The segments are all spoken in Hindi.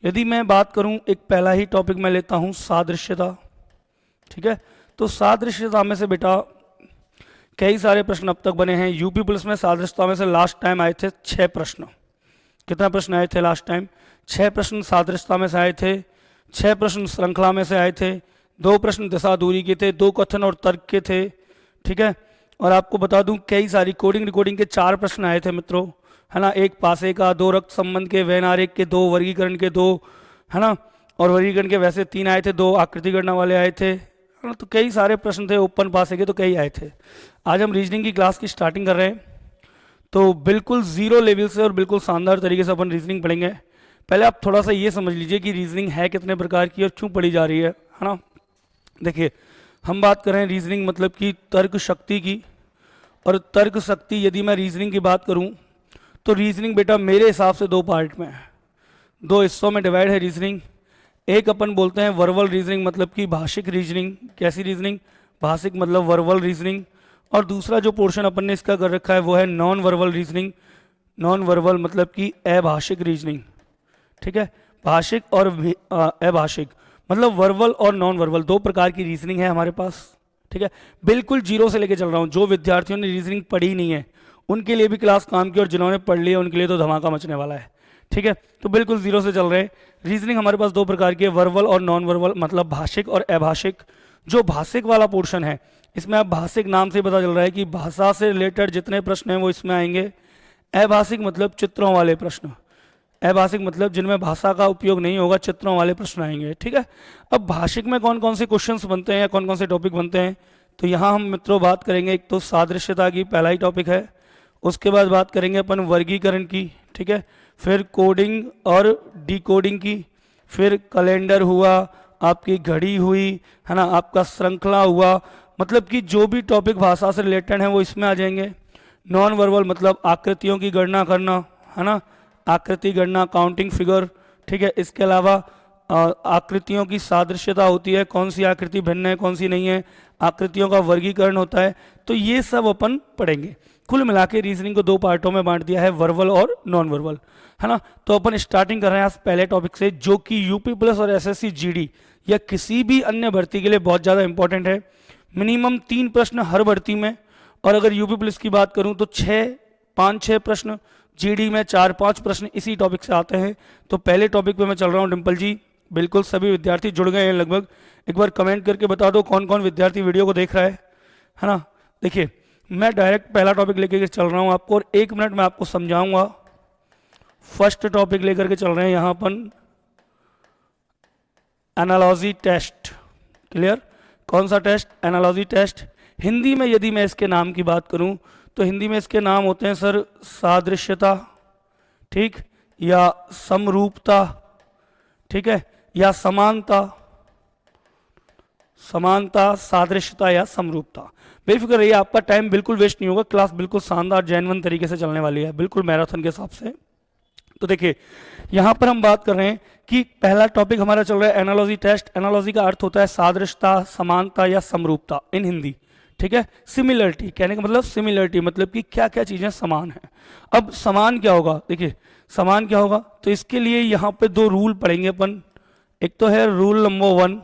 यदि मैं बात करूं, एक पहला ही टॉपिक मैं लेता हूं सादृश्यता। ठीक है, तो सादृश्यता में से बेटा कई सारे प्रश्न अब तक बने हैं। यूपी पुलिस में सादृश्यता में से लास्ट टाइम आए थे 6 प्रश्न। कितना प्रश्न आए थे लास्ट टाइम? 6 प्रश्न सादृश्यता में से आए थे, 6 प्रश्न श्रृंखला में से आए थे, 2 प्रश्न दिशा दूरी के थे, 2 कथन और तर्क के थे। ठीक है, और आपको बता दूं कई सारी कोडिंग रिकॉर्डिंग के 4 प्रश्न आए थे मित्रों, है ना। 1 पासे का, 2 रक्त संबंध के, वैन आरेख के 2, वर्गीकरण के 2, है ना, और वर्गीकरण के वैसे 3 आए थे, 2 आकृति गणना वाले आए थे, है ना। तो कई सारे प्रश्न थे, ओपन पासे के तो कई आए थे। आज हम रीजनिंग की क्लास की स्टार्टिंग कर रहे हैं, तो बिल्कुल जीरो लेवल से और बिल्कुल शानदार तरीके से अपन रीजनिंग पढ़ेंगे। पहले आप थोड़ा सा ये समझ लीजिए कि रीजनिंग है कितने प्रकार की और क्यों पढ़ी जा रही है ना। देखिए, हम बात कर रहे हैं रीजनिंग मतलब कि तर्क शक्ति की, और तर्क शक्ति यदि मैं रीजनिंग की बात करूं तो रीजनिंग बेटा मेरे हिसाब से 2 पार्ट में है, 2 हिस्सों में डिवाइड है रीजनिंग। एक अपन बोलते हैं वर्बल रीजनिंग मतलब कि भाषिक रीजनिंग। कैसी रीजनिंग? भाषिक मतलब वर्बल रीजनिंग। और दूसरा जो पोर्शन अपन ने इसका कर रखा है वो है non verbal reasoning. Non verbal मतलब कि अभाषिक रीजनिंग। ठीक है, भाषिक और अभाषिक मतलब वर्बल और नॉन वर्बल 2 प्रकार की रीजनिंग है हमारे पास। ठीक है, बिल्कुल जीरो से लेके चल रहा हूँ। जो विद्यार्थियों ने रीजनिंग पढ़ी नहीं है उनके लिए भी क्लास काम की, और जिन्होंने पढ़ लिया उनके लिए तो धमाका मचने वाला है। ठीक है, तो बिल्कुल जीरो से चल रहे हैं। रीजनिंग हमारे पास 2 प्रकार की है, वर्बल और नॉन वर्बल मतलब भाषिक और अभाषिक। जो भाषिक वाला पोर्शन है इसमें आप भाषिक नाम से पता चल रहा है कि भाषा से रिलेटेड जितने प्रश्न हैं वो इसमें आएंगे। अभाषिक मतलब चित्रों वाले प्रश्न, अभाषिक मतलब जिनमें भाषा का उपयोग नहीं होगा, चित्रों वाले प्रश्न आएंगे। ठीक है, अब भाषिक में कौन कौन से क्वेश्चंस बनते हैं या कौन कौन से टॉपिक बनते हैं, तो यहाँ हम मित्रों बात करेंगे। एक तो सादृश्यता की, पहला ही टॉपिक है। उसके बाद बात करेंगे अपन वर्गीकरण की। ठीक है, फिर कोडिंग और डिकोडिंग की, फिर कैलेंडर हुआ, आपकी घड़ी हुई, है ना, आपका श्रृंखला हुआ, मतलब कि जो भी टॉपिक भाषा से रिलेटेड है वो इसमें आ जाएंगे। नॉन वर्बल मतलब आकृतियों की गणना करना, है ना, आकृति गणना, काउंटिंग फिगर। ठीक है, इसके अलावा आकृतियों की सादृश्यता होती है, कौन सी आकृति भिन्न है कौन सी नहीं है, आकृतियों का वर्गीकरण होता है। तो ये सब अपन पढ़ेंगे। कुल मिला के रीजनिंग को 2 पार्टों में बांट दिया है, वर्बल और नॉन वर्बल, है ना। तो अपन स्टार्टिंग कर रहे हैं आज पहले टॉपिक से, जो कि यूपी पुलिस और एसएससी जीडी या किसी भी अन्य भर्ती के लिए बहुत ज़्यादा इंपॉर्टेंट है। मिनिमम 3 प्रश्न हर भर्ती में, और अगर यूपी पुलिस की बात करूं तो 5-6 प्रश्न, जीडी में 4-5 प्रश्न इसी टॉपिक से आते हैं। तो पहले टॉपिक पे मैं चल रहा हूं। डिम्पल जी, बिल्कुल सभी विद्यार्थी जुड़ गए हैं लगभग। एक बार कमेंट करके बता दो कौन कौन विद्यार्थी वीडियो को देख रहा है ना। देखिए, मैं डायरेक्ट पहला टॉपिक लेकर चल रहा हूं आपको, और 1 मिनट में आपको समझाऊंगा। फर्स्ट टॉपिक लेकर के चल रहे हैं यहां अपन, एनालॉजी टेस्ट। क्लियर? कौन सा टेस्ट? Analogy test. हिंदी में यदि मैं इसके नाम की बात करूं तो हिंदी में इसके नाम होते हैं सर सादृश्यता, ठीक, या समरूपता, ठीक है, या समानता, समानता, सादृश्यता या समरूपता। बेफिक्र रहिए, आपका टाइम बिल्कुल वेस्ट नहीं होगा। क्लास बिल्कुल शानदार जेन्युइन तरीके से चलने वाली है, बिल्कुल मैराथन के हिसाब से। तो देखिए, यहां पर हम बात कर रहे हैं कि पहला टॉपिक हमारा चल रहा है एनालॉजी टेस्ट। एनालॉजी का अर्थ होता है सादृश्यता, समानता या समरूपता इन हिंदी। ठीक है, सिमिलरिटी कहने का मतलब सिमिलरिटी मतलब कि क्या क्या चीजें समान हैं। अब समान क्या होगा? देखिए, समान क्या होगा, तो इसके लिए यहां पे 2 रूल पढ़ेंगे अपन। एक तो है रूल नंबर 1।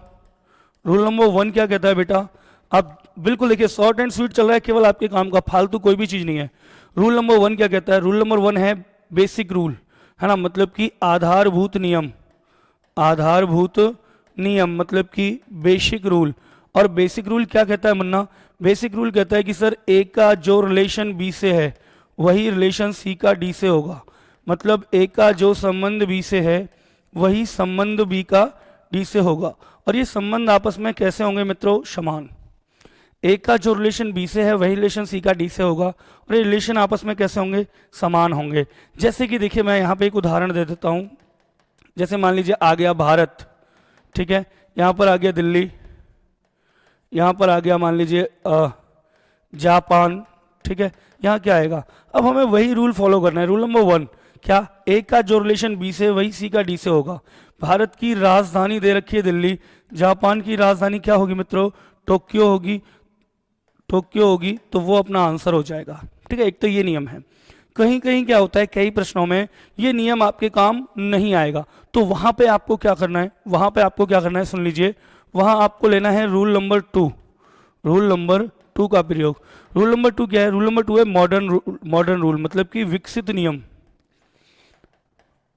रूल नंबर 1 क्या कहता है बेटा? अब बिल्कुल देखिए, शॉर्ट एंड स्वीट चल रहा है, केवल आपके काम का, फालतू कोई भी चीज नहीं है। रूल नंबर 1 क्या कहता है? रूल नंबर 1 है बेसिक रूल, है ना, मतलब कि आधारभूत नियम। आधारभूत नियम मतलब कि बेसिक रूल। और बेसिक रूल क्या कहता है मुन्ना? बेसिक रूल कहता है कि सर ए का जो रिलेशन बी से है वही रिलेशन सी का डी से होगा। मतलब ए का जो संबंध बी से है वही संबंध बी का डी से होगा। और ये संबंध आपस में कैसे होंगे मित्रों? समान। ए का जो रिलेशन बी से है वही रिलेशन सी का डी से होगा, और ये रिलेशन आपस में कैसे होंगे? समान होंगे। जैसे कि देखिए, मैं यहाँ पे एक उदाहरण दे देता हूँ। जैसे मान लीजिए आ गया भारत, ठीक है, यहाँ पर आ गया दिल्ली, यहाँ पर आ गया मान लीजिए जापान, ठीक है, यहाँ क्या आएगा? अब हमें वही रूल फॉलो करना है। रूल नंबर 1 क्या? ए का जो रिलेशन बी से वही सी का डी से होगा। भारत की राजधानी दे रखी है दिल्ली, जापान की राजधानी क्या होगी मित्रों? टोक्यो होगी। टोक्यो होगी, तो वो अपना आंसर हो जाएगा। ठीक है, एक तो ये नियम है। कहीं कहीं क्या होता है, कई प्रश्नों में ये नियम आपके काम नहीं आएगा, तो वहां पे आपको क्या करना है, वहां पे आपको क्या करना है, सुन लीजिए, वहां आपको लेना है रूल नंबर 2। रूल नंबर 2 का प्रयोग। रूल नंबर 2 क्या है? रूल नंबर 2 है मॉडर्न रूल, मतलब कि विकसित नियम।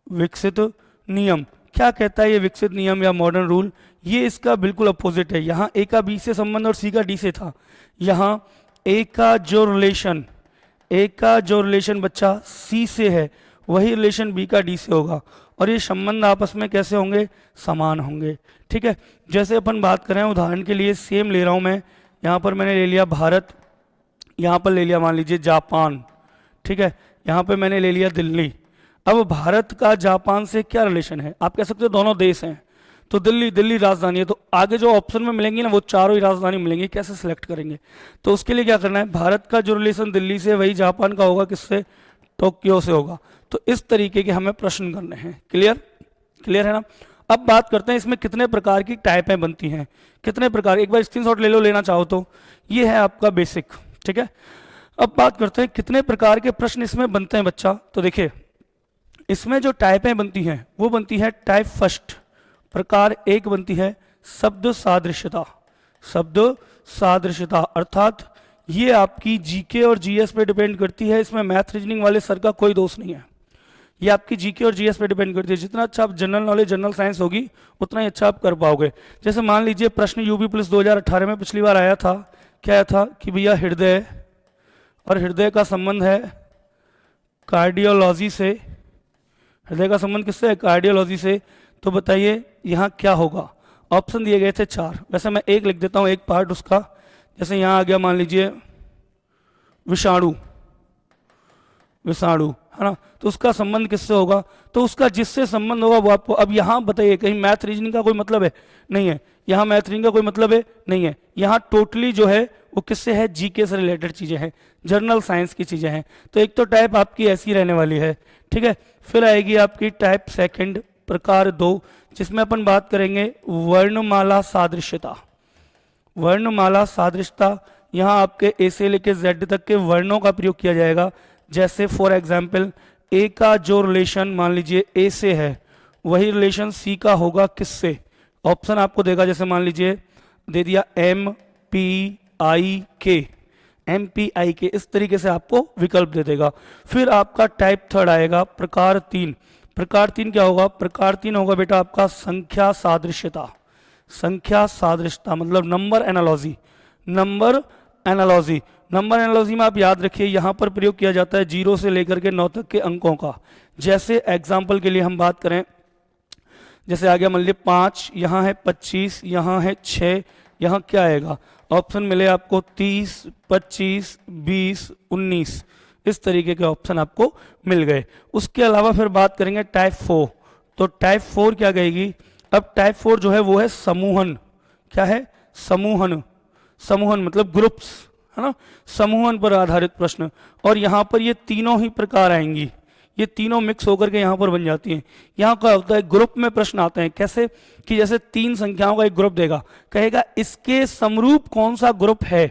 विकसित नियम क्या कहता है? ये विकसित नियम या मॉडर्न रूल, ये इसका बिल्कुल अपोजिट है। यहाँ ए का बी से संबंध और सी का डी से था, यहाँ ए का जो रिलेशन बच्चा सी से है, वही रिलेशन बी का डी से होगा, और ये संबंध आपस में कैसे होंगे? समान होंगे। ठीक है, जैसे अपन बात करें, उदाहरण के लिए सेम ले रहा हूं मैं, यहाँ पर मैंने ले लिया भारत, यहाँ पर ले लिया मान लीजिए जापान, ठीक है, यहाँ पे मैंने ले लिया दिल्ली। अब भारत का जापान से क्या रिलेशन है? आप कह सकते हो दोनों देश हैं, तो दिल्ली राजधानी है, तो आगे जो ऑप्शन में मिलेंगी ना वो चारों ही राजधानी मिलेंगी, कैसे सिलेक्ट करेंगे? तो उसके लिए क्या करना है, भारत का जो रिलेशन दिल्ली से वही जापान का होगा, किससे? टोक्यो से होगा। तो इस तरीके के हमें प्रश्न करने हैं। क्लियर है ना? अब बात करते हैं इसमें कितने प्रकार की टाइपें बनती हैं, कितने प्रकार, एक बार स्क्रीनशॉट ले लो, लेना चाहो तो। ये है आपका बेसिक, ठीक है। अब बात करते हैं कितने प्रकार के प्रश्न इसमें बनते हैं बच्चा। तो देखिए, इसमें जो टाइपें बनती हैं वो बनती है टाइप फर्स्ट, प्रकार एक बनती है शब्द सादृश्यता। शब्द सादृश्यता अर्थात ये आपकी जीके और जीएस पे डिपेंड करती है, इसमें मैथ रीजनिंग वाले सर का कोई दोष नहीं है, ये आपकी जीके और जीएस पे डिपेंड करती है। जितना अच्छा आप जनरल नॉलेज, जनरल साइंस होगी, उतना ही अच्छा आप कर पाओगे। जैसे मान लीजिए प्रश्न यूपी पुलिस 2018 में पिछली बार आया था, क्या आया था कि भैया हृदय, और हृदय का संबंध है कार्डियोलॉजी से। हृदय का संबंध किससे है? कार्डियोलॉजी से। तो बताइए यहाँ क्या होगा? ऑप्शन दिए गए थे 4, वैसे मैं एक लिख देता हूँ, एक पार्ट उसका। जैसे यहाँ आ गया मान लीजिए विषाणु, है ना, तो उसका संबंध किससे होगा? तो उसका जिससे संबंध होगा वो आपको, अब यहाँ बताइए कहीं मैथ रीजनिंग का कोई मतलब है? नहीं है। यहाँ मैथ रीजनिंग का कोई मतलब है? नहीं है। यहाँ टोटली जो है वो किससे है? जीके से रिलेटेड चीजें हैं, जनरल साइंस की चीजें हैं। तो एक तो टाइप आपकी ऐसी रहने वाली है, ठीक है। फिर आएगी आपकी टाइप सेकंड, प्रकार 2, जिसमें अपन बात करेंगे वर्णमाला सादृश्यता। वर्णमाला सादृश्यता, यहाँ आपके ए से लेके जेड तक के वर्णों का प्रयोग किया जाएगा। जैसे फॉर एग्जाम्पल ए का जो रिलेशन मान लीजिए ए से है, वही रिलेशन सी का होगा किससे? ऑप्शन आपको देगा, जैसे मान लीजिए दे दिया एम पी आई के, इस तरीके से आपको विकल्प दे देगा। फिर आपका टाइप थर्ड आएगा प्रकार 3। प्रकार 3 क्या होगा? प्रकार 3 होगा बेटा आपका संख्या सादृश्यता। संख्या सादृश्यता मतलब नंबर एनालॉजी। नंबर एनालॉजी में आप याद रखिए, यहाँ पर प्रयोग किया जाता है 0 से लेकर के 9 तक के अंकों का। जैसे एग्जाम्पल के लिए हम बात करें, जैसे आ गया मान लीजिए 5, यहाँ है 25, यहाँ है 6, यहाँ क्या आएगा? ऑप्शन मिले आपको 30, 25, 20, 19, इस तरीके के ऑप्शन आपको मिल गए। उसके अलावा फिर बात करेंगे टाइप 4। तो टाइप 4 क्या कहेगी? अब टाइप 4 जो है वो है समूहन। क्या है? समूहन मतलब ग्रुप्स, है ना, समूहन पर आधारित प्रश्न। और यहाँ पर ये तीनों ही प्रकार आएंगी, ये तीनों मिक्स होकर के यहाँ पर बन जाती हैं। यहाँ क्या होता है, ग्रुप में प्रश्न आते हैं। कैसे कि जैसे 3 संख्याओं का एक ग्रुप देगा, कहेगा इसके समरूप कौन सा ग्रुप है,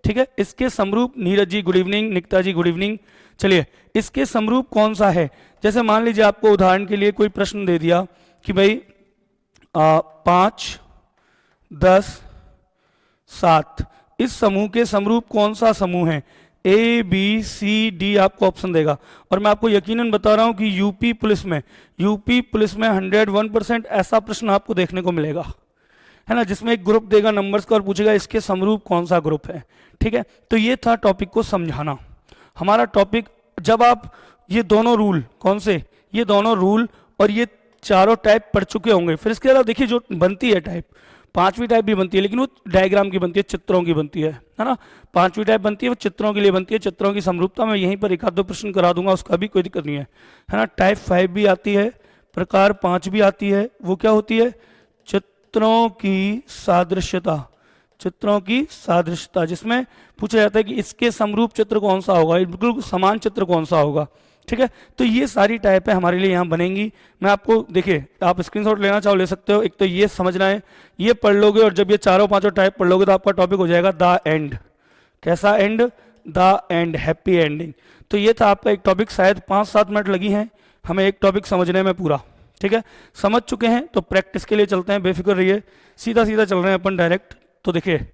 ठीक है, इसके समरूप, नीरज जी गुड इवनिंग, निकिता जी गुड इवनिंग, चलिए इसके समरूप कौन सा है। जैसे मान लीजिए आपको उदाहरण के लिए कोई प्रश्न दे दिया कि भाई 5, 10, 7, इस समूह के समरूप कौन सा समूह है? ए बी सी डी आपको ऑप्शन देगा। और मैं आपको यकीनन बता रहा हूं कि यूपी पुलिस में 101% ऐसा प्रश्न आपको देखने को मिलेगा, है ना, जिसमें एक ग्रुप देगा नंबर्स का और पूछेगा इसके समरूप कौन सा ग्रुप है। ठीक है, तो ये था टॉपिक को समझाना। हमारा टॉपिक, जब आप ये दोनों रूल, कौन से, ये दोनों रूल और ये चारों टाइप पढ़ चुके होंगे, फिर इसके अलावा देखिए जो बनती है टाइप, 5वीं टाइप भी बनती है, लेकिन वो डायग्राम की बनती है, चित्रों की बनती है ना। 5वीं टाइप बनती है वो चित्रों के लिए बनती है, चित्रों की समरूपता में यहीं पर 1-2 प्रश्न करा दूंगा, उसका भी कोई दिक्कत नहीं है ना। टाइप 5 भी आती है, प्रकार 5 भी आती है, वो क्या होती है? चित्रों की सादृश्यता। चित्रों की सादृश्यता, जिसमें पूछा जाता है कि इसके समरूप चित्र कौन सा होगा, बिल्कुल समान चित्र कौन सा होगा। ठीक है, तो ये सारी टाइपें हमारे लिए यहाँ बनेंगी। मैं आपको, देखिए आप स्क्रीनशॉट लेना चाहो ले सकते हो। एक तो ये समझना है, ये पढ़ लोगे और जब ये चारों पांचों टाइप पढ़ लोगे तो आपका टॉपिक हो जाएगा द एंड। कैसा and? The end, happy ending. तो ये था आपका एक टॉपिक, शायद 5-7 मिनट लगी हैं हमें एक टॉपिक समझने में पूरा। ठीक है, समझ चुके हैं तो प्रैक्टिस के लिए चलते हैं, बेफिक्र रहिए, सीधा सीधा चल रहे हैं अपन डायरेक्ट। तो देखिए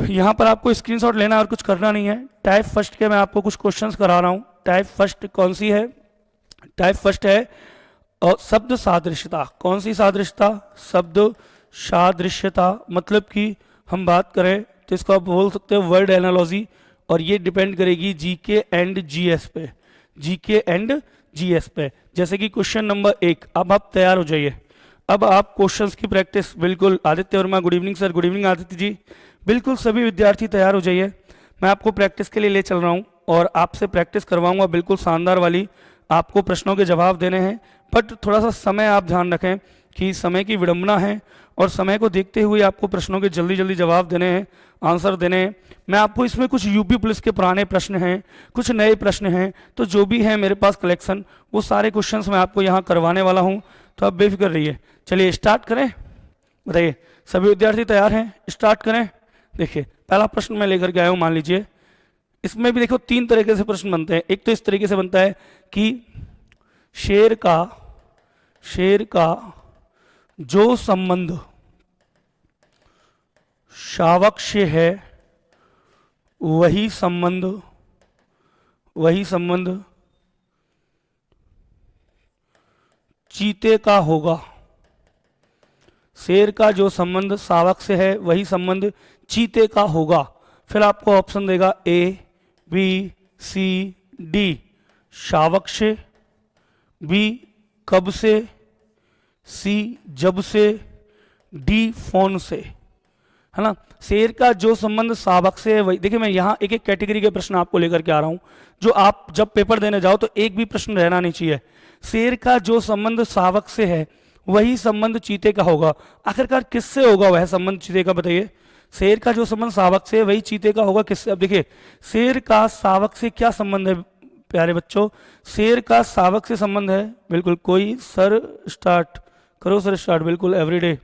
यहाँ पर आपको स्क्रीनशॉट लेना और कुछ करना नहीं है। टाइप फर्स्ट के मैं आपको कुछ क्वेश्चंस करा रहा हूँ। टाइप फर्स्ट कौन सी है? टाइप फर्स्ट है शब्द सादृश्यता। कौन सी सादृश्यता? शब्द सादृश्यता। मतलब कि हम बात करें तो इसको आप बोल सकते हो वर्ड एनालॉजी, और ये डिपेंड करेगी जीके एंड जीएस पे, जीके एंड जीएस पे। जैसे कि क्वेश्चन नंबर 1, अब आप तैयार हो जाइए, अब आप क्वेश्चंस की प्रैक्टिस बिल्कुल। Aditya Verma, good evening sir. Good evening Aditya ji. बिल्कुल सभी विद्यार्थी तैयार हो जाइए, मैं आपको प्रैक्टिस के लिए ले चल रहा हूँ और आपसे प्रैक्टिस करवाऊंगा बिल्कुल शानदार वाली। आपको प्रश्नों के जवाब देने हैं, बट थोड़ा सा समय आप ध्यान रखें कि समय की विडंबना है और समय को देखते हुए आपको प्रश्नों के जल्दी जल्दी जवाब देने हैं, आंसर देने हैं। मैं आपको इसमें कुछ यूपी पुलिस के पुराने प्रश्न हैं, कुछ नए प्रश्न हैं, तो जो भी है मेरे पास कलेक्शन, वो सारे क्वेश्चंस मैं आपको यहाँ करवाने वाला हूँ, तो आप बेफिक्र रहिए। चलिए स्टार्ट करें, बताइए सभी विद्यार्थी तैयार हैं? स्टार्ट करें। देखिए पहला प्रश्न मैं लेकर के आया हूँ, मान लीजिए इसमें भी देखो 3 तरीके से प्रश्न बनते हैं। एक तो इस तरीके से बनता है कि शेर का जो संबंध शावक से है वही संबंध चीते का होगा। शेर का जो संबंध शावक से है वही संबंध चीते का होगा। फिर आपको ऑप्शन देगा ए, बी, सी, डी शावक से, बी कब से, सी जब से, डी फोन से, है ना। शेर का जो संबंध शावक से है वही, देखिए मैं यहाँ एक एक कैटेगरी के प्रश्न आपको लेकर के आ रहा हूँ, जो आप जब पेपर देने जाओ तो एक भी प्रश्न रहना नहीं चाहिए। शेर का जो संबंध शावक से है वही संबंध चीते का होगा। आखिरकार किससे होगा वह संबंध चीते का? बताइए। शेर का जो संबंध शावक से है वही चीते का होगा, किससे? अब देखिए शेर का शावक से क्या संबंध है प्यारे बच्चों? शेर का शावक से संबंध है, बिल्कुल। कोई सर स्टार्ट करो, सर स्टार्ट, बिल्कुल एवरीडे।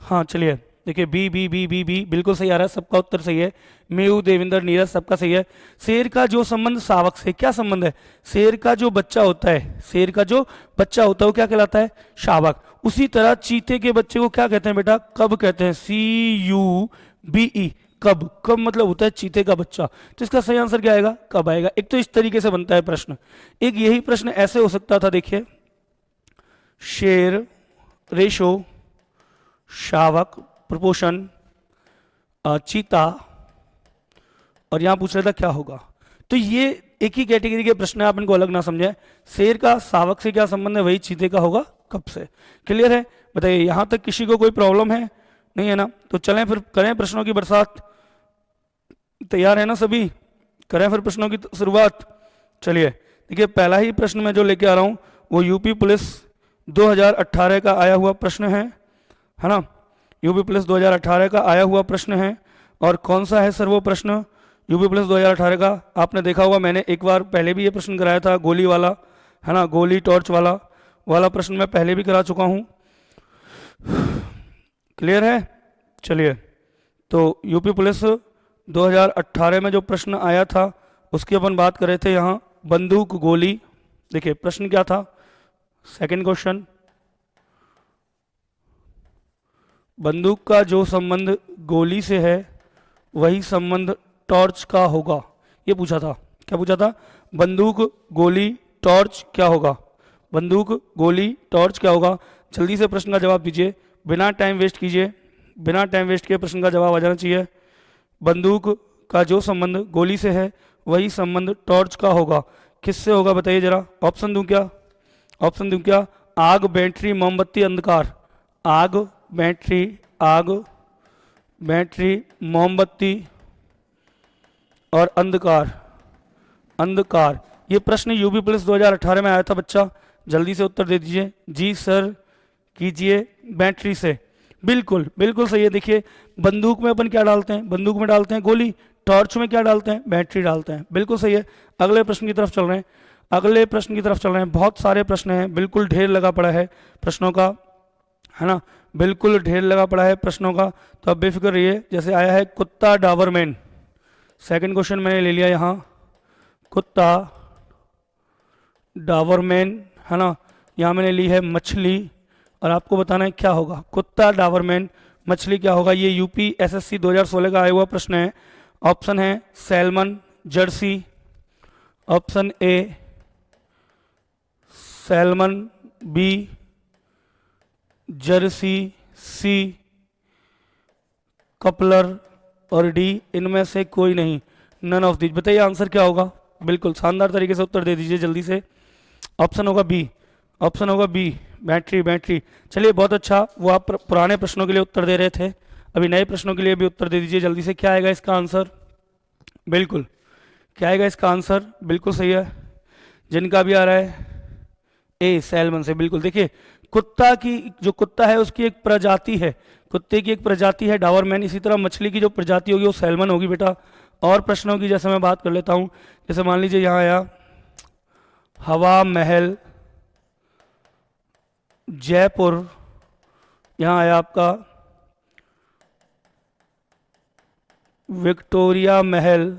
हाँ चलिए देखिए B B B B B बिल्कुल सही आ रहा है, सबका उत्तर सही है। मेहू, देवेंद्र, नीरज सबका सही है। शेर का जो संबंध शावक से, क्या संबंध है? शेर का जो बच्चा होता है, शेर का जो बच्चा होता है वो क्या कहलाता है? शावक। उसी तरह चीते के बच्चे को क्या कहते हैं बेटा? कब कहते हैं, CUBE, कब। कब मतलब होता है चीते का बच्चा, तो इसका सही आंसर क्या आएगा? कब आएगा। एक तो इस तरीके से बनता है प्रश्न। एक यही प्रश्न ऐसे हो सकता था, देखिए शेर रेशो शावक प्रोपोर्शन चीता, और यहां पूछ रहा था क्या होगा। तो ये एक ही कैटेगरी के प्रश्न है, आप इनको अलग ना समझें। शेर का शावक से क्या संबंध है वही चीते का होगा कब से। क्लियर है? बताइए यहां तक किसी को कोई प्रॉब्लम है? नहीं है ना? तो चलें फिर करें प्रश्नों की बरसात। तैयार है ना सभी? करें फिर प्रश्नों की शुरुआत। चलिए देखिए पहला ही प्रश्न मैं जो लेके आ रहा हूं वो यूपी पुलिस 2018 का आया हुआ प्रश्न है ना। यूपी पुलिस 2018 का आया हुआ प्रश्न है। और कौन सा है सर वो प्रश्न? यूपी पुलिस 2018 का आपने देखा होगा, मैंने एक बार पहले भी ये प्रश्न कराया था, गोली वाला, है ना, गोली टॉर्च वाला प्रश्न मैं पहले भी करा चुका हूं। क्लियर है? चलिए तो यूपी पुलिस 2018 में जो प्रश्न आया था उसकी अपन बात कर रहे थे। यहाँ बंदूक गोली, देखिए प्रश्न क्या था? सेकंड क्वेश्चन, बंदूक का जो संबंध गोली से है वही संबंध टॉर्च का होगा, ये पूछा था। क्या पूछा था? बंदूक गोली टॉर्च क्या होगा? बंदूक गोली टॉर्च क्या होगा? जल्दी से प्रश्न का जवाब दीजिए, बिना टाइम वेस्ट कीजिए, बिना टाइम वेस्ट किए प्रश्न का जवाब आ जाना चाहिए। बंदूक का जो संबंध गोली से है वही संबंध टॉर्च का होगा, किससे होगा बताइए जरा। ऑप्शन दूं क्या? ऑप्शन दूं क्या? आग, बैटरी, मोमबत्ती, अंधकार। आग, बैटरी, मोमबत्ती और अंधकार। ये प्रश्न यूपी पुलिस 2018 में आया था बच्चा, जल्दी से उत्तर दे दीजिए। जी सर कीजिए, बैटरी से। बिल्कुल बिल्कुल सही है। देखिए बंदूक में अपन क्या डालते हैं? बंदूक में डालते हैं गोली, टॉर्च में क्या डालते हैं? बैटरी डालते हैं। बिल्कुल सही है। अगले प्रश्न की तरफ चल रहे हैं, अगले प्रश्न की तरफ चल रहे हैं। बहुत सारे प्रश्न हैं, बिल्कुल ढेर लगा पड़ा है प्रश्नों का, है ना, बिल्कुल ढेर लगा पड़ा है प्रश्नों का। तो अब बेफिक्र रहिए। जैसे आया है कुत्ता डाबरमैन, सेकंड क्वेश्चन मैंने ले लिया यहाँ, कुत्ता, डाबरमैन, है ना, यहाँ मैंने ली है मछली, और आपको बताना है क्या होगा। कुत्ता, डाबरमैन, मछली क्या होगा। ये यूपी एसएससी 2016 का आया हुआ प्रश्न है। ऑप्शन है salmon, jersey, option A salmon, B jersey, C coupler, और डी इनमें से कोई नहीं, नन ऑफ दिस। बताइए आंसर क्या होगा। बिल्कुल शानदार तरीके से उत्तर दे दीजिए जल्दी से। ऑप्शन होगा बी, ऑप्शन होगा बी, बैटरी, बैटरी। चलिए बहुत अच्छा, वो आप पुराने प्रश्नों के लिए उत्तर दे रहे थे, अभी नए प्रश्नों के लिए भी उत्तर दे दीजिए जल्दी से। क्या आएगा इसका आंसर। बिल्कुल, क्या आएगा इसका आंसर। बिल्कुल सही है, जिनका भी आ रहा है ए सैल्मन से। बिल्कुल, देखिए कुत्ता की जो कुत्ता है उसकी एक प्रजाति है, कुत्ते की एक प्रजाति है डाबरमैन, इसी तरह मछली की जो प्रजाति होगी वो सैल्मन होगी बेटा। और प्रश्नों की जैसे मैं बात कर लेता हूँ, जैसे मान लीजिए यहाँ आया हवा महल जयपुर, यहाँ आया आपका विक्टोरिया महल,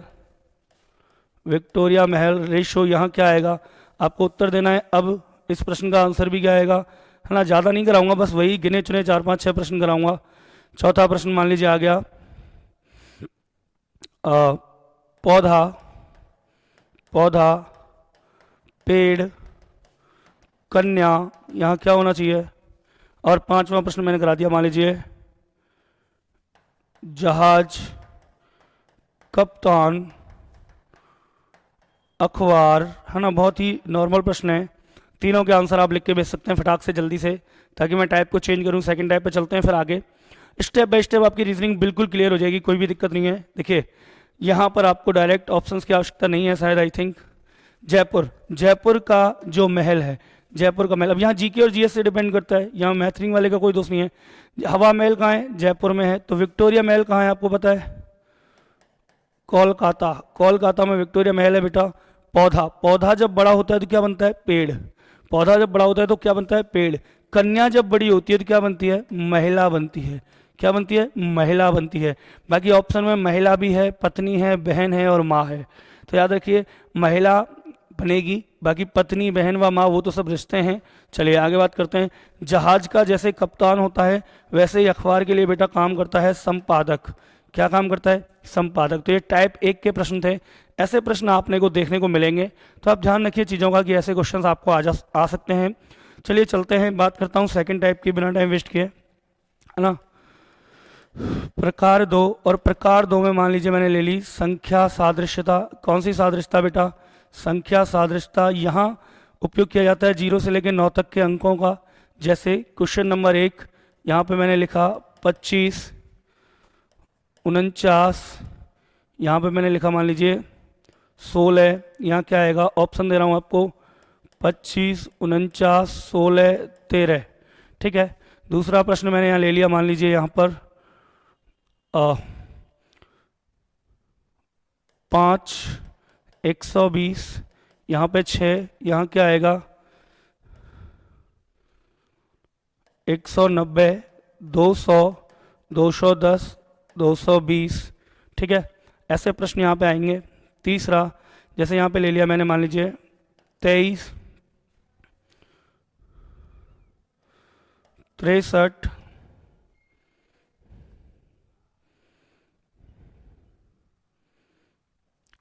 विक्टोरिया महल रेशो, यहाँ क्या आएगा आपको उत्तर देना है। अब इस प्रश्न का आंसर भी क्या आएगा, है ना, ज़्यादा नहीं कराऊंगा, बस वही गिने चुने 4 5 6 प्रश्न कराऊंगा। चौथा प्रश्न मान लीजिए आ गया पौधा, पौधा, पेड़, कन्या, यहाँ क्या होना चाहिए। और पांचवा प्रश्न मैंने करा दिया, मान लीजिए जहाज, कप्तान, अखबार, है ना, बहुत ही नॉर्मल प्रश्न है। तीनों के आंसर आप लिख के भेज सकते हैं फटाक से जल्दी से, ताकि मैं टाइप को चेंज करूं। सेकंड टाइप पे चलते हैं, फिर आगे स्टेप बाय स्टेप आपकी रीजनिंग बिल्कुल क्लियर हो जाएगी, कोई भी दिक्कत नहीं है। देखिए यहाँ पर आपको डायरेक्ट ऑप्शंस की आवश्यकता नहीं है शायद, आई थिंक। जयपुर, जयपुर का जो महल है, जयपुर का महल, अब यहाँ जीके और जीएस से डिपेंड करता है, यहाँ मैथरिंग वाले का कोई दोष नहीं है। हवा महल कहाँ है, जयपुर में है। तो विक्टोरिया महल कहाँ है आपको पता है, कोलकाता, कोलकाता में विक्टोरिया महल है बेटा। पौधा, पौधा जब बड़ा होता है तो क्या बनता है, पेड़, पौधा जब बड़ा होता है तो क्या बनता है, पेड़। कन्या जब बड़ी होती है तो क्या बनती है, महिला बनती है। क्या बनती है, महिला बनती है। बाकी ऑप्शन में महिला भी है, पत्नी है, बहन है और माँ है, तो याद रखिए महिला बनेगी, बाकी पत्नी, बहन व माँ वो तो सब रिश्ते हैं। चलिए आगे बात करते हैं। जहाज का जैसे कप्तान होता है वैसे ही अखबार के लिए बेटा काम करता है संपादक। क्या काम करता है, संपादक। तो ये टाइप 1 के प्रश्न थे, ऐसे प्रश्न आपने को देखने को मिलेंगे, तो आप ध्यान रखिए चीज़ों का कि ऐसे क्वेश्चंस आपको आ सकते हैं। चलिए चलते हैं, बात करता हूँ सेकंड टाइप की, बिना टाइम वेस्ट किए, है ना। प्रकार 2, और प्रकार 2 में मान लीजिए मैंने ले ली संख्या सादृश्यता। कौन सी सादृश्यता बेटा, संख्या सादृश्यता। यहाँ उपयोग किया जाता है 0 से लेकर 9 तक के अंकों का। जैसे क्वेश्चन नंबर 1, यहाँ पे मैंने लिखा 25, 49, यहाँ पे मैंने लिखा मान लीजिए 16। यहाँ क्या आएगा, ऑप्शन दे रहा हूँ आपको, 25, 49, 16, 13। ठीक है। दूसरा प्रश्न मैंने यहाँ ले लिया, मान लीजिए यहाँ पर 5, 120, यहाँ पे 6, यहाँ क्या आएगा 190, 200, 210, 220। ठीक है, ऐसे प्रश्न यहाँ पे आएंगे। तीसरा, जैसे यहाँ पे ले लिया मैंने मान लीजिए 23, 63,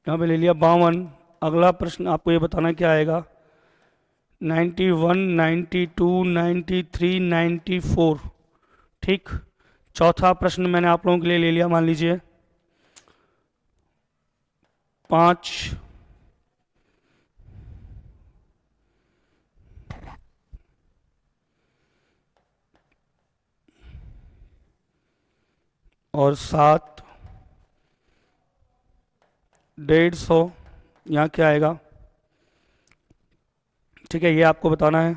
यहाँ पे ले लिया 52। अगला प्रश्न आपको ये बताना क्या आएगा, 91, 92, 93, 94। ठीक। चौथा प्रश्न मैंने आप लोगों के लिए ले लिया, मान लीजिए 5, और 7, 150। यहाँ क्या आएगा, ठीक है, ये आपको बताना है।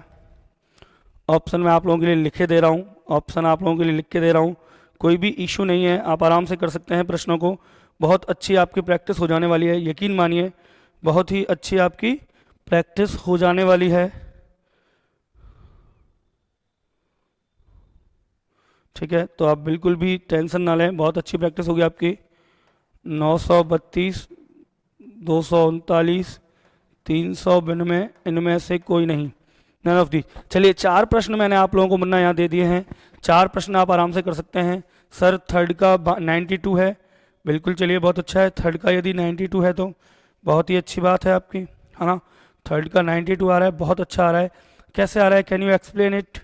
ऑप्शन मैं आप लोगों के लिए लिखे दे रहा हूँ, ऑप्शन आप लोगों के लिए लिख के दे रहा हूँ, कोई भी इशू नहीं है, आप आराम से कर सकते हैं प्रश्नों को। बहुत अच्छी आपकी प्रैक्टिस हो जाने वाली है, यकीन मानिए, बहुत ही अच्छी आपकी प्रैक्टिस हो जाने वाली है। ठीक है, तो आप बिल्कुल भी टेंशन ना लें, बहुत अच्छी प्रैक्टिस होगी आपकी। 932, 239, 392, इनमें से कोई नहीं, नन ऑफ दी। चलिए 4 प्रश्न मैंने आप लोगों को मुन्ना यहाँ दे दिए हैं, 4 प्रश्न आप आराम से कर सकते हैं। सर थर्ड का 92 है, बिल्कुल, चलिए बहुत अच्छा है। थर्ड का यदि 92 है तो बहुत ही अच्छी बात है आपकी, है ना। थर्ड का 92 आ रहा है, बहुत अच्छा आ रहा है। कैसे आ रहा है, कैन यू एक्सप्लेन इट।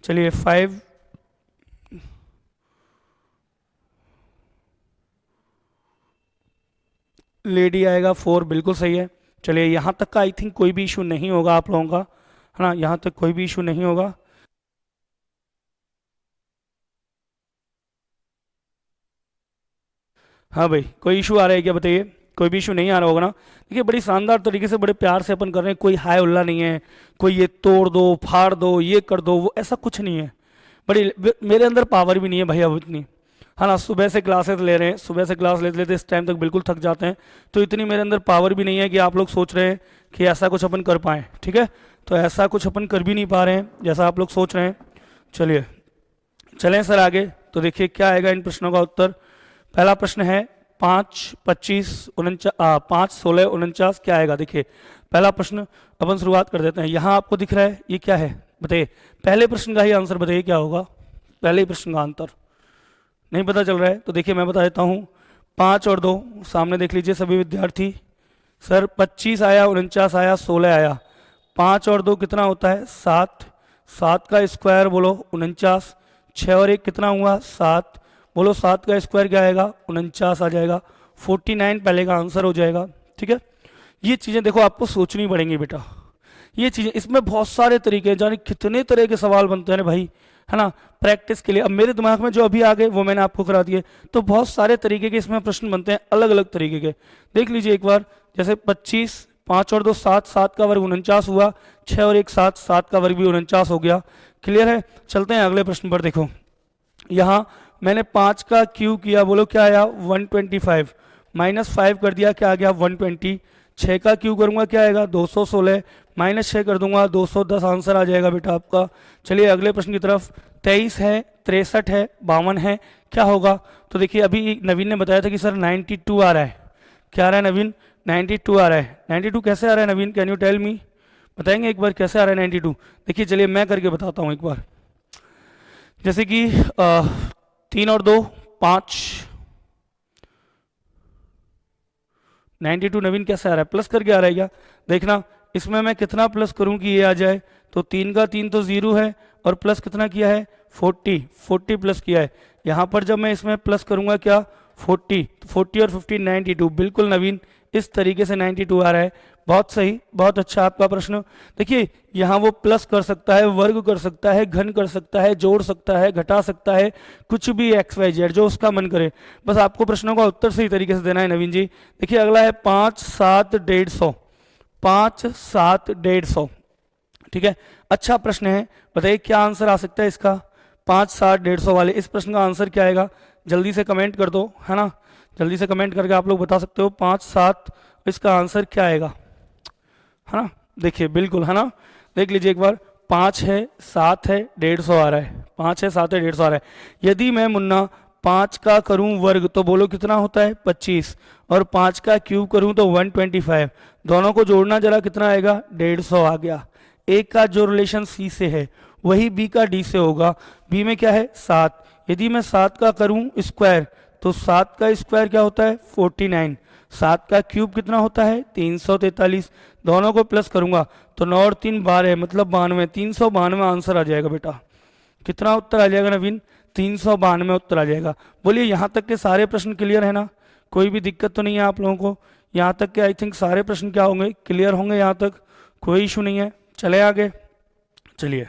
चलिए 5 लेडी आएगा, 4 बिल्कुल सही है। चलिए यहाँ तक का आई थिंक कोई भी इशू नहीं होगा आप लोगों का, है ना, यहाँ तक कोई भी इशू नहीं होगा। हाँ भाई, कोई इशू आ रहा है क्या बताइए, कोई भी इशू नहीं आ रहा होगा ना। देखिए बड़ी शानदार तरीके से बड़े प्यार से अपन कर रहे हैं, कोई हाय उल्ला नहीं है, कोई ये तोड़ दो फाड़ दो ये कर दो वो, ऐसा कुछ नहीं है। बड़ी मेरे अंदर पावर भी नहीं है भाई अब इतनी, है ना। सुबह से क्लासेस ले रहे हैं, सुबह से क्लास लेते लेते इस टाइम तक बिल्कुल थक जाते हैं, तो इतनी मेरे अंदर पावर भी नहीं है कि आप लोग सोच रहे हैं कि ऐसा कुछ अपन कर पाएँ, ठीक है। तो ऐसा कुछ अपन कर भी नहीं पा रहे हैं जैसा आप लोग सोच रहे हैं। चलिए चलें सर आगे, तो देखिए क्या आएगा इन प्रश्नों का उत्तर। पहला प्रश्न है 5, 25, 5, 16, 49 क्या आएगा। देखिए पहला प्रश्न अपन शुरुआत कर देते हैं। यहाँ आपको दिख रहा है ये क्या है बताइए, पहले प्रश्न का ही आंसर बताइए क्या होगा, पहले ही प्रश्न का आंसर नहीं पता चल रहा है तो देखिए मैं बता देता हूँ। 5 और 2 सामने देख लीजिए सभी विद्यार्थी। सर 25 आया, 49 आया, 16 आया, 5 और 2 कितना होता है 7, 7 का स्क्वायर बोलो 49, 6 और 1 कितना हुआ 7, बोलो 7 का स्क्वायर क्या आएगा 49 आ जाएगा, 49 पहले का आंसर हो जाएगा, ठीक है। ये चीज़ें देखो आपको सोचनी पड़ेंगी बेटा, ये चीज़ें, इसमें बहुत सारे तरीके हैं, जाने कितने तरह के सवाल बनते हैं भाई, है ना, प्रैक्टिस के लिए। अब मेरे दिमाग में जो अभी आ गए वो मैंने आपको करा दिए, तो बहुत सारे तरीके के इसमें प्रश्न बनते हैं, अलग अलग तरीके के। देख लीजिए एक बार, जैसे 25, 5 और 2 7, 7 का वर्ग 49 हुआ, 6 और 1 7, 7 का वर्ग भी 49 हो गया। क्लियर है, चलते हैं अगले प्रश्न पर। देखो यहाँ मैंने 5 का क्यू किया, बोलो क्या आया 125, -5 कर दिया क्या आ गया 120, 6 का क्यू करूंगा क्या आएगा 216, -6 कर दूंगा 210 आंसर आ जाएगा बेटा आपका। चलिए अगले प्रश्न की तरफ। 23 है, 63 है, 52 है, क्या होगा। तो देखिए अभी नवीन ने बताया था कि सर 92 आ रहा है, क्या आ रहा है नवीन 92 आ रहा है। 92 कैसे आ रहा है नवीन, कैन यू टेल मी, बताएंगे एक बार कैसे आ रहा है 92। देखिए चलिए मैं करके बताता हूँ एक बार। जैसे कि 3 और 2 5, 92 नवीन कैसे आ रहा है, प्लस करके आ रहा है क्या। देखना इसमें मैं कितना प्लस करूं कि ये आ जाए, तो 3 का 3 तो 0 है, और प्लस कितना किया है 40, 40 प्लस किया है। यहाँ पर जब मैं इसमें प्लस करूंगा क्या 40, तो 40 और 50 92, बिल्कुल नवीन इस तरीके से 92 आ रहा है। बहुत सही, बहुत अच्छा आपका प्रश्न। देखिए यहाँ वो प्लस कर सकता है, वर्ग कर सकता है, घन कर सकता है, जोड़ सकता है, घटा सकता है, कुछ भी XYZ जो उसका मन करे, बस आपको प्रश्नों का उत्तर सही तरीके से देना है नवीन जी। देखिए अगला है 5, 7, 150, 5, 7, 150, ठीक है, अच्छा प्रश्न है। बताइए क्या आंसर आ सकता है इसका, 5, 7, 150 वाले इस प्रश्न का आंसर क्या आएगा, जल्दी से कमेंट कर दो, है ना, जल्दी से कमेंट करके आप लोग बता सकते हो 5, 7 इसका आंसर क्या आएगा, है ना। देखिए बिल्कुल, है ना, देख लीजिए एक बार, 5 है 7 है 150 आ रहा है, 5 है 7 है 150 आ रहा है। यदि मैं मुन्ना 5 का करूं वर्ग तो बोलो कितना होता है 25, और 5 का क्यूब करूं तो 125, दोनों को जोड़ना जरा कितना आएगा 150 आ गया। ए का जो रिलेशन सी से है वही बी का डी से होगा, बी में क्या है 7, यदि मैं 7 का करूं स्क्वायर तो 7 का स्क्वायर क्या होता है 49, 7 का क्यूब कितना होता है 343, दोनों को प्लस करूंगा तो 9 और 3 12 मतलब 92, 392 आंसर आ जाएगा बेटा। कितना उत्तर आ जाएगा नवीन 392 उत्तर आ जाएगा। बोलिए यहाँ तक के सारे प्रश्न क्लियर है ना, कोई भी दिक्कत तो नहीं है आप लोगों को, यहाँ तक के आई थिंक सारे प्रश्न क्या होंगे क्लियर होंगे, यहाँ तक कोई इशू नहीं है। चले आगे, चलिए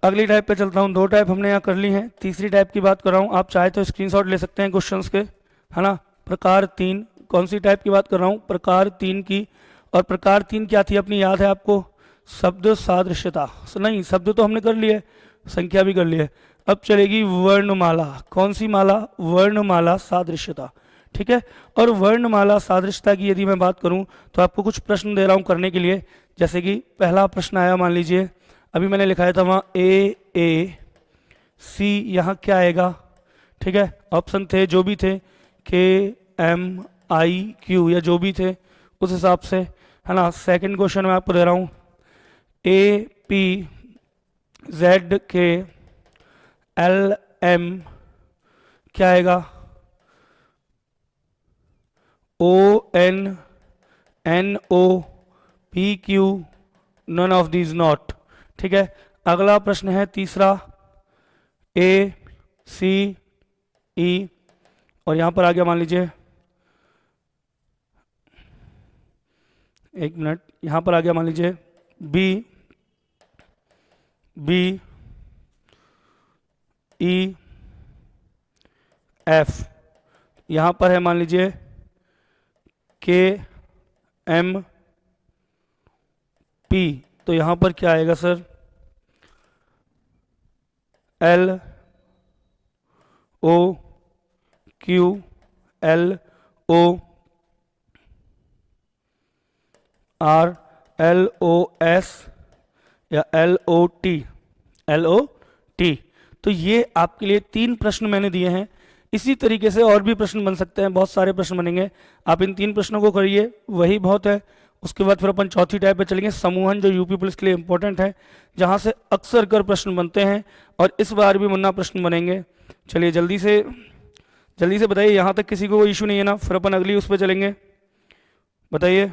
अगली टाइप पे चलता हूँ। 2 टाइप हमने यहाँ कर ली हैं, तीसरी टाइप की बात कर रहा हूँ, आप चाहे तो स्क्रीनशॉट ले सकते हैं क्वेश्चंस के, है ना। प्रकार 3, कौन सी टाइप की बात कर रहा हूँ प्रकार 3 की, और प्रकार 3 क्या थी अपनी याद है आपको, शब्द सादृश्यता, नहीं शब्द तो हमने कर लिए, संख्या भी कर ली है, अब चलेगी वर्णमाला, कौन सी माला वर्णमाला सादृश्यता, ठीक है। और वर्णमाला सादृश्यता की यदि मैं बात करूं तो आपको कुछ प्रश्न दे रहा हूं करने के लिए। जैसे कि पहला प्रश्न आया, मान लीजिए अभी मैंने लिखाया था वहाँ A C, यहाँ क्या आएगा, ठीक है, ऑप्शन थे जो भी थे K M I Q या जो भी थे उस हिसाब से, है ना। सेकंड क्वेश्चन मैं आपको दे रहा हूँ, A P Z K L M क्या आएगा, O N N O P Q none of these not. ठीक है, अगला प्रश्न है तीसरा, ए सी ई, और यहां पर आ गया मान लीजिए, एक मिनट, यहां पर आ गया मान लीजिए बी बी ई एफ, यहां पर है मान लीजिए के एम पी, तो यहां पर क्या आएगा sir, L O Q L O R L O S या L O T, L O T. तो ये आपके लिए 3 प्रश्न मैंने दिए हैं। इसी तरीके से और भी प्रश्न बन सकते हैं, बहुत सारे प्रश्न बनेंगे। आप इन 3 प्रश्नों को करिए, वही बहुत है। उसके बाद फिर अपन चौथी टाइप पे चलेंगे, समूहन, जो यूपी पुलिस के लिए इंपॉर्टेंट है, जहां से अक्सर कर प्रश्न बनते हैं और इस बार भी मुन्ना प्रश्न बनेंगे। चलिए जल्दी से बताइए, यहां तक किसी को कोई इशू नहीं है ना, फिर अपन अगली उस पर चलेंगे। बताइए,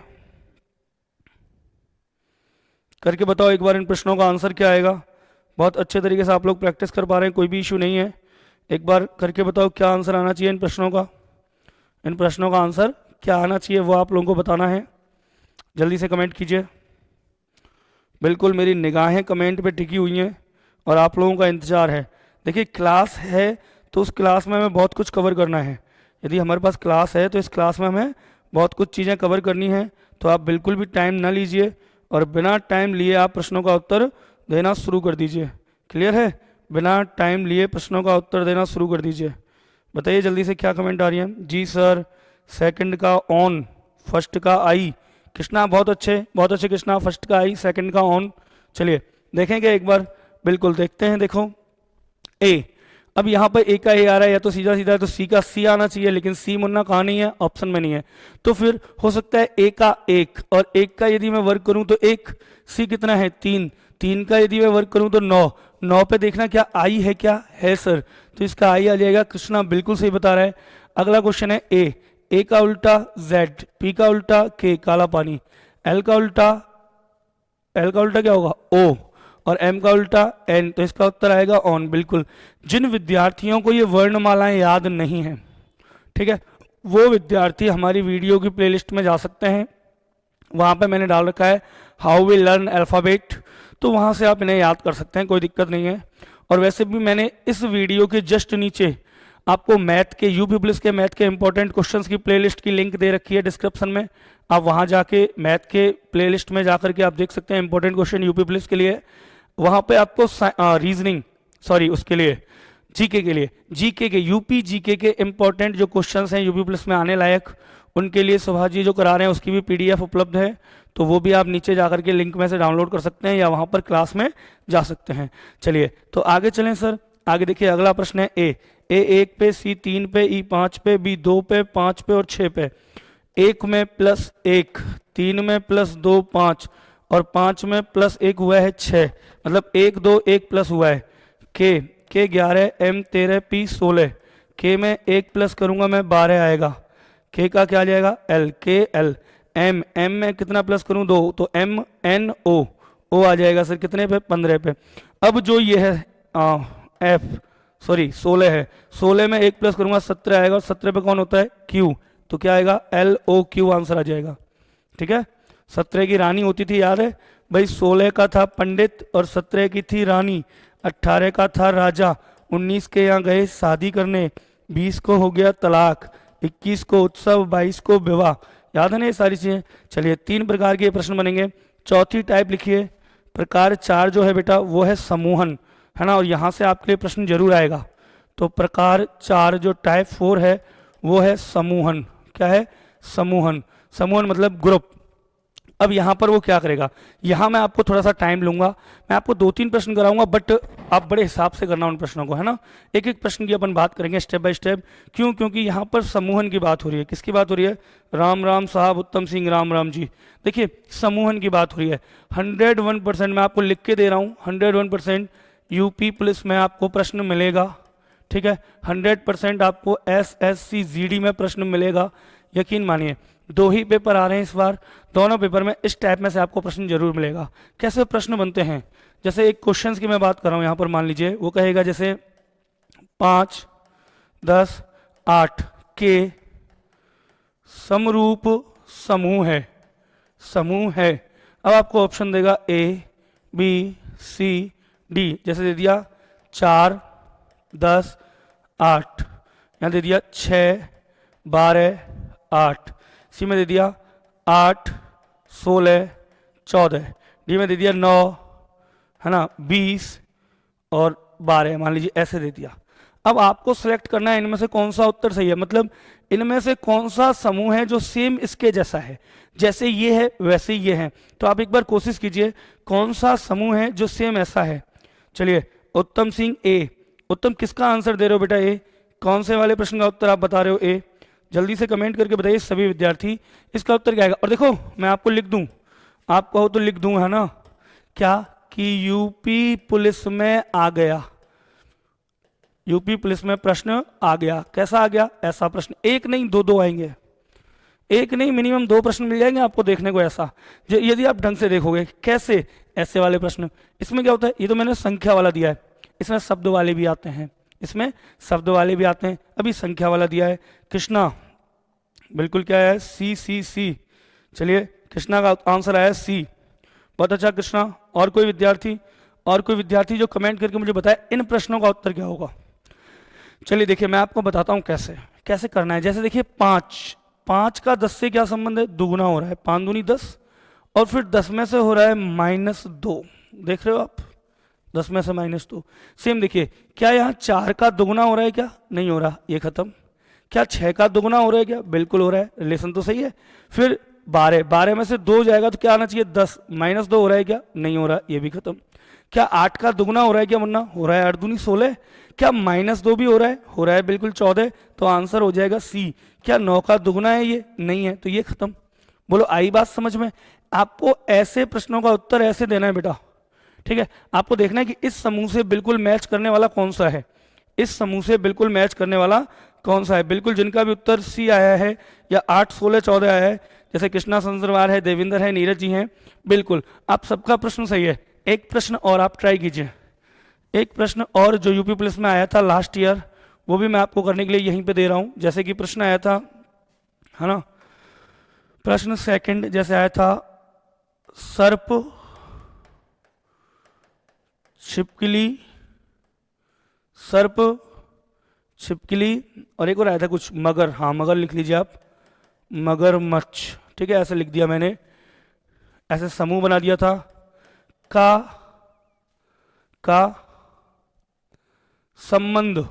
करके बताओ एक बार इन प्रश्नों का आंसर क्या आएगा। बहुत अच्छे तरीके से आप लोग प्रैक्टिस कर पा रहे हैं, कोई भी इशू नहीं है। एक बार करके बताओ क्या आंसर आना चाहिए इन प्रश्नों का, इन प्रश्नों का आंसर क्या आना चाहिए वो आप लोगों को बताना है। जल्दी से कमेंट कीजिए। बिल्कुल मेरी निगाहें कमेंट पे टिकी हुई हैं और आप लोगों का इंतजार है। देखिए क्लास है तो उस क्लास में हमें बहुत कुछ कवर करना है। यदि हमारे पास क्लास है तो इस क्लास में हमें बहुत कुछ चीज़ें कवर करनी है। तो आप बिल्कुल भी टाइम ना लीजिए और बिना टाइम लिए आप प्रश्नों का उत्तर देना शुरू कर दीजिए। क्लियर है, बिना टाइम लिए प्रश्नों का उत्तर देना शुरू कर दीजिए। बताइए जल्दी से क्या कमेंट आ रही है। जी सर, सेकंड का ऑन, फर्स्ट का आई। कृष्णा बहुत अच्छे कृष्णा, फर्स्ट का आई, सेकंड का ऑन। चलिए देखेंगे एक बार, बिल्कुल देखते हैं। देखो ए, अब यहाँ पर ए का ए आ रहा है, या तो सीधा सीधा है तो सी का सी आना चाहिए, लेकिन सी मुन्ना कहाँ नहीं है, ऑप्शन में नहीं है। तो फिर हो सकता है ए का एक, और एक का यदि मैं वर्क करूं तो एक, सी कितना है 3, 3 का यदि मैं वर्क करूं तो 9, 9 पे देखना क्या आई है, क्या है सर, तो इसका आई आ जाएगा। कृष्णा बिल्कुल सही बता रहा है। अगला क्वेश्चन है ए का उल्टा जेड, पी का उल्टा के, काला पानी, एल का उल्टा क्या होगा ओ, और एम का उल्टा एन, तो इसका उत्तर आएगा ऑन। बिल्कुल, जिन विद्यार्थियों को ये वर्णमालाएं याद नहीं है, ठीक है, वो विद्यार्थी हमारी वीडियो की प्लेलिस्ट में जा सकते हैं। वहाँ पे मैंने डाल रखा है हाउ वी लर्न अल्फ़ाबेट, तो वहाँ से आप इन्हें याद कर सकते हैं, कोई दिक्कत नहीं है। और वैसे भी मैंने इस वीडियो के जस्ट नीचे आपको मैथ के, यूपी पुलिस के मैथ के इंपॉर्टेंट क्वेश्चंस की प्लेलिस्ट की लिंक दे रखी है डिस्क्रिप्शन में। आप वहाँ जाके मैथ के प्लेलिस्ट में जाकर के आप देख सकते हैं इंपॉर्टेंट क्वेश्चन यूपी पुलिस के लिए। वहाँ पे आपको रीजनिंग, सॉरी उसके लिए जीके के लिए, जीके के, यूपी जीके के इंपॉर्टेंट जो क्वेश्चंस हैं यूपी पुलिस में आने लायक, उनके लिए सुभाष जी जो करा रहे हैं उसकी भी पीडीएफ उपलब्ध है। तो वो भी आप नीचे जाकर के लिंक में से डाउनलोड कर सकते हैं या वहाँ पर क्लास में जा सकते हैं। चलिए तो आगे चलें सर, आगे देखिए अगला प्रश्न है ए 1 पे, सी 3 पे, ई 5 पे, बी 2 पे, 5 पे और 6 पे। 1 में +1, 3 में +2 5, और 5 में +1 हुआ है 6, मतलब 1 2 1 प्लस हुआ है। के 11, एम 13, पी 16, के में 1 प्लस करूंगा मैं 12 आएगा। के का क्या आ जाएगा एल, के एल, एम में कितना प्लस करूं 2, तो एम एन ओ आ जाएगा सर कितने पे 15 पे। अब जो ये है एफ, सॉरी 16 है, 16 में 1 प्लस करूंगा 17 आएगा, और 17 पे कौन होता है क्यू, तो क्या आएगा एल ओ क्यू आंसर आ जाएगा। ठीक है, 17 की रानी होती थी, याद है भाई, 16 का था पंडित और 17 की थी रानी, 18 का था राजा, 19 के यहाँ गए शादी करने, 20 को हो गया तलाक, 21 को उत्सव, 22 को विवाह। याद है ना ये सारी चीजें। चलिए 3 प्रकार के प्रश्न बनेंगे। चौथी टाइप लिखिए, प्रकार 4 जो है बेटा वो है समूहन, है ना, और यहां से आपके लिए प्रश्न जरूर आएगा। तो प्रकार 4 जो टाइप 4 है वो है समूहन। क्या है समूहन, समूहन मतलब ग्रुप। अब यहां पर वो क्या करेगा, यहां मैं आपको थोड़ा सा टाइम लूंगा, मैं आपको 2-3 प्रश्न कराऊंगा, बट आप बड़े हिसाब से करना उन प्रश्नों को, है ना। एक एक प्रश्न की अपन बात करेंगे स्टेप बाय स्टेप। क्यों? क्योंकि यहाँ पर समूहन की बात हो रही है। किसकी बात हो रही है? राम राम साहब, उत्तम सिंह, राम राम जी। देखिए समूहन की बात हो रही है। 101% मैं आपको लिख के दे रहा हूँ, 101% यूपी पुलिस में आपको प्रश्न मिलेगा, ठीक है। 100% आपको SSC GD में प्रश्न मिलेगा, यकीन मानिए। 2 ही पेपर आ रहे हैं इस बार, दोनों पेपर में इस टाइप में से आपको प्रश्न जरूर मिलेगा। कैसे प्रश्न बनते हैं? जैसे एक क्वेश्चंस की मैं बात कर रहा हूं, यहां पर मान लीजिए वो कहेगा जैसे 5, 10, 8 के समरूप समूह है। अब आपको ऑप्शन देगा ABCD, जैसे दे दिया 4, 10, 8, यहाँ दे दिया 6, 12, 8, सी में दे दिया 8, 16, 14, डी में दे दिया 9, है ना, 20 और 12, मान लीजिए ऐसे दे दिया। अब आपको सिलेक्ट करना है इनमें से कौन सा उत्तर सही है, मतलब इनमें से कौन सा समूह है जो सेम इसके जैसा है, जैसे ये है वैसे ही ये है। तो आप एक बार कोशिश कीजिए कौन सा समूह है जो सेम ऐसा है। चलिए उत्तम सिंह ए, उत्तम किसका आंसर दे रहे हो बेटा? ए। कौन से वाले प्रश्न का उत्तर आप बता रहे हो? ए। जल्दी से कमेंट करके बताइए सभी विद्यार्थी, इसका उत्तर क्या आएगा। और देखो मैं आपको लिख दूं, आप कहो तो लिख दूं, है ना, क्या कि यूपी पुलिस में आ गया, यूपी पुलिस में प्रश्न आ गया। कैसा आ गया? ऐसा प्रश्न, एक नहीं 2 आएंगे, एक नहीं मिनिमम 2 प्रश्न मिल जाएंगे आपको देखने को ऐसा, जो यदि आप ढंग से देखोगे। कैसे? ऐसे वाले प्रश्न। इसमें क्या होता है, ये तो मैंने संख्या वाला दिया है, इसमें शब्द वाले भी आते हैं, इसमें शब्द वाले भी आते हैं, अभी संख्या वाला दिया है। कृष्णा बिल्कुल क्या है? C। चलिए कृष्णा का आंसर आया C, बहुत अच्छा कृष्णा। और कोई विद्यार्थी जो कमेंट करके मुझे बताए इन प्रश्नों का उत्तर क्या होगा। चलिए देखिए मैं आपको बताता हूं कैसे करना है। जैसे देखिए 5 का 10 से क्या संबंध है? दुगुना हो रहा है, 5 दूनी 10, और फिर 10 में से हो रहा है -2, देख रहे हो आप, 10 में से -2। सेम देखिए, क्या यहाँ 4 का दुगुना हो रहा है? क्या नहीं हो रहा, ये खत्म। क्या 6 का दुगुना हो रहा है? क्या बिल्कुल हो रहा है, रिलेशन तो सही है। फिर 12 में से 2 जाएगा तो क्या आना चाहिए? 10, -2 हो रहा है? क्या नहीं हो रहा, ये भी खत्म। क्या 8 का दुगुना हो रहा है? क्या मुन्ना हो रहा है, 8 दूनी 16। क्या -2 भी हो रहा है? हो रहा है बिल्कुल 14, तो आंसर हो जाएगा C। क्या 9 का दुगुना है? ये नहीं है, तो ये खत्म। बोलो आई बात समझ में? आपको ऐसे प्रश्नों का उत्तर ऐसे देना है बेटा, ठीक है। आपको देखना है कि इस समूह से बिल्कुल मैच करने वाला कौन सा है, इस समूह से बिल्कुल मैच करने वाला कौन सा है। बिल्कुल जिनका भी उत्तर C आया है या 8, 16, 14 आया है, जैसे कृष्णा संसरवार है, देवेंद्र है, नीरज जी हैं, बिल्कुल आप सबका प्रश्न सही है। एक प्रश्न और आप ट्राई कीजिए, एक प्रश्न और जो यूपी पुलिस में आया था लास्ट ईयर, वो भी मैं आपको करने के लिए यहीं पे दे रहा हूं। जैसे कि प्रश्न आया था, है ना, प्रश्न सेकंड जैसे आया था, सर्प, छिपकली और एक और आया था कुछ, मगर, हाँ मगर लिख लीजिए आप, मगरमच्छ, ठीक है, ऐसे लिख दिया मैंने, ऐसे समूह बना दिया था। का संबंध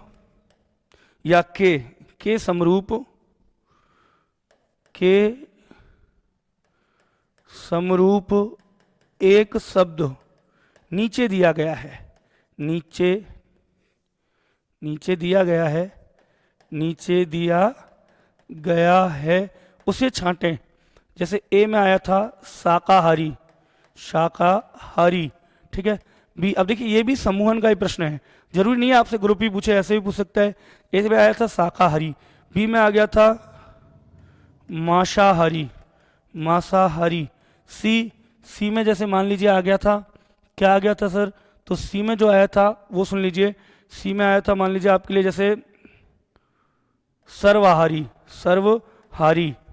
या के समरूप, के समरूप एक शब्द नीचे दिया गया है, नीचे दिया गया है, उसे छांटें। जैसे ए में आया था शाकाहारी, ठीक है। बी, अब देखिए ये भी समूहन का ही प्रश्न है, जरूरी नहीं है आपसे ग्रुप ही पूछे, ऐसे भी पूछ सकता है। ए में आया था शाकाहारी, बी में आ गया था मांसाहारी, सी में जैसे मान लीजिए आ गया था, क्या आ गया था सर, तो सी में जो आया था वो सुन लीजिए। सी में आया था मान लीजिए आपके लिए जैसे सर्वहारी,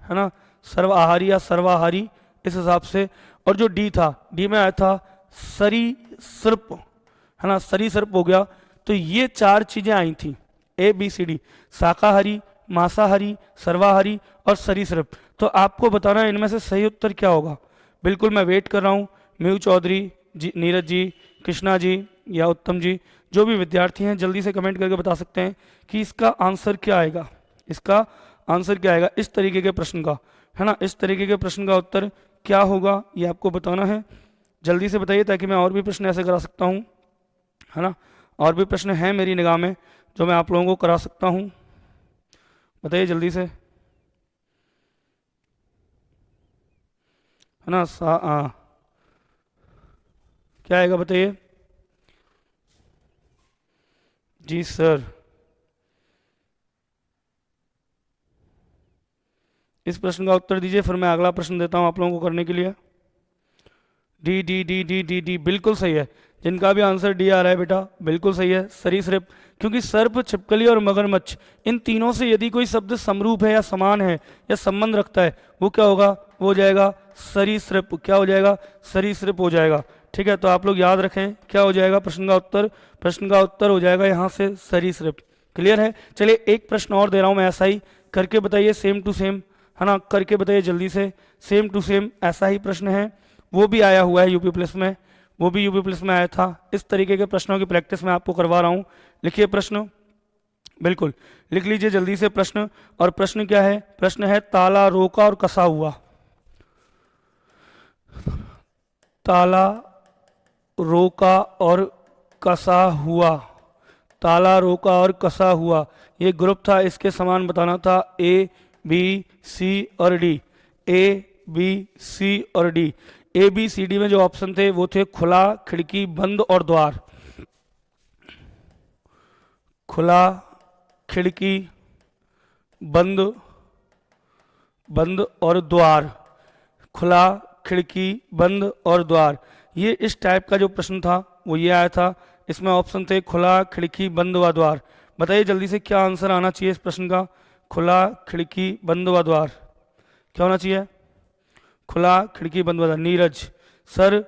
है ना, सर्वआहारी या सर्वाहारी, इस हिसाब से। और जो डी था, डी में आया था सरीसृप, है ना, सरीसृप हो गया। तो ये 4 चीजें आई थी, ABCD, शाकाहारी, मांसाहारी, सर्वाहारी और सरीसृप। तो आपको बताना है इनमें से सही उत्तर क्या होगा। बिल्कुल मैं वेट कर रहा हूँ, मेहू चौधरी जी, नीरज जी, कृष्णा जी या उत्तम जी, जो भी विद्यार्थी हैं जल्दी से कमेंट करके बता सकते हैं कि इसका आंसर क्या आएगा, इसका आंसर क्या आएगा इस तरीके के प्रश्न का, है ना, इस तरीके के प्रश्न का उत्तर क्या होगा ये आपको बताना है। जल्दी से बताइए ताकि मैं और भी प्रश्न ऐसे करा सकता हूँ, है ना। और भी प्रश्न हैं मेरी निगाह में जो मैं आप लोगों को करा सकता हूँ, बताइए जल्दी से, है ना। क्या आएगा बताइए जी सर। इस प्रश्न का उत्तर दीजिए, फिर मैं अगला प्रश्न देता हूं आप लोगों को करने के लिए। D D D D D D बिल्कुल सही है। जिनका भी आंसर डी आ रहा है बेटा बिल्कुल सही है, सरीसृप। क्योंकि सर्प, छिपकली और मगरमच्छ, इन तीनों से यदि कोई शब्द समरूप है या समान है या संबंध रखता है, वो क्या होगा, वो हो जाएगा सरीसृप। क्या हो जाएगा, सरीसृप हो जाएगा। ठीक है, तो आप लोग याद रखें क्या हो जाएगा प्रश्न का उत्तर। प्रश्न का उत्तर हो जाएगा यहाँ से सरीसृप। क्लियर है। चलिए एक प्रश्न और दे रहा हूँ मैं, ऐसा ही करके बताइए, सेम टू सेम, है ना, करके बताइए जल्दी से। सेम टू सेम ऐसा ही प्रश्न है, वो भी आया हुआ है यूपी प्लस में, वो भी यूपी प्लस में आया था। इस तरीके के प्रश्नों की प्रैक्टिस मैं आपको करवा रहा हूँ। लिखिए प्रश्न, बिल्कुल लिख लीजिए जल्दी से प्रश्न। और प्रश्न क्या है, प्रश्न है ताला, रोका और कसा हुआ। ताला, रोका और कसा हुआ। ताला, रोका और कसा हुआ, ये ग्रुप था, इसके समान बताना था ए बी सी और डी। ए बी सी और D. A B C D में जो ऑप्शन थे वो थे खुला, खिड़की, बंद और द्वार। खुला, खिड़की, बंद, बंद और द्वार। खुला, खिड़की, बंद और द्वार। ये इस टाइप का जो प्रश्न था वो ये आया था। इसमें ऑप्शन थे खुला, खिड़की, बंद व द्वार। बताइए जल्दी से क्या आंसर आना चाहिए इस प्रश्न का। खुला, खिड़की, बंद व द्वार, क्या होना चाहिए। खुला, खिड़की, बंद व द्वार। नीरज सर,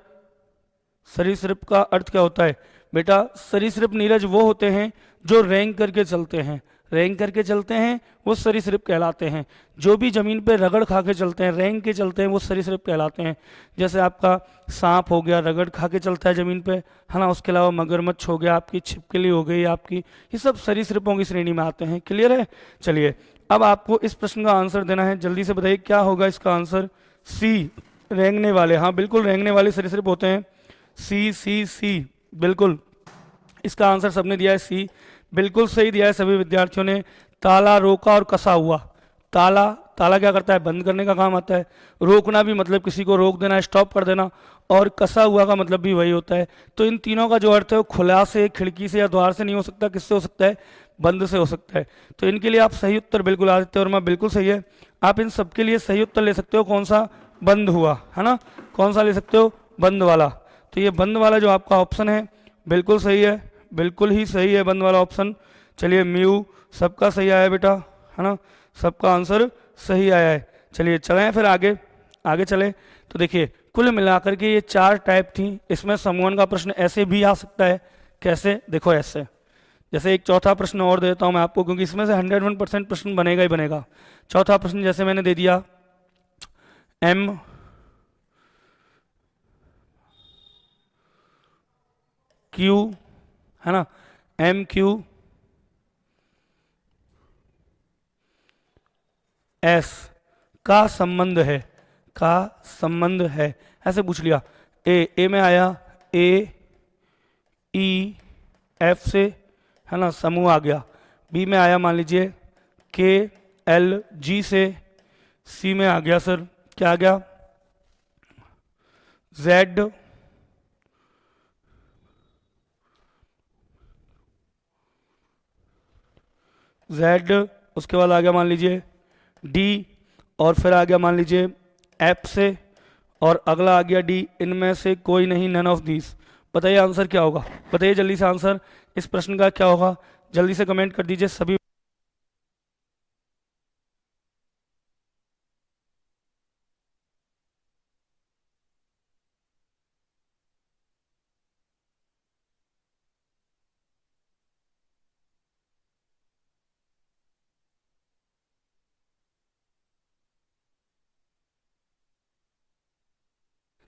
सरीसृप का अर्थ क्या होता है बेटा। सरीसृप नीरज वो होते हैं जो रैंक करके चलते हैं, रैंक करके चलते हैं वो सरीसृप कहलाते हैं। जो भी जमीन पे रगड़ खा के चलते हैं, रैंक के चलते हैं, वो सरीसृप कहलाते हैं। जैसे आपका सांप हो गया, रगड़ खा के चलता है जमीन पे, है ना। उसके अलावा मगरमच्छ हो गया, आपकी छिपकली हो गई आपकी, ये सब सरीसृपों की श्रेणी में आते हैं। क्लियर है। चलिए अब आपको इस प्रश्न का आंसर देना है, जल्दी से बताइए क्या होगा इसका आंसर। सी, रेंगने वाले, हाँ बिल्कुल रेंगने वाले सरीसृप होते हैं। सी सी सी, बिल्कुल इसका आंसर सबने दिया है सी, बिल्कुल सही दिया है सभी विद्यार्थियों ने। ताला, रोका और कसा हुआ। ताला, ताला क्या करता है, बंद करने का काम आता है। रोकना भी मतलब किसी को रोक देना, स्टॉप कर देना। और कसा हुआ का मतलब भी वही होता है। तो इन तीनों का जो अर्थ है वो खुला से, खिड़की से या द्वार से नहीं हो सकता, किससे हो सकता है, बंद से हो सकता है। तो इनके लिए आप सही उत्तर बिल्कुल आ सकते हो, और मैं बिल्कुल सही है। आप इन सबके लिए सही उत्तर ले सकते हो, कौन सा, बंद हुआ, है ना। कौन सा ले सकते हो, बंद वाला। तो ये बंद वाला जो आपका ऑप्शन है बिल्कुल सही है, बिल्कुल ही सही है बंद वाला ऑप्शन। चलिए म्यू सबका सही आया बेटा, है ना, सबका आंसर सही आया है। चलिए चलें फिर आगे, आगे चले। तो देखिए कुल मिलाकर के ये 4 टाइप थी। इसमें समूहन का प्रश्न ऐसे भी आ सकता है, कैसे, देखो ऐसे। जैसे एक चौथा प्रश्न और देता हूं मैं आपको, क्योंकि इसमें से 101% प्रश्न बनेगा ही बनेगा। चौथा प्रश्न जैसे मैंने दे दिया, एम क्यू, है ना, एम क्यू एस का संबंध है, का संबंध है, ऐसे पूछ लिया। ए में आया ए ई एफ से, है ना, समूह आ गया। बी में आया मान लीजिए के एल जी से। सी में आ गया सर, क्या आ गया, जेड, जेड। उसके बाद आ गया मान लीजिए डी, और फिर आ गया मान लीजिए एफ से, और अगला आ गया डी। इनमें से कोई नहीं, नन ऑफ दीज। बताइए आंसर क्या होगा, बताइए जल्दी से आंसर इस प्रश्न का क्या होगा, जल्दी से कमेंट कर दीजिए सभी।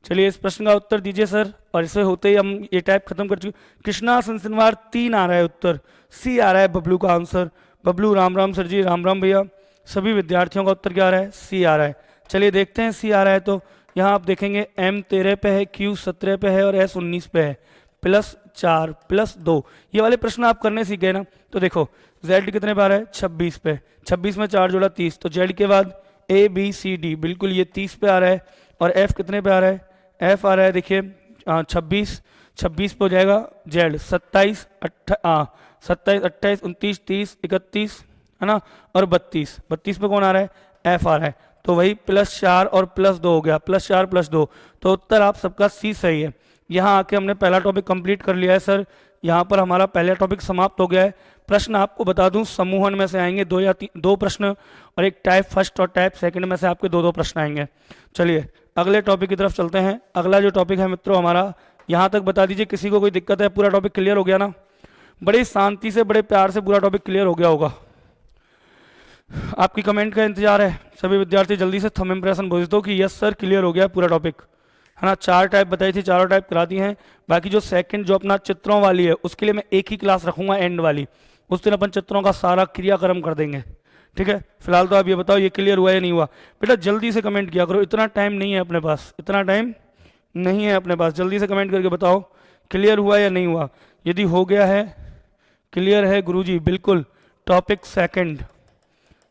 चलिए इस प्रश्न का उत्तर दीजिए सर, और इसे होते ही हम ये टाइप खत्म कर चुके। कृष्णा सनसिनवार 3 आ रहा है उत्तर, सी आ रहा है बबलू का आंसर। बबलू राम राम सर जी, राम राम भैया। सभी विद्यार्थियों का उत्तर क्या आ रहा है, सी आ रहा है। चलिए देखते हैं सी आ रहा है तो यहाँ आप देखेंगे एम 13 पे है, क्यू 17 पे है और एस 19 पे है। प्लस 4 प्लस 2, ये वाले प्रश्न आप करने सीख गए ना। तो देखो z कितने पे आ रहा है 26 पे, 26 में 4 जोड़ा 30, तो z के बाद a b c d बिल्कुल ये 30 पे आ रहा है। और f कितने पे आ रहा है, f आ रहा है देखिए 26, 26 पे हो जाएगा z 27, 27, 28, 29, 30, 31 है ना, और 32, 32 पे कौन आ रहा है, f आ रहा है। तो वही +4 और +2 हो गया, +4 +2, तो उत्तर आप सबका सी सही है। यहाँ आके हमने पहला टॉपिक कंप्लीट कर लिया है सर, यहाँ पर हमारा पहला टॉपिक समाप्त हो गया है। प्रश्न आपको बता दूं समूहन में से आएंगे 2 या 2 प्रश्न, और एक टाइप फर्स्ट और टाइप सेकंड में से आपके 2 प्रश्न आएंगे। चलिए अगले टॉपिक की तरफ चलते हैं। अगला जो टॉपिक है मित्रों हमारा, यहाँ तक बता दीजिए किसी को कोई दिक्कत है, पूरा टॉपिक क्लियर हो गया ना, बड़ी शांति से बड़े प्यार से पूरा टॉपिक क्लियर हो गया होगा। आपकी कमेंट का इंतजार है, सभी विद्यार्थी जल्दी से थंब इंप्रेशन भेज दो कि यस सर क्लियर हो गया पूरा टॉपिक, है ना। 4 टाइप बताई थी, चारों टाइप करा दी हैं। बाकी जो सेकंड जो अपना चित्रों वाली है उसके लिए मैं एक ही क्लास रखूंगा एंड वाली, उस दिन अपन चित्रों का सारा क्रियाक्रम कर देंगे, ठीक है। फिलहाल तो आप ये बताओ ये क्लियर हुआ या नहीं हुआ। बेटा जल्दी से कमेंट किया करो, इतना टाइम नहीं है अपने पास, इतना टाइम नहीं है अपने पास, जल्दी से कमेंट करके बताओ क्लियर हुआ या नहीं हुआ। यदि हो गया है, क्लियर है गुरुजी, बिल्कुल। टॉपिक सेकंड,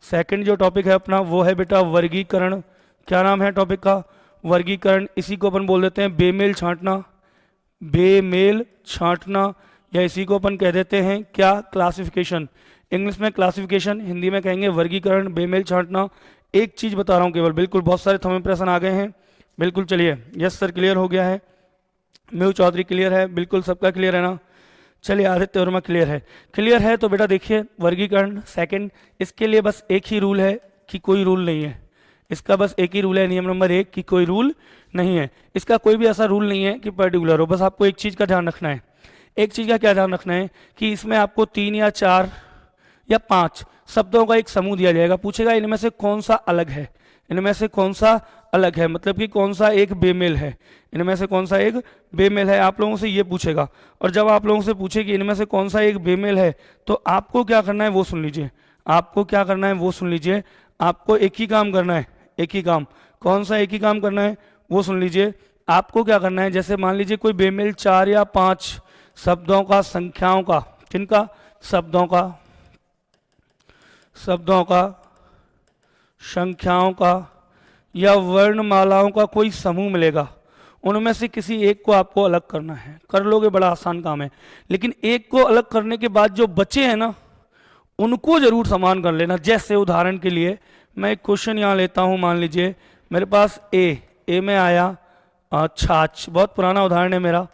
सेकंड जो टॉपिक है अपना वो है बेटा वर्गीकरण। क्या नाम है टॉपिक का, वर्गीकरण। इसी को अपन बोल देते हैं बेमेल छांटना, बेमेल छांटना, या इसी को अपन कह देते हैं क्या, क्लासिफिकेशन। इंग्लिश में क्लासिफिकेशन, हिंदी में कहेंगे वर्गीकरण, बेमेल छांटना। एक चीज बता रहा हूँ केवल, बिल्कुल बहुत सारे थंब इंप्रेशन आ गए हैं, बिल्कुल। चलिए यस सर क्लियर हो गया है, मेहू चौधरी क्लियर है, बिल्कुल सबका क्लियर है ना। चलिए आदित्य वर्मा क्लियर है, क्लियर है। तो बेटा देखिए वर्गीकरण सेकंड, इसके लिए बस एक ही रूल है कि कोई रूल नहीं है, इसका बस एक ही रूल है, नियम नंबर 1 कि कोई रूल नहीं है। इसका कोई भी ऐसा रूल नहीं है कि पर्टिकुलर हो, बस आपको एक चीज़ का ध्यान रखना है। एक चीज़ का क्या ध्यान रखना है कि इसमें आपको 3 या 4 या 5 शब्दों का एक समूह दिया जाएगा, पूछेगा इनमें से कौन सा अलग है, इनमें से कौन सा अलग है, मतलब कि कौन सा एक बेमेल है, इनमें से कौन सा एक बेमेल है, आप लोगों से ये पूछेगा। और जब आप लोगों से पूछे कि इनमें से कौन सा एक बेमेल है, तो आपको क्या करना है वो सुन लीजिए, आपको क्या करना है वो सुन लीजिए। आपको एक ही काम करना है, एक ही काम, कौन सा एक ही काम करना है वो सुन लीजिए। आपको क्या करना है, जैसे मान लीजिए कोई बेमेल 4 या 5 शब्दों का, संख्याओं का, किनका, शब्दों का, शब्दों का, संख्याओं का या वर्णमालाओं का कोई समूह मिलेगा, उनमें से किसी एक को आपको अलग करना है। कर लोगे, बड़ा आसान काम है। लेकिन एक को अलग करने के बाद जो बचे हैं ना, उनको जरूर समान कर लेना। जैसे उदाहरण के लिए मैं एक क्वेश्चन यहाँ लेता हूँ, मान लीजिए मेरे पास ए में आया छाछ, बहुत पुराना उदाहरण है मेरा।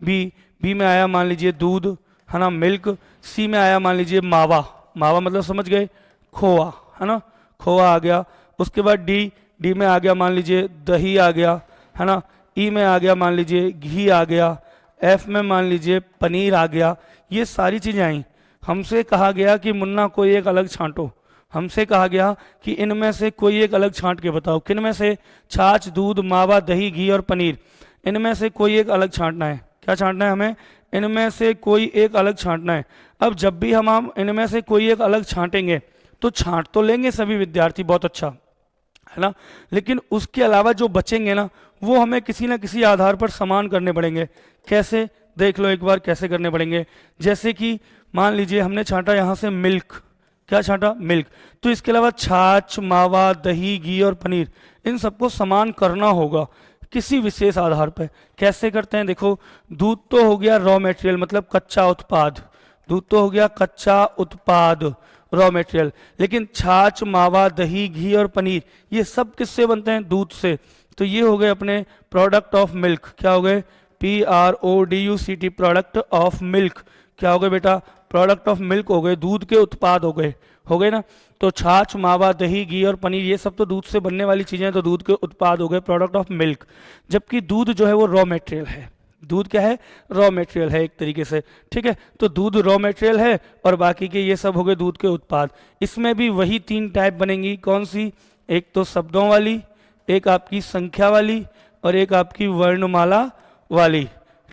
बी में आया मान लीजिए दूध, है ना, मिल्क। सी में आया मान लीजिए मावा, मावा मतलब समझ गए खोआ, है ना, खोआ आ गया। उसके बाद डी में आ गया मान लीजिए दही आ गया, है ना। ई में आ गया मान लीजिए घी आ गया। एफ में मान लीजिए पनीर आ गया। ये सारी चीज़ें आई, हमसे कहा गया कि मुन्ना कोई एक अलग छांटो, हमसे कहा गया कि इनमें से कोई एक अलग छांट के बताओ, किन में से, छाछ, दूध, मावा, दही, घी और पनीर, इनमें से कोई एक अलग छांटना है। क्या छांटना है हमें, इनमें से कोई एक अलग छांटना है। अब जब भी हम इनमें से कोई एक अलग छांटेंगे तो छांट तो लेंगे सभी विद्यार्थी, बहुत अच्छा, है ना, लेकिन उसके अलावा जो बचेंगे ना, वो हमें किसी ना किसी आधार पर समान करने पड़ेंगे। कैसे, देख लो एक बार कैसे करने पड़ेंगे। जैसे कि मान लीजिए हमने छांटा यहाँ से मिल्क, क्या छांटा, मिल्क, तो इसके अलावा छाछ, मावा, दही, घी और पनीर, इन सबको समान करना होगा किसी विशेष आधार पर। कैसे करते हैं, देखो दूध तो हो गया रॉ मटेरियल, मतलब कच्चा उत्पाद, दूध तो हो गया कच्चा उत्पाद, रॉ मटेरियल। लेकिन छाछ, मावा, दही, घी और पनीर ये सब किससे बनते हैं, दूध से। तो ये हो गए अपने प्रोडक्ट ऑफ मिल्क, क्या हो गए, PRODUCT, प्रोडक्ट ऑफ मिल्क। क्या हो गए बेटा, प्रोडक्ट ऑफ मिल्क हो गए, दूध के उत्पाद हो गए ना। तो छाछ, मावा, दही, घी और पनीर ये सब तो दूध से बनने वाली चीजें हैं, तो दूध के उत्पाद हो गए, प्रोडक्ट ऑफ मिल्क। जबकि दूध जो है वो रॉ मटेरियल है, दूध क्या है, रॉ मटेरियल है एक तरीके से, ठीक है। तो दूध रॉ मटेरियल है और बाकी के ये सब हो गए दूध के उत्पाद। इसमें भी वही 3 टाइप बनेंगी, कौन सी, एक तो शब्दों वाली, एक आपकी संख्या वाली और एक आपकी वर्णमाला वाली।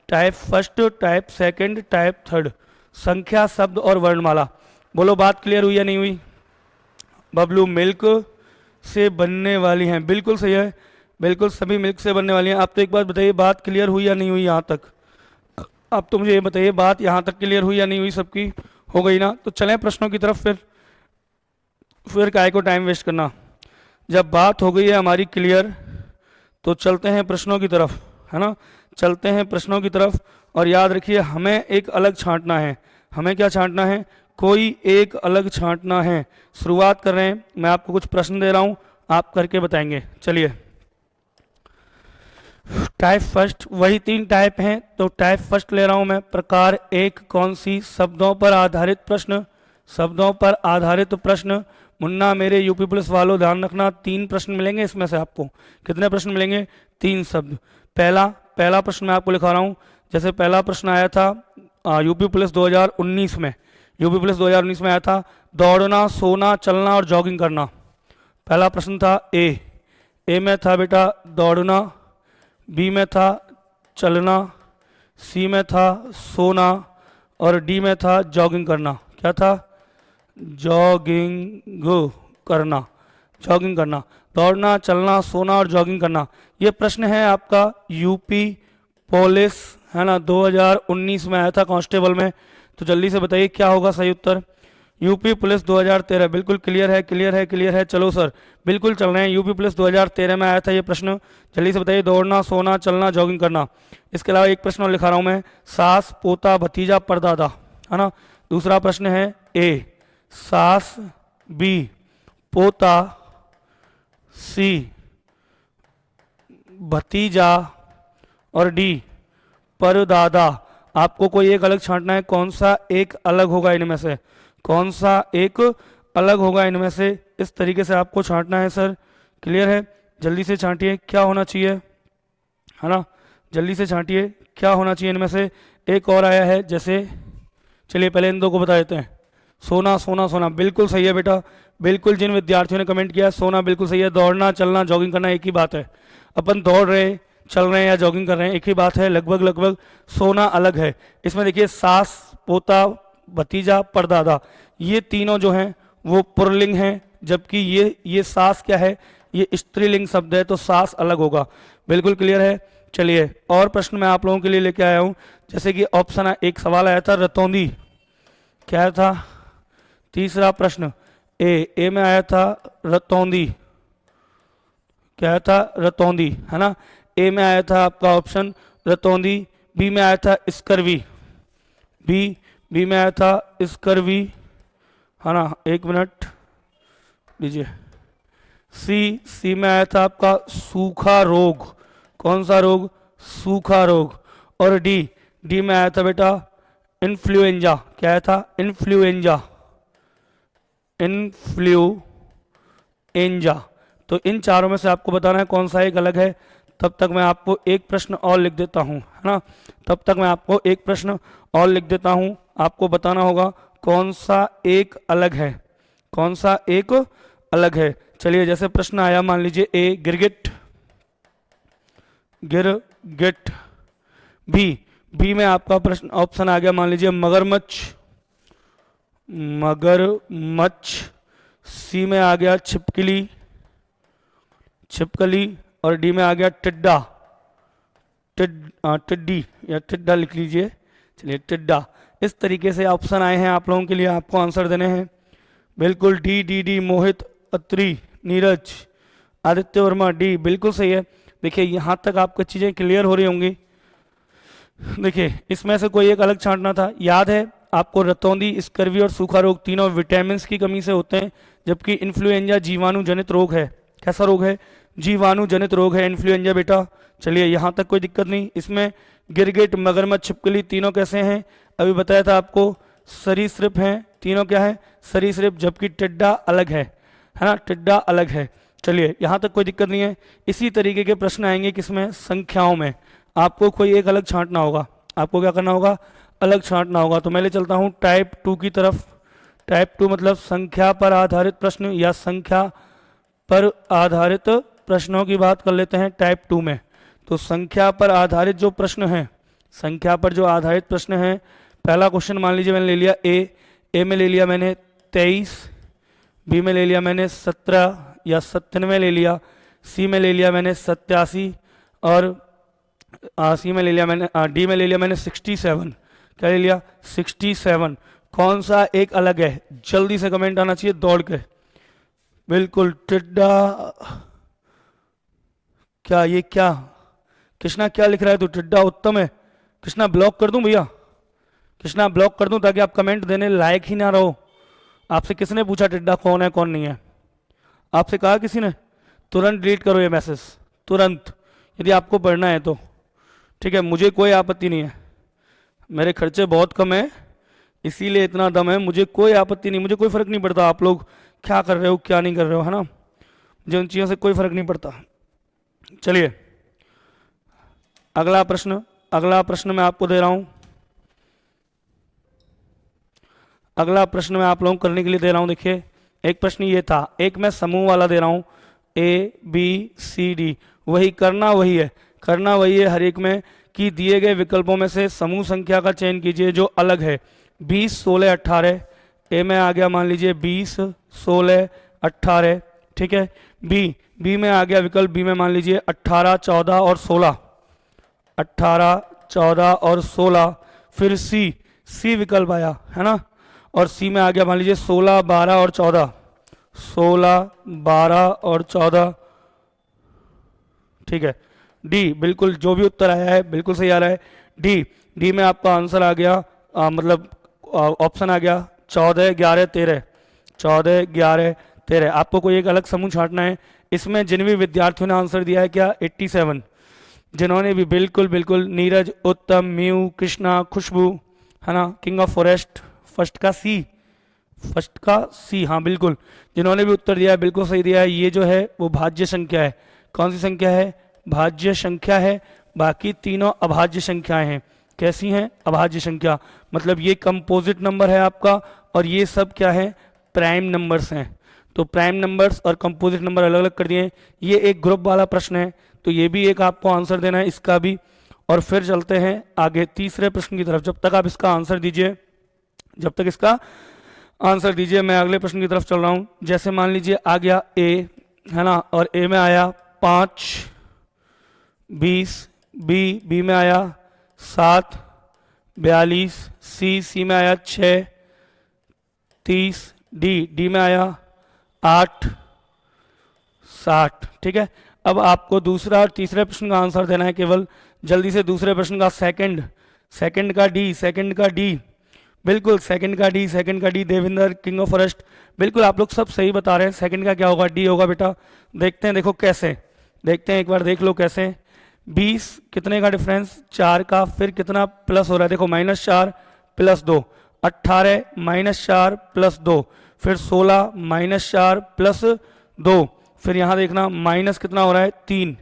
Type first, type second, type third, संख्या, शब्द और वर्णमाला। बोलो बात क्लियर हुई या नहीं हुई। बबलू, मिल्क से बनने वाली हैं, बिल्कुल सही है, बिल्कुल सभी मिल्क से बनने वाली हैं। आप तो एक बात बताइए बात क्लियर हुई या नहीं हुई यहाँ तक। आप तो मुझे ये बताइए, बात यहाँ तक क्लियर हुई या नहीं हुई? सबकी हो गई ना? तो चलें प्रश्नों की तरफ। फिर काहे को टाइम वेस्ट करना। जब बात हो गई है हमारी क्लियर, तो चलते हैं प्रश्नों की तरफ, है ना? चलते हैं प्रश्नों की तरफ। और याद रखिए, हमें एक अलग छांटना है। हमें क्या छांटना है? कोई एक अलग छांटना है। शुरुआत कर रहे हैं। मैं आपको कुछ प्रश्न दे रहा हूं, आप करके बताएंगे। चलिए, टाइप फर्स्ट, वही 3 टाइप हैं, तो टाइप फर्स्ट ले रहा हूं मैं। प्रकार 1 कौन सी? शब्दों पर आधारित प्रश्न। शब्दों पर आधारित प्रश्न। मुन्ना मेरे यूपी पुलिस वालों, ध्यान रखना 3 प्रश्न मिलेंगे इसमें से आपको। कितने प्रश्न मिलेंगे? 3 शब्द। पहला प्रश्न मैं आपको लिखा रहा हूं। जैसे पहला प्रश्न आया था यूपी पुलिस 2019 में। यूपी पुलिस 2019 में आया था, दौड़ना, सोना, चलना और जॉगिंग करना। पहला प्रश्न था ए में था बेटा दौड़ना, बी में था चलना, सी में था सोना और डी में था जॉगिंग करना। क्या था? जॉगिंग करना। जॉगिंग करना, दौड़ना, चलना, सोना और जॉगिंग करना। ये प्रश्न है आपका यूपी पुलिस, है ना, 2019 में आया था कांस्टेबल में। तो जल्दी से बताइए क्या होगा सही उत्तर? UP police 2013। बिल्कुल क्लियर है, क्लियर है, क्लियर है। चलो सर, बिल्कुल चल रहे हैं। यूपी पुलिस 2013 में आया था ये प्रश्न। जल्दी से बताइए, दौड़ना, सोना, चलना, जॉगिंग करना। इसके अलावा एक प्रश्न और लिखा रहा हूं मैं, सास, पोता, भतीजा, परदादा, है ना। दूसरा प्रश्न है ए सास, बी पोता, सी भतीजा और डी परदादा। आपको कोई एक अलग छांटना है। कौन सा एक अलग होगा इनमें से? कौन सा एक अलग होगा इनमें से? इस तरीके से आपको छांटना है सर। क्लियर है? जल्दी से छांटिए क्या होना चाहिए, है ना। जल्दी से छांटिए क्या होना चाहिए इनमें से। एक और आया है, जैसे चलिए पहले इन दो को बता देते हैं। सोना, सोना, सोना बिल्कुल सही है बेटा। बिल्कुल, जिन विद्यार्थियों ने कमेंट किया सोना बिल्कुल सही है। दौड़ना, चलना, जॉगिंग करना एक ही बात है। अपन दौड़ रहे, चल रहे हैं या जॉगिंग कर रहे हैं, एक ही बात है लगभग लगभग। सोना अलग है। इसमें देखिए सास, पोता, भतीजा, परदादा, ये तीनों जो हैं वो पुल्लिंग हैं, जबकि ये सास क्या है? ये स्त्रीलिंग शब्द है, तो सास अलग होगा। बिल्कुल क्लियर है। चलिए और प्रश्न मैं आप लोगों के लिए लेके आया हूं। जैसे कि ऑप्शन एक सवाल आया था रतौंदी, क्या था? तीसरा प्रश्न ए में आया था रतौंदी, क्या था? रतौंदी, है ना। ए में आया था आपका ऑप्शन रतौंदी, बी में आया था स्कर्वी, बी में आया था स्कर्वी, है ना। एक मिनट लीजिए। सी में आया था आपका सूखा रोग। कौन सा रोग? सूखा रोग। और डी में आया था बेटा इन्फ्लुएंजा। क्या आया था? Influenza, influenza. तो इन चारों में से आपको बताना है कौन सा एक अलग है। तब तक मैं आपको एक प्रश्न और लिख देता हूं, है ना। तब तक मैं आपको एक प्रश्न और लिख देता हूं। आपको बताना होगा कौन सा एक अलग है, कौन सा एक अलग है। चलिए, जैसे प्रश्न आया, मान लीजिए ए गिरगिट, गिरगिट। बी में आपका प्रश्न ऑप्शन आ गया, मान लीजिए मगरमच्छ, मगरमच्छ। सी में आ गया छिपकली, छिपकली। और डी में आ गया टिड्डा, टिड्डी या टिड्डा लिख लीजिए। चलिए टिड्डा। इस तरीके से ऑप्शन आए हैं आप लोगों के लिए, आपको आंसर देने हैं। बिल्कुल डी मोहित, अत्री, नीरज, आदित्य वर्मा, डी बिल्कुल सही है। देखिए यहाँ तक आपको चीज़ें क्लियर हो रही होंगी। देखिए इसमें से कोई एक अलग छांटना था। याद है आपको, रतौंदी, स्कर्वी और सूखा रोग तीनों विटामिन की कमी से होते हैं, जबकि इन्फ्लुएंजा जीवाणु जनित रोग है। कैसा रोग है? जीवाणु जनित रोग है इन्फ्लुएंजा बेटा। चलिए यहाँ तक कोई दिक्कत नहीं। इसमें गिरगिट, मगरमच्छ, छिपकली तीनों कैसे हैं? अभी बताया था आपको, सरीसृप हैं तीनों। क्या है? सरीसृप। जबकि टिड्डा अलग है ना, टिड्डा अलग है। चलिए यहाँ तक कोई दिक्कत नहीं है। इसी तरीके के प्रश्न आएंगे किसमें? संख्याओं में। आपको कोई एक अलग छांटना होगा। आपको क्या करना होगा? अलग छांटना होगा। तो मैं ले चलता हूँ टाइप 2 की तरफ। टाइप 2 मतलब संख्या पर आधारित प्रश्न या संख्या पर आधारित प्रश्नों की बात कर लेते हैं टाइप 2 में। तो संख्या पर आधारित जो प्रश्न हैं, संख्या पर जो आधारित प्रश्न हैं, पहला क्वेश्चन मान लीजिए मैंने ले लिया ए में ले लिया मैंने 23, बी में ले लिया मैंने 17 या 97 ले लिया, सी में ले लिया मैंने 87 और सी में ले लिया मैंने, डी में ले लिया मैंने 67। क्या ले लिया? 67। कौन सा एक अलग है? जल्दी से कमेंट आना चाहिए दौड़ के। बिल्कुल टिड्डा। क्या ये क्या कृष्णा क्या लिख रहा है? तो टिड्डा उत्तम है। कृष्णा ब्लॉक कर दूं भैया? कृष्णा ब्लॉक कर दूं ताकि आप कमेंट देने लायक ही ना रहो। आपसे किसने पूछा टिड्डा कौन है कौन नहीं है? आपसे कहा किसी ने? तुरंत डिलीट करो ये मैसेज, तुरंत, यदि आपको पढ़ना है तो। ठीक है, मुझे कोई आपत्ति नहीं है, मेरे खर्चे बहुत कम है इसीलिए इतना दम है, मुझे कोई आपत्ति नहीं, मुझे कोई फर्क नहीं पड़ता आप लोग क्या कर रहे हो क्या नहीं कर रहे हो, है ना, मुझे उन चीज़ों से कोई फर्क नहीं पड़ता। चलिए अगला प्रश्न मैं आपको दे रहा हूं। अगला प्रश्न मैं आप लोगों को करने के लिए दे रहा हूं। देखिए एक प्रश्न ये था, एक मैं समूह वाला दे रहा हूं, ए बी सी डी, वही करना वही है हर एक में कि दिए गए विकल्पों में से समूह संख्या का चयन कीजिए जो अलग है। 20 16 18, ए में आ गया मान लीजिए 20 16 18, ठीक है। बी में आ गया विकल्प बी में मान लीजिए 18 14 और 16, 18 14 और 16। फिर सी विकल्प आया है ना, और सी में आ गया मान लीजिए 16 12 और 14, 16 12 और 14, ठीक है। डी बिल्कुल जो भी उत्तर आया है बिल्कुल सही आ रहा है। डी में आपका आंसर आ गया, मतलब ऑप्शन आ गया 14 11 13, 14 11 13। आपको कोई एक अलग समूह छांटना है। इसमें जिन भी विद्यार्थियों ने आंसर दिया है क्या 87, जिन्होंने भी बिल्कुल नीरज उत्तम म्यू कृष्णा खुशबू, है ना, किंग ऑफ फॉरेस्ट, फर्स्ट का सी, हाँ बिल्कुल, जिन्होंने भी उत्तर दिया है बिल्कुल सही दिया है। ये जो है वो भाज्य संख्या है। कौन सी संख्या है? भाज्य संख्या है। बाकी तीनों अभाज्य संख्याएं हैं। कैसी हैं? अभाज्य संख्या, मतलब ये कंपोजिट नंबर है आपका, और ये सब क्या है? प्राइम नंबर्स हैं। तो प्राइम नंबर्स और कंपोजिट नंबर अलग अलग कर दिए। ये एक ग्रुप वाला प्रश्न है, तो ये भी एक आपको आंसर देना है, इसका भी। और फिर चलते हैं आगे तीसरे प्रश्न की तरफ। जब तक आप इसका आंसर दीजिए, मैं अगले प्रश्न की तरफ चल रहा हूं। जैसे मान लीजिए आ गया ए, है ना, और ए में आया 5 20, बी में आया 7 42, सी में आया 6 30, डी में आया 8 60, ठीक है। अब आपको दूसरा और तीसरे प्रश्न का आंसर देना है केवल। जल्दी से दूसरे प्रश्न का सेकंड का डी, बिल्कुल सेकंड का D Devendra king of forest, बिल्कुल आप लोग सब सही बता रहे हैं। सेकंड का क्या होगा? डी होगा बेटा। देखते हैं, देखो कैसे, देखते हैं एक बार, देख लो कैसे। 20 कितने का डिफरेंस? 4 का, फिर कितना प्लस हो रहा है? देखो -4 + 2, 18 -4 + 2, फिर 16 -4 + 2, फिर यहाँ देखना माइनस कितना हो रहा है? 3,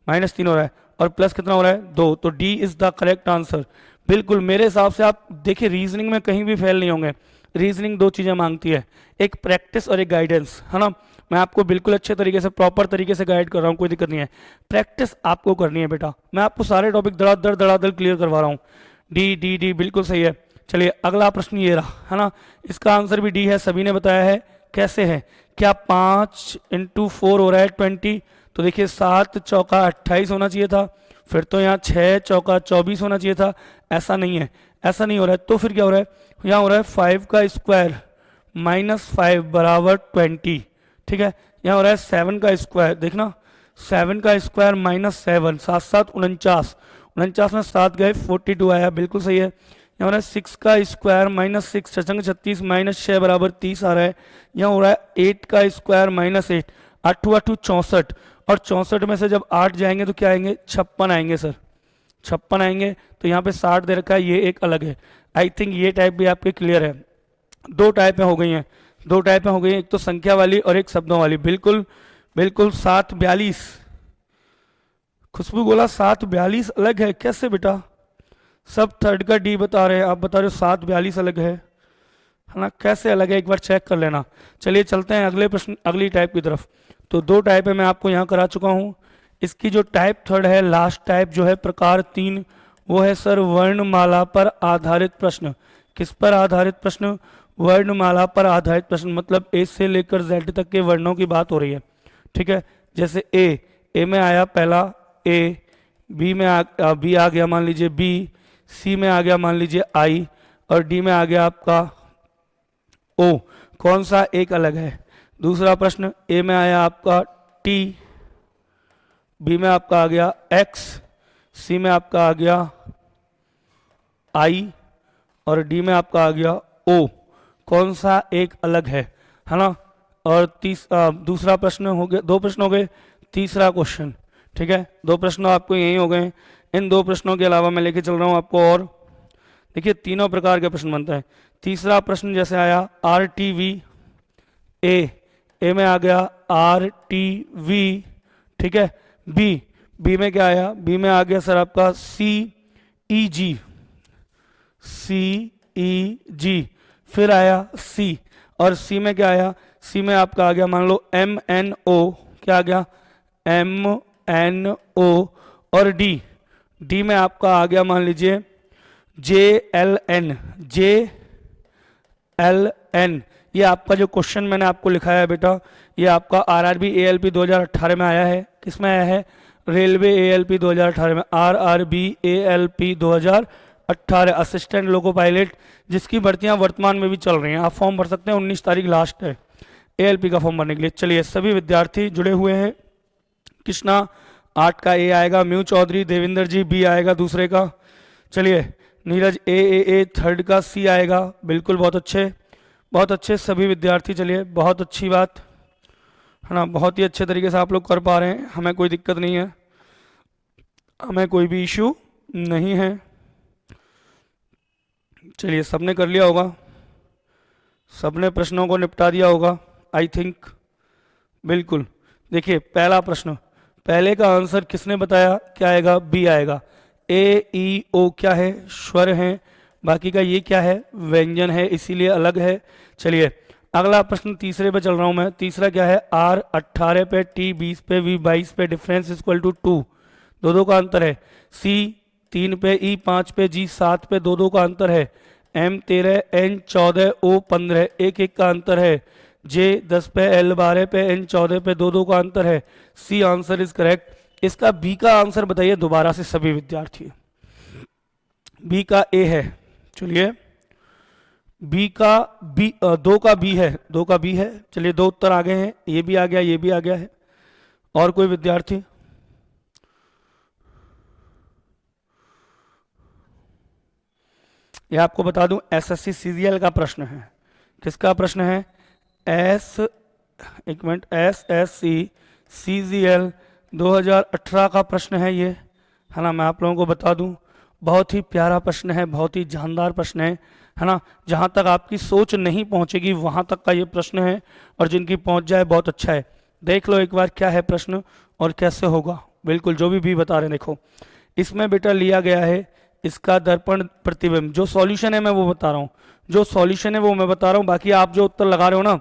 -3 हो रहा है, और प्लस कितना हो रहा है? 2। तो D is the correct answer. बिल्कुल मेरे हिसाब से आप देखिए, रीजनिंग में कहीं भी फेल नहीं होंगे। रीजनिंग 2 चीज़ें मांगती है, एक प्रैक्टिस और एक गाइडेंस, है ना। मैं आपको बिल्कुल अच्छे तरीके से प्रॉपर तरीके से गाइड कर रहा हूँ, कोई दिक्कत नहीं है। प्रैक्टिस आपको करनी है बेटा। मैं आपको सारे टॉपिक धड़ाधड़ क्लियर करवा रहा हूँ। डी बिल्कुल सही है। चलिए अगला प्रश्न ये रहा, है ना, इसका आंसर भी डी है, सभी ने बताया है। कैसे है? क्या 5 × 4 हो रहा है 20? तो देखिए 7 चौका 28 होना चाहिए था, फिर तो यहाँ 6 चौका 24 होना चाहिए था। ऐसा नहीं है, ऐसा नहीं हो रहा है। तो फिर क्या हो रहा है? यहाँ हो रहा है 5 का स्क्वायर -5 = 20, ठीक है। यहाँ हो रहा है 7 का स्क्वायर, देखना 7 का स्क्वायर -7, 7 7 49, 49 में 7 गए 42 आया, बिल्कुल सही है। यहाँ हो रहा है 6 का स्क्वायर -6, 6 36 -6 = 30 आ रहा है। यहाँ हो रहा है 8 का स्क्वायर -8, 8 8 64, और 64 में से जब 8 जाएंगे तो क्या आएंगे? 56 आएंगे सर, 56 आएंगे। तो यहाँ पे 60 दे रखा है, ये एक अलग है। आई थिंक ये टाइप भी आपके क्लियर है। 2 टाइप में हो गई हैं, एक तो संख्या वाली और एक शब्दों वाली। बिल्कुल 7 42, खुशबू बोला 7 42 अलग है। कैसे बेटा? सब थर्ड का डी बता रहे हैं, आप बता रहे हो 7 42 अलग है ना। कैसे अलग है, एक बार चेक कर लेना। चलिए चलते हैं अगले प्रश्न, अगली टाइप की तरफ। तो 2 टाइप है, मैं आपको यहाँ करा चुका हूँ। इसकी जो टाइप थर्ड है, लास्ट टाइप जो है प्रकार 3, वो है सर वर्णमाला पर आधारित प्रश्न। किस पर आधारित प्रश्न? वर्णमाला पर आधारित प्रश्न, मतलब ए से लेकर जेड तक के वर्णों की बात हो रही है, ठीक है। जैसे ए में आया पहला ए, बी आ गया मान लीजिए बी, सी में आ गया मान लीजिए आई, और डी में आ गया आपका ओ। कौन सा एक अलग है? दूसरा प्रश्न, ए में आया आपका टी, बी में आपका आ गया एक्स, सी में आपका आ गया आई, और डी में आपका आ गया ओ। कौन सा एक अलग है ना? और दूसरा प्रश्न हो गया, 2 प्रश्न हो गए। तीसरा क्वेश्चन, ठीक है, 2 प्रश्न आपको यही हो गए। इन 2 प्रश्नों के अलावा मैं लेके चल रहा हूं आपको, और देखिए तीनों प्रकार के प्रश्न बनता है। तीसरा प्रश्न जैसे आया आर टी वी ए में आ गया आर टी वी, ठीक है। बी में क्या आया? बी में आ गया सर आपका सी ई जी, फिर आया सी, और सी में क्या आया? सी में आपका आ गया मान लो एम एन ओ, क्या आ गया? एम एन ओ, और डी में आपका आ गया मान लीजिए जे एल एन। ये आपका जो क्वेश्चन मैंने आपको लिखाया है बेटा, ये आपका आरआरबी एएलपी 2018 में आया है। किस में आया है? रेलवे एएलपी 2018 में, RRB ALP 2018, assistant loco pilot, जिसकी भर्तियां वर्तमान में भी चल रही हैं। आप फॉर्म भर सकते हैं, 19 तारीख लास्ट है एएलपी का फॉर्म भरने के लिए। चलिए, सभी विद्यार्थी जुड़े हुए हैं। कृष्णा 8 का ए आएगा, म्यू चौधरी देवेंद्र जी बी आएगा दूसरे का। चलिए, नीरज ए थर्ड का सी आएगा, बिल्कुल, बहुत अच्छे सभी विद्यार्थी। चलिए, बहुत अच्छी बात है ना, बहुत ही अच्छे तरीके से आप लोग कर पा रहे हैं, हमें कोई दिक्कत नहीं है, हमें कोई भी इश्यू नहीं है। चलिए, सबने कर लिया होगा, सबने प्रश्नों को निपटा दिया होगा आई थिंक, बिल्कुल। देखिए, पहला प्रश्न, पहले का आंसर किसने बताया? क्या आएगा? बी आएगा। ए ई ओ क्या है? स्वर है, बाकी का ये क्या है? व्यंजन है, इसीलिए अलग है। चलिए, अगला प्रश्न तीसरे पे चल रहा हूं मैं। तीसरा क्या है? आर 18 पे, टी 20 पे, वी 22 पे, डिफरेंस इक्वल टू 2, दो का अंतर है। सी 3 पे, ई 5 पे, जी 7 पे, दो का अंतर है। एम 13, एन 14, ओ 15, एक का अंतर है। जे 10 पे, एल 12 पे, एन 14 पे, दो का अंतर है। C answer is correct. इसका बी का आंसर बताइए दोबारा से सभी विद्यार्थी। बी का ए है। चलिए, बी का बी, 2 का बी है, 2 का बी है। चलिए, 2 उत्तर आ गए हैं, ये भी आ गया, ये भी आ गया है। और कोई विद्यार्थी? ये आपको बता दूं, एसएससी सीजीएल का प्रश्न है। किसका प्रश्न है? एक मिनट, एसएससी सीजीएल 2018 का प्रश्न है ये, है ना। मैं आप लोगों को बता दूं, बहुत ही प्यारा प्रश्न है, बहुत ही जानदार प्रश्न है ना। जहां तक आपकी सोच नहीं पहुंचेगी वहां तक का ये प्रश्न है, और जिनकी पहुंच जाए बहुत अच्छा है। देख लो एक बार क्या है प्रश्न और कैसे होगा। बिल्कुल, जो भी बता रहे हैं, देखो इसमें बेटा लिया गया है इसका दर्पण प्रतिबिंब। जो सॉल्यूशन है मैं वो बता रहा हूँ, जो सॉल्यूशन है वो मैं बता रहा हूँ। बाकी आप जो उत्तर लगा रहे हो ना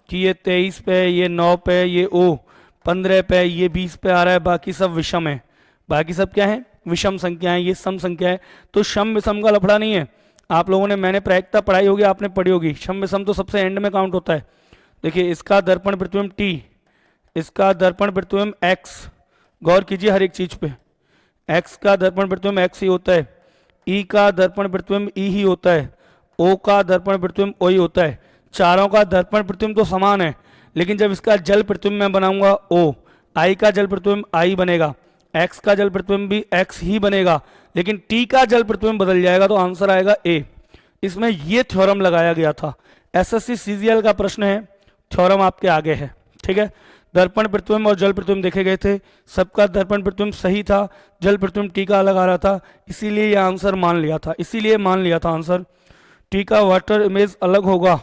कि ये 23 पे, ये 9 पे, ये ओ 15 पे, ये 20 पे आ रहा है, बाकी सब विषम है। बाकी सब क्या है? विषम संख्याएं, ये सम संख्या है। तो सम विषम का लफड़ा नहीं है। आप लोगों ने, मैंने प्रायिकता पढ़ाई होगी, आपने पढ़ी होगी, सम विषम तो सबसे एंड में काउंट होता है। देखिए, इसका दर्पण प्रतिबिंब टी, इसका दर्पण प्रतिबिंब एक्स, गौर कीजिए हर एक चीज पे। एक्स का दर्पण प्रतिबिंब एक्स ही होता है, ई का दर्पण प्रतिबिंब ई ही होता है, ओ का दर्पण प्रतिबिंब ओ ही होता है। चारों का दर्पण प्रतिबिंब तो समान है, लेकिन जब इसका जल प्रतिबिंब मैं बनाऊंगा ओ, आई का जल प्रतिबिंब आई बनेगा, एक्स का जल प्रतिबिंब भी एक्स ही बनेगा, लेकिन टी का जल प्रतिबिंब बदल जाएगा, तो आंसर आएगा ए। इसमें ये थ्योरम लगाया गया था। एसएससी सीजीएल का प्रश्न है, थ्योरम आपके आगे है, ठीक है। दर्पण प्रतिबिंब और जल प्रतिबिंब देखे गए थे, सबका दर्पण प्रतिबिंब सही था, जल प्रतिबिंब टी का अलग आ रहा था, इसीलिए ये आंसर मान लिया था, इसीलिए मान लिया था आंसर। टी का वाटर इमेज अलग होगा,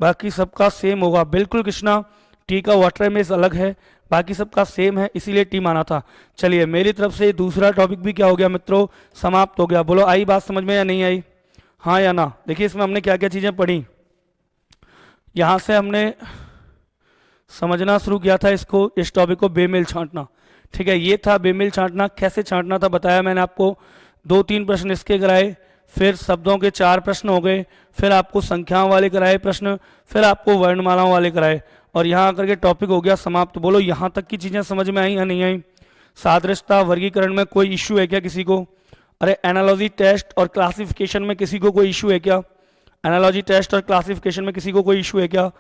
बाकी सबका सेम होगा। बिल्कुल कृष्णा, टी का वाटर इमेज अलग है, बाकी सबका सेम है, इसीलिए टी माना था। चलिए, मेरी तरफ से दूसरा टॉपिक भी क्या हो गया मित्रों? समाप्त हो गया। बोलो, आई बात समझ में या नहीं आई? हाँ या ना? देखिए, इसमें हमने क्या क्या चीजें पढ़ी। यहां से हमने समझना शुरू किया था इसको, इस टॉपिक को, बेमेल छांटना, ठीक है। ये था बेमेल छांटना। कैसे छांटना था बताया मैंने आपको। 2-3 प्रश्न इसके कराए, फिर शब्दों के 4 प्रश्न हो गए, फिर आपको संख्याओं वाले कराए प्रश्न, फिर आपको वर्णमालाओं वाले कराए, और यहाँ आकर के टॉपिक हो गया समाप्त। बोलो, यहाँ तक की चीजें समझ में आई या नहीं आई? सादृश्यता वर्गीकरण में कोई इश्यू है क्या किसी को? अरे एनालॉजी टेस्ट और क्लासिफिकेशन में किसी को कोई इश्यू है क्या? एनालॉजी टेस्ट और क्लासिफिकेशन में किसी को कोई इश्यू है क्या?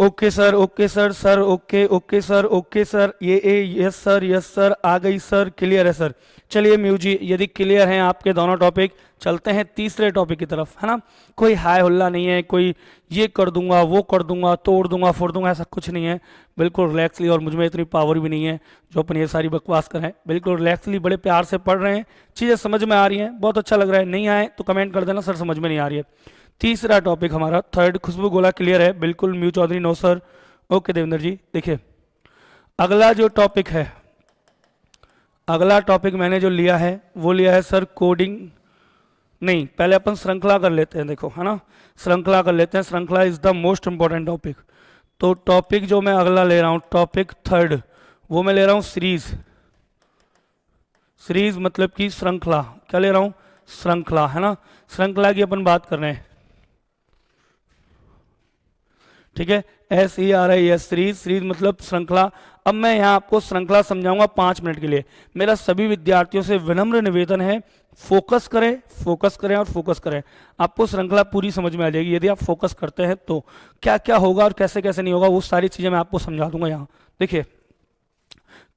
Okay sir, okay sir, sir okay, okay sir, okay sir, ये यस सर, आ गई सर, क्लियर है सर। चलिए म्यू जी, यदि क्लियर हैं आपके दोनों टॉपिक, चलते हैं तीसरे टॉपिक की तरफ, है ना। कोई हाय हुल्ला नहीं है, कोई ये कर दूंगा वो कर दूंगा तोड़ दूंगा फोड़ दूंगा, ऐसा कुछ नहीं है। बिल्कुल रिलैक्सली, और मुझ में इतनी पावर भी नहीं है जो अपन ये सारी बकवास करें। बिल्कुल रिलैक्सली, बड़े प्यार से पढ़ रहे हैं, चीज़ें समझ में आ रही हैं, बहुत अच्छा लग रहा है। नहीं आए तो कमेंट कर देना सर समझ में नहीं आ रही है। तीसरा टॉपिक हमारा थर्ड, खुशबू गोला क्लियर है? बिल्कुल म्यू Chaudhary no sir, okay Devendra ji. देखिए अगला जो टॉपिक है, अगला टॉपिक मैंने जो लिया है वो लिया है सर कोडिंग। नहीं, पहले अपन श्रृंखला कर लेते हैं, देखो है ना, श्रृंखला कर लेते हैं। श्रृंखला is the most important topic. तो टॉपिक जो मैं अगला ले रहा हूं, टॉपिक थर्ड, वो मैं ले रहा हूं सीरीज। सीरीज मतलब कि श्रृंखला, क्या ले रहा हूं? श्रृंखला, है ना। श्रृंखला की अपन बात कर रहे हैं, ठीक है। SERIS, सीरीज, सीरीज मतलब श्रृंखला। अब मैं यहाँ आपको श्रृंखला समझाऊंगा 5 मिनट के लिए। मेरा सभी विद्यार्थियों से विनम्र निवेदन है, फोकस करें, फोकस करें और फोकस करें। आपको श्रृंखला पूरी समझ में आ जाएगी यदि आप फोकस करते हैं तो। क्या क्या होगा और कैसे कैसे नहीं होगा वो सारी चीज़ें मैं आपको समझा दूंगा यहाँ। देखिए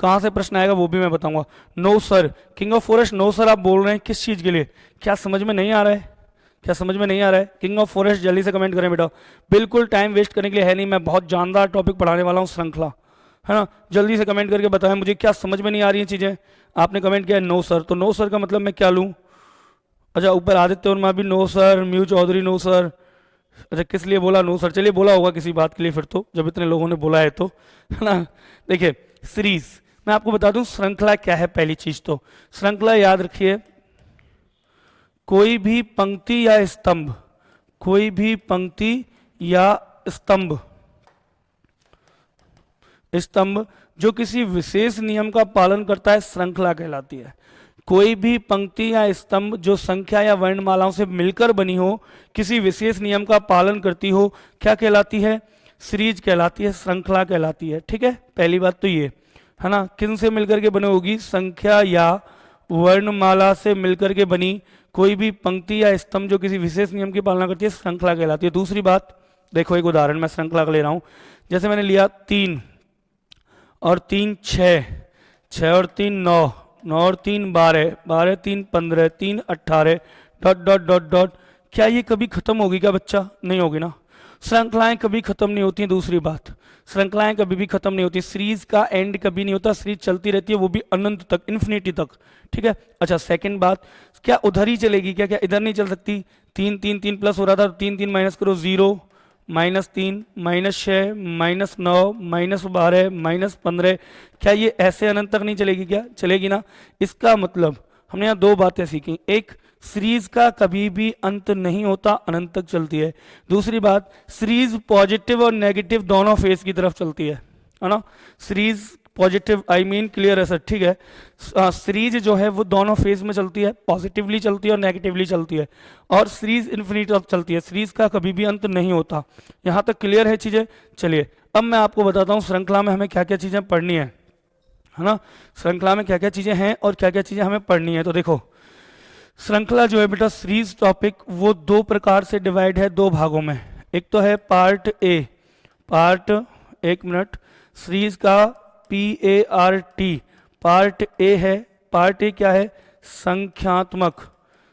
कहाँ से प्रश्न आएगा वो भी मैं बताऊंगा। No sir, King of Forest, no sir आप बोल रहे हैं किस चीज़ के लिए? क्या समझ में नहीं आ रहा है? क्या समझ में नहीं आ रहा है? किंग ऑफ फॉरेस्ट जल्दी से कमेंट करें बेटा। बिल्कुल टाइम वेस्ट करने के लिए है नहीं, मैं बहुत जानदार टॉपिक पढ़ाने वाला हूँ, श्रृंखला, है ना। जल्दी से कमेंट करके बताएं मुझे क्या समझ में नहीं आ रही है चीज़ें। आपने कमेंट किया है नो सर, तो नो सर का मतलब मैं क्या लूँ? अच्छा, ऊपर आदित्य और मैं भी नो सर, म्यू चौधरी नो सर। अच्छा, किस लिए बोला नो सर? चलिए बोला होगा किसी बात के लिए फिर तो, जब इतने लोगों ने बोला है तो, है ना। देखिए सीरीज, मैं आपको बता दूं श्रृंखला क्या है। पहली चीज तो श्रृंखला याद रखिए, कोई भी पंक्ति या स्तंभ, कोई भी पंक्ति या स्तंभ, स्तंभ जो किसी विशेष नियम का पालन करता है श्रृंखला कहलाती है। कोई भी पंक्ति या स्तंभ जो संख्या या वर्णमालाओं से मिलकर बनी हो, किसी विशेष नियम का पालन करती हो, क्या कहलाती है? सीरीज कहलाती है, श्रृंखला कहलाती है। ठीक है, पहली बात तो ये है ना। किन से मिलकर के बनी होगी? संख्या या वर्णमाला से मिलकर के बनी कोई भी पंक्ति या स्तंभ जो किसी विशेष नियम की पालना करती है श्रृंखला कहलाती है। दूसरी बात देखो, एक उदाहरण मैं श्रृंखला का ले रहा हूं। जैसे मैंने लिया 3 और 3 6, 6 और 3 9, 9 और 3 12, 12 3 15, 3 18 डॉट डॉट डॉट डॉट। क्या ये कभी खत्म होगी क्या बच्चा? नहीं होगी ना। श्रृंखलाएं कभी खत्म नहीं होती। दूसरी बात, श्रृंखलाएं कभी भी खत्म नहीं होती। सीरीज का एंड कभी नहीं होता, सीरीज चलती रहती है, वो भी अनंत तक, इन्फिनिटी तक। ठीक है। अच्छा, सेकंड बात, क्या उधर ही चलेगी क्या? क्या इधर नहीं चल सकती? 3 3 3 प्लस हो रहा था, 3 3 माइनस करो, 0 -3 -6 -9 -12 -15। क्या ये ऐसे अनंत तक नहीं चलेगी क्या? चलेगी ना। इसका मतलब हमने यहाँ 2 बातें सीखी। एक, सीरीज का कभी भी अंत नहीं होता, अनंत तक चलती है। दूसरी बात, सीरीज पॉजिटिव और नेगेटिव दोनों फेज की तरफ चलती है ना। Series positive I mean clear है सर? ठीक है। सीरीज जो है वो दोनों फेज में चलती है, पॉजिटिवली चलती है और नेगेटिवली चलती है, और सीरीज इन्फिनिटी तक चलती है। सीरीज का कभी भी अंत नहीं होता। यहाँ तक क्लियर है चीजें? चलिए अब मैं आपको बताता हूँ श्रृंखला में हमें क्या क्या चीजें पढ़नी है ना। श्रृंखला में क्या क्या चीजें हैं और क्या क्या चीजें हमें पढ़नी है। तो देखो, श्रृंखला जो है बेटा, सीरीज टॉपिक, वो 2 प्रकार से डिवाइड है, 2 भागों में। एक तो है पार्ट ए, पार्ट, एक मिनट, सीरीज का PART, पार्ट ए है। पार्ट ए क्या है? संख्यात्मक,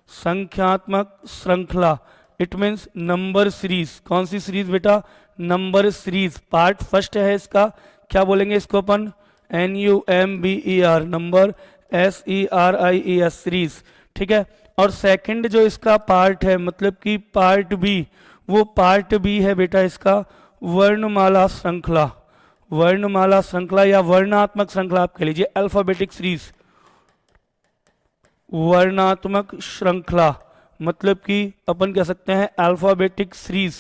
संख्यात्मक श्रृंखला, इट मीन्स नंबर सीरीज। कौन सी सीरीज बेटा? Number series. पार्ट फर्स्ट है इसका, क्या बोलेंगे इसको अपन? NUMBER, number, SERIES, series. ठीक है। और सेकंड जो इसका पार्ट है, मतलब कि पार्ट बी, वो पार्ट बी है बेटा इसका वर्णमाला श्रृंखला। वर्णमाला श्रृंखला या वर्णात्मक श्रृंखला आप कह लीजिए, अल्फाबेटिक सीरीज। वर्णात्मक श्रृंखला मतलब कि अपन कह सकते हैं अल्फाबेटिक सीरीज।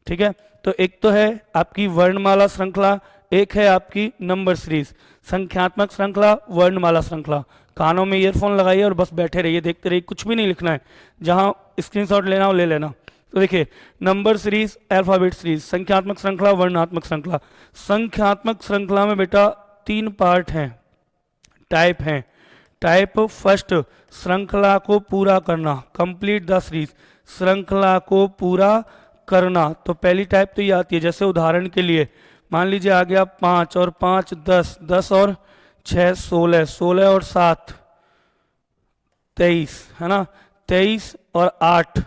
ठीक है। तो एक तो है आपकी वर्णमाला श्रृंखला, एक है आपकी नंबर सीरीज। संख्यात्मक श्रृंखला, वर्णमाला श्रृंखला। कानों में ईयरफोन लगाइए और बस बैठे रहिए, देखते रहिए, कुछ भी नहीं लिखना है, जहां स्क्रीनशॉट लेना हो ले लेना। तो देखिए, नंबर सीरीज, अल्फाबेट सीरीज, संख्यात्मक श्रृंखला, वर्णात्मक श्रृंखला। संख्यात्मक श्रृंखला में बेटा तीन पार्ट हैं, टाइप हैं। टाइप फर्स्ट, श्रृंखला को पूरा करना, कंप्लीट द सीरीज, श्रृंखला को पूरा करना। तो पहली टाइप तो ये आती है, जैसे उदाहरण के लिए मान लीजिए आ गया 5 और 5 10, 10 और 6 16, 16 और 7 23, है ना, 23 और 8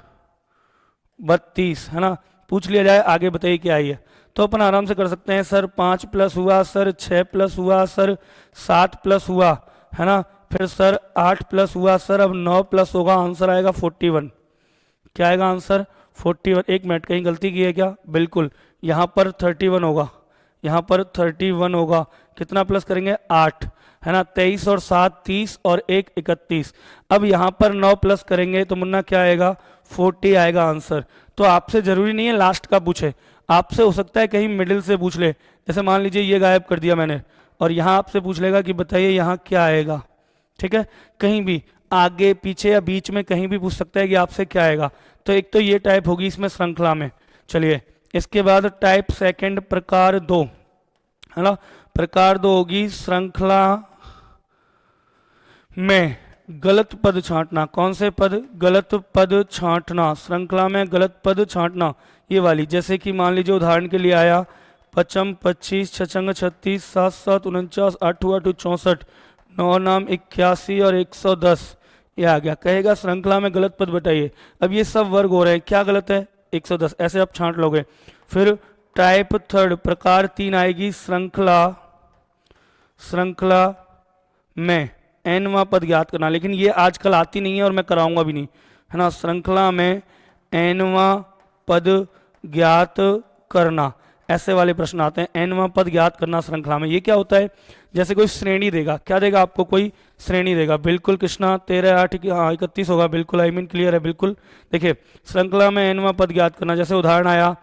32, है ना। पूछ लिया जाए आगे बताइए क्या आई है, तो अपन आराम से कर सकते हैं। सर 5 प्लस हुआ, सर 6 प्लस हुआ, सर 7 प्लस हुआ, है ना, फिर सर 8 प्लस हुआ, सर अब 9 प्लस होगा, आंसर आएगा 41। क्या आएगा आंसर 41। एक मिनट, कहीं गलती की है क्या? बिल्कुल, यहाँ पर 31 होगा, यहाँ पर 31 होगा। कितना प्लस करेंगे? 8, है ना। 23 और 7 30 और 1 31। अब यहाँ पर 9 प्लस करेंगे तो मुन्ना क्या आएगा? 40 आएगा आंसर। तो आपसे जरूरी नहीं है लास्ट का पूछे, आपसे हो सकता है कहीं मिडिल से पूछ ले। जैसे मान लीजिए ये गायब कर दिया मैंने और यहाँ आपसे पूछ लेगा कि बताइए यहाँ क्या आएगा, ठीक है। कहीं भी आगे पीछे या बीच में कहीं भी पूछ सकता है कि आपसे क्या आएगा। तो एक तो ये टाइप होगी इसमें श्रृंखला में। चलिए इसके बाद टाइप सेकंड प्रकार 2, है ना। प्रकार 2 होगी श्रृंखला में गलत पद छांटना। कौन से पद? गलत पद छांटना, श्रृंखला में गलत पद छांटना, ये वाली। जैसे कि मान लीजिए उदाहरण के लिए आया 55 25 छछंग 36 7 7 49 8 8 64 9 नाम 81 और 110, ये आ गया। कहेगा श्रृंखला में गलत पद बताइए। अब ये सब वर्ग हो रहे हैं, क्या गलत है? 110, ऐसे आप छांट लोगे। फिर टाइप थर्ड प्रकार 3 आएगी श्रृंखला में एनवा पद ज्ञात करना। लेकिन ये आजकल आती नहीं है और मैं कराऊंगा भी नहीं, है ना। श्रृंखला में एनवा पद ज्ञात करना, ऐसे वाले प्रश्न आते हैं। एनवा पद ज्ञात करना श्रृंखला में, ये क्या होता है? जैसे कोई श्रेणी देगा, क्या देगा आपको? कोई श्रेणी देगा। बिल्कुल कृष्णा 13 8 31 होगा, बिल्कुल। आई मीन क्लियर है, बिल्कुल। देखिए श्रृंखला में एनवा पद ज्ञात करना, जैसे उदाहरण आया,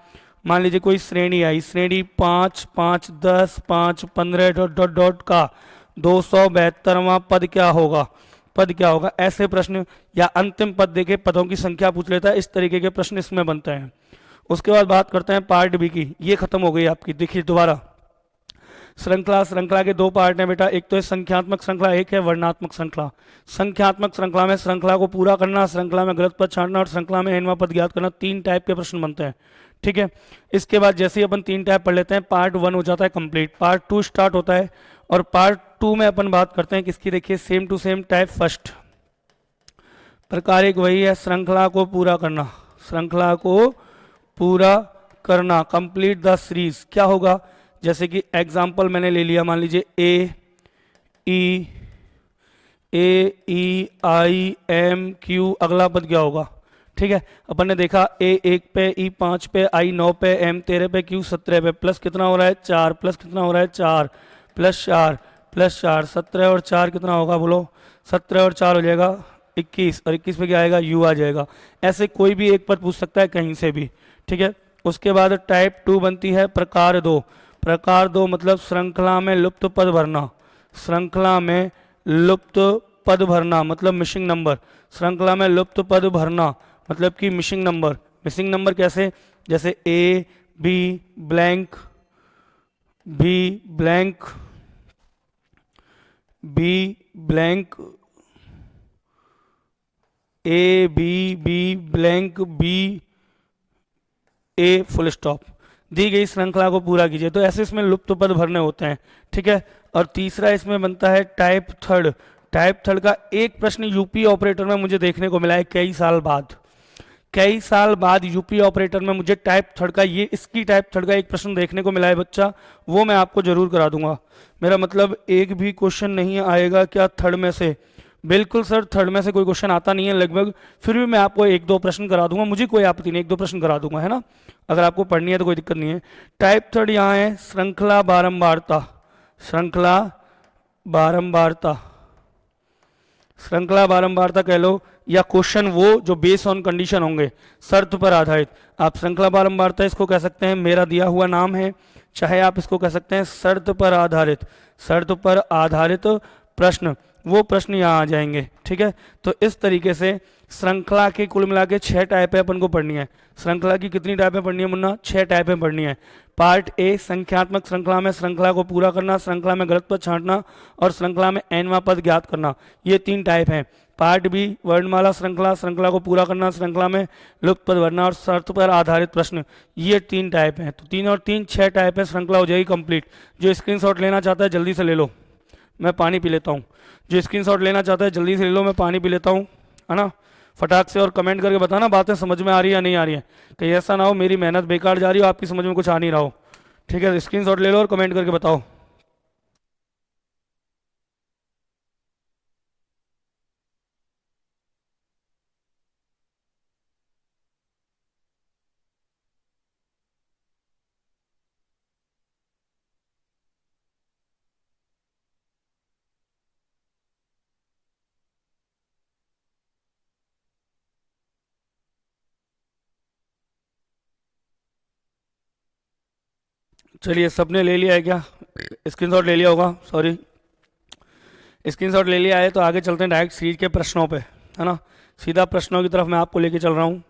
मान लीजिए कोई श्रेणी आई, श्रेणी 5 5 10 5 15 डॉट डॉट डॉट का 272वां पद क्या होगा? पद क्या होगा? ऐसे प्रश्न, या अंतिम पद देके पदों की संख्या पूछ लेता है, इस तरीके के प्रश्न इसमें बनते हैं। उसके बाद बात करते हैं पार्ट बी की। ये खत्म हो गई आपकी। देखिए दोबारा, श्रृंखला के 2 पार्ट हैं बेटा। एक तो है संख्यात्मक श्रृंखला, एक है वर्णात्मक श्रृंखला। संख्यात्मक श्रृंखला में श्रृंखला को पूरा करना, श्रृंखला में गलत पद छांटना और श्रृंखला में एनवा पद ज्ञात करना, 3 टाइप के प्रश्न बनते हैं, ठीक है। इसके बाद जैसे ही अपन 3 टाइप पढ़ लेते हैं, पार्ट 1 हो जाता है कंप्लीट, पार्ट 2 स्टार्ट होता है। और पार्ट 2 में अपन बात करते हैं किसकी? देखिए same to same type first. प्रकार 1 वही है, श्रृंखला को पूरा करना, श्रृंखला को पूरा करना, कंप्लीट द सीरीज। क्या होगा? जैसे कि एग्जाम्पल मैंने ले लिया, मान लीजिए ए ई आई एम क्यू, अगला पद क्या होगा? ठीक है, अपन ने देखा ए 1 पे, ई 5 पे, आई 9 पे, एम 13 पे, क्यू 17 पे। प्लस कितना हो रहा है? 4। प्लस कितना हो रहा है? 4 प्लस 4 प्लस 4, 17 और 4 कितना होगा? बोलो। 17 और 4 हो जाएगा 21, और 21 पे क्या आएगा? यू आ जाएगा। ऐसे कोई भी एक पद पूछ सकता है कहीं से भी, ठीक है। उसके बाद टाइप 2 बनती है प्रकार 2। प्रकार 2 मतलब श्रृंखला में लुप्त पद भरना, श्रृंखला में लुप्त पद भरना मतलब मिसिंग नंबर। श्रृंखला में लुप्त पद भरना मतलब कि मिसिंग नंबर। मिसिंग नंबर कैसे? जैसे A B blank, B blank, B blank, A B blank, B A full stop. दी गई श्रृंखला को पूरा कीजिए। तो ऐसे इसमें लुप्त पद भरने होते हैं, ठीक है। और तीसरा इसमें बनता है टाइप थर्ड। टाइप थर्ड का एक प्रश्न यूपी ऑपरेटर में मुझे देखने को मिला है कई साल बाद यूपी ऑपरेटर में मुझे टाइप थर्ड का, ये इसकी टाइप थर्ड का एक प्रश्न देखने को मिला है बच्चा, वो मैं आपको जरूर करा दूंगा। मेरा मतलब एक भी क्वेश्चन नहीं आएगा क्या थर्ड में से? बिल्कुल सर, थर्ड में से कोई क्वेश्चन आता नहीं है लगभग, फिर भी मैं आपको 1-2 प्रश्न करा दूंगा, मुझे कोई आपत्ति नहीं, 1-2 प्रश्न करा दूंगा, है ना। अगर आपको पढ़नी है तो कोई दिक्कत नहीं है। टाइप थर्ड यहाँ है श्रृंखला बारंबारता, श्रृंखला बारंबारता, श्रृंखला बारंबारता कह लो, या क्वेश्चन वो जो बेस ऑन कंडीशन होंगे, शर्त पर आधारित। आप श्रृंखला बारंबारता इसको कह सकते हैं, मेरा दिया हुआ नाम है, चाहे आप इसको कह सकते हैं शर्त पर आधारित, शर्त पर आधारित प्रश्न। वो प्रश्न यहाँ आ जाएंगे। ठीक है, तो इस तरीके से श्रृंखला के कुल मिला के 6 टाइपें अपन को पढ़नी है। श्रृंखला की कितनी टाइपें पढ़नी है मुन्ना? 6 टाइपें पढ़नी है। पार्ट ए संख्यात्मक श्रृंखला में श्रृंखला को पूरा करना, श्रृंखला में गलत पद छांटना और श्रृंखला में nवां पद ज्ञात करना, ये 3 टाइप हैं। पार्ट बी वर्णमाला श्रृंखला, श्रृंखला को पूरा करना, श्रृंखला में लुप्त पद भरना और शर्त पर आधारित प्रश्न, ये 3 टाइप हैं। तो 3 और 3 6 टाइप है, श्रृंखला हो जाएगी कंप्लीट। जो स्क्रीनशॉट लेना चाहता है जल्दी से ले लो, मैं पानी पी लेता हूँ। जो स्क्रीनशॉट लेना चाहता है जल्दी से ले लो, मैं पानी पी लेता हूँ, है ना। फटाक से और कमेंट करके बताना बातें समझ में आ रही है या नहीं आ रही है, कहीं ऐसा ना हो मेरी मेहनत बेकार जा रही हो, आपकी समझ में कुछ आ नहीं रहा हो। ठीक है, स्क्रीनशॉट ले लो और कमेंट करके बताओ। चलिए, सबने ले लिया है क्या? स्क्रीनशॉट ले लिया होगा, सॉरी, स्क्रीनशॉट ले लिया है तो आगे चलते हैं डायरेक्ट सीरीज के प्रश्नों पे, है ना। सीधा प्रश्नों की तरफ मैं आपको लेके चल रहा हूँ।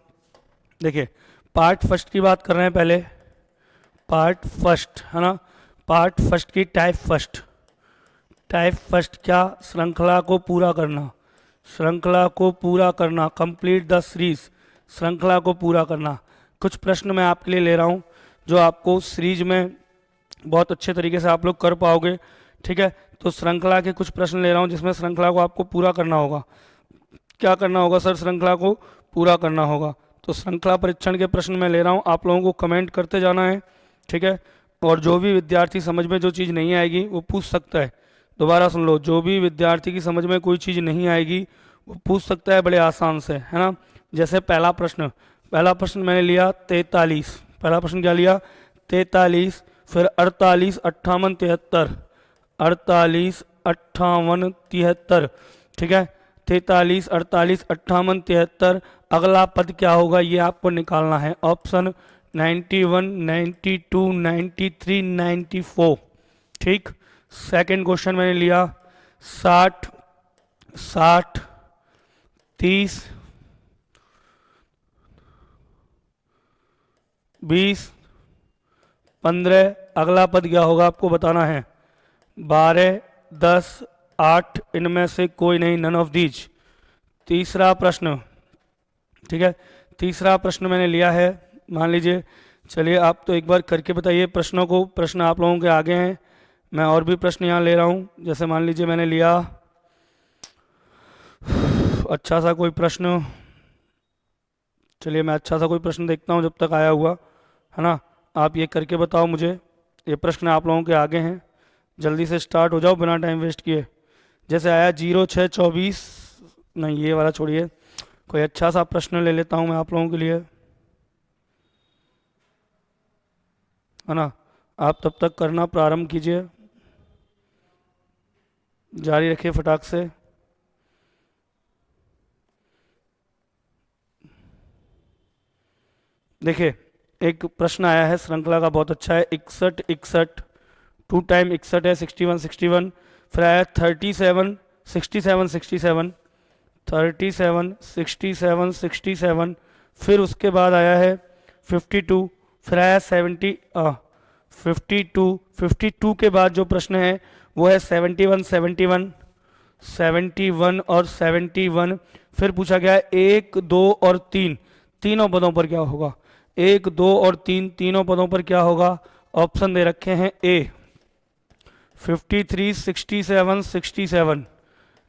देखिए, पार्ट फर्स्ट की बात कर रहे हैं पहले। पार्ट फर्स्ट, है ना। पार्ट फर्स्ट की टाइप फर्स्ट। टाइप फर्स्ट क्या? श्रृंखला को पूरा करना, श्रृंखला को पूरा करना, कंप्लीट द सीरीज, श्रृंखला को पूरा करना। कुछ प्रश्न मैं आपके लिए ले रहा हूँ जो आपको सीरीज में बहुत अच्छे तरीके से आप लोग कर पाओगे। ठीक है, तो श्रृंखला के कुछ प्रश्न ले रहा हूँ जिसमें श्रृंखला को आपको पूरा करना होगा। क्या करना होगा सर? श्रृंखला को पूरा करना होगा। तो श्रृंखला परीक्षण के प्रश्न मैं ले रहा हूँ, आप लोगों को कमेंट करते जाना है। ठीक है, और जो भी विद्यार्थी समझ में जो चीज़ नहीं आएगी वो पूछ सकता है। दोबारा सुन लो, जो भी विद्यार्थी की समझ में कोई चीज़ नहीं आएगी वो पूछ सकता है बड़े आसान से, है ना। जैसे पहला प्रश्न मैंने लिया 43। पहला प्रश्न क्या लिया? 43, फिर 48, 58, 73, 48, 58, 73। ठीक है, 43, 48, 58, 73। अगला पद क्या होगा ये आपको निकालना है। ऑप्शन 91, 92, 93, 94। ठीक, सेकंड क्वेश्चन मैंने लिया 60, 60, 30, 20, 15। अगला पद क्या होगा आपको बताना है। 12, 10, 8, इनमें से कोई नहीं, नन ऑफ दीज। तीसरा प्रश्न, ठीक है, तीसरा प्रश्न मैंने लिया है, मान लीजिए। चलिए, आप तो एक बार करके बताइए प्रश्नों को। प्रश्न आप लोगों के आगे हैं, मैं और भी प्रश्न यहाँ ले रहा हूँ। जैसे मान लीजिए मैंने लिया अच्छा सा कोई प्रश्न, चलिए मैं अच्छा सा कोई प्रश्न देखता हूँ जब तक आया हुआ, है ना। आप ये करके बताओ मुझे। ये प्रश्न आप लोगों के आगे हैं, जल्दी से स्टार्ट हो जाओ बिना टाइम वेस्ट किए। जैसे आया 0624, नहीं ये वाला छोड़िए, कोई अच्छा सा प्रश्न ले लेता हूँ मैं आप लोगों के लिए, है ना। आप तब तक करना प्रारंभ कीजिए, जारी रखिए फटाक से। देखिए, एक प्रश्न आया है श्रृंखला का, बहुत अच्छा है। 61, 61, 2 टाइम 61 है, 61, 61। फिर आया 37, 67, 67, 37, 67, 67। फिर उसके बाद आया है 52, फिर आया 52, 52 के बाद जो प्रश्न है वो है 71, 71, 71 और 71। फिर पूछा गया है 1, 2 और 3, तीनों पदों पर क्या होगा। 1, 2 और 3 तीनों पदों पर क्या होगा। ऑप्शन दे रखे हैं। ए 53, 67, 67,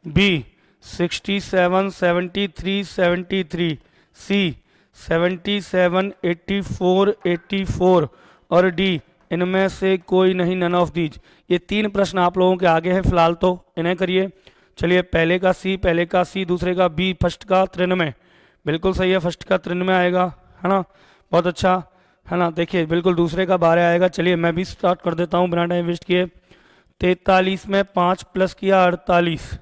बी 67, 73, 73, सी 77, 84, 84 और डी इनमें से कोई नहीं, नन ऑफ दीज। ये 3 प्रश्न आप लोगों के आगे हैं फिलहाल, तो इन्हें करिए। चलिए, पहले का सी, दूसरे का बी, फर्स्ट का 93, बिल्कुल सही है, फर्स्ट का 93 आएगा, है ना। बहुत अच्छा, है ना। देखिए, बिल्कुल दूसरे का 12 आएगा। चलिए मैं भी स्टार्ट कर देता हूँ बिना टाइम वेस्ट किए। 43 में 5 प्लस किया 48,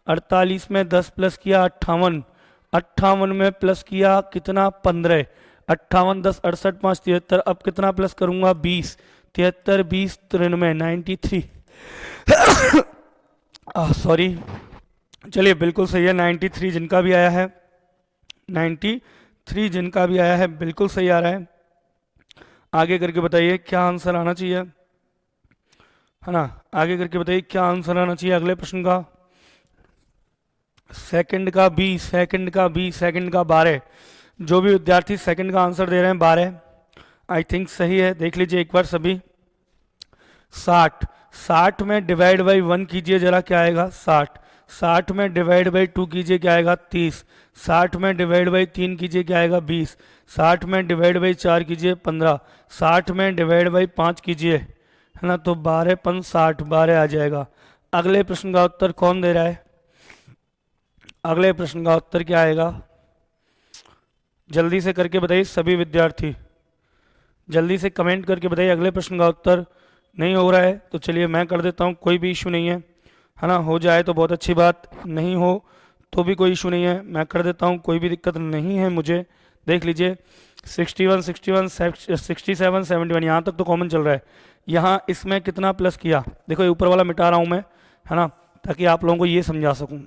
48 में 10 प्लस किया 58, 58 में प्लस किया कितना 15, 58, 10, 68, 5, 73। अब कितना प्लस करूंगा 20, 73, 20, 93, 93। सॉरी, चलिए बिल्कुल सही है, 93 जिनका भी आया है, 93 जिनका भी आया है बिल्कुल सही आ रहा है। आगे करके बताइए क्या आंसर आना चाहिए, है ना। आगे करके बताइए क्या आंसर आना चाहिए अगले प्रश्न का। सेकंड का बी, सेकंड का बी, सेकंड का 12। जो भी विद्यार्थी सेकंड का आंसर दे रहे हैं 12, आई थिंक सही है। देख लीजिए एक बार सभी। 60, 60 में डिवाइड बाई 1 कीजिए जरा, क्या आएगा 60। 60 में डिवाइड बाई 2 कीजिए, क्या आएगा 30। 60 में डिवाइड बाई 3 कीजिए, क्या आएगा 20। 60 में डिवाइड बाई 4 कीजिए 15। 60 में डिवाइड बाई 5 कीजिए, है ना, तो 12 पन 60, 12 आ जाएगा। अगले प्रश्न का उत्तर कौन दे रहा है, अगले प्रश्न का उत्तर क्या आएगा, जल्दी से करके बताइए सभी विद्यार्थी, जल्दी से कमेंट करके बताइए अगले प्रश्न का उत्तर। नहीं हो रहा है तो चलिए मैं कर देता हूँ, कोई भी इशू नहीं है ना। हो जाए तो बहुत अच्छी बात, नहीं हो तो भी कोई इशू नहीं है, मैं कर देता हूँ, कोई भी दिक्कत नहीं है मुझे। देख लीजिए 61, 61, 67, 71, यहाँ तक तो कॉमन चल रहा है। यहाँ इसमें कितना प्लस किया, देखो ये ऊपर वाला मिटा रहा हूँ मैं, है ना, ताकि आप लोगों को ये समझा सकूँ।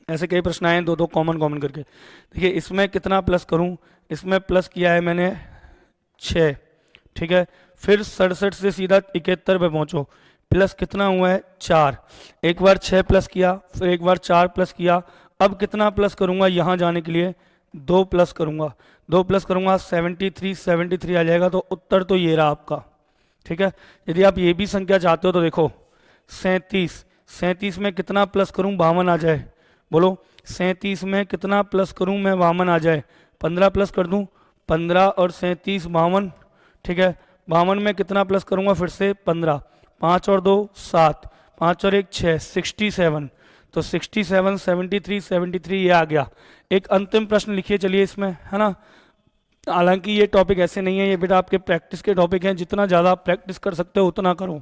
ऐसे कई प्रश्न आए हैं दो दो कॉमन कॉमन करके। देखिए इसमें कितना प्लस करूं, इसमें प्लस किया है मैंने 6, ठीक है। फिर 67 से सीधा 71 पे पहुंचो, प्लस कितना हुआ है 4। एक बार 6 प्लस किया, फिर एक बार 4 प्लस किया। अब कितना प्लस करूंगा, यहाँ जाने के लिए 2 प्लस करूंगा, 2 प्लस करूंगा 73, 73 आ जाएगा। तो उत्तर तो ये रहा आपका, ठीक है। यदि आप ये भी संख्या चाहते हो तो देखो 37, 37 में कितना प्लस करूं 52 आ जाए, बोलो 37 में कितना प्लस करूं मैं 52 आ जाए। 15 प्लस कर दूं, 15 और 37 52, ठीक है। 52 में कितना प्लस करूंगा फिर से 15, 5 और 2 7, 5 और 1 6, 67। तो 67, 73, 73 ये आ गया। एक अंतिम प्रश्न लिखिए चलिए इसमें, है ना। हालांकि ये टॉपिक ऐसे नहीं है, ये बेटा आपके प्रैक्टिस के टॉपिक हैं, जितना ज़्यादा आप प्रैक्टिस कर सकते हो उतना करो,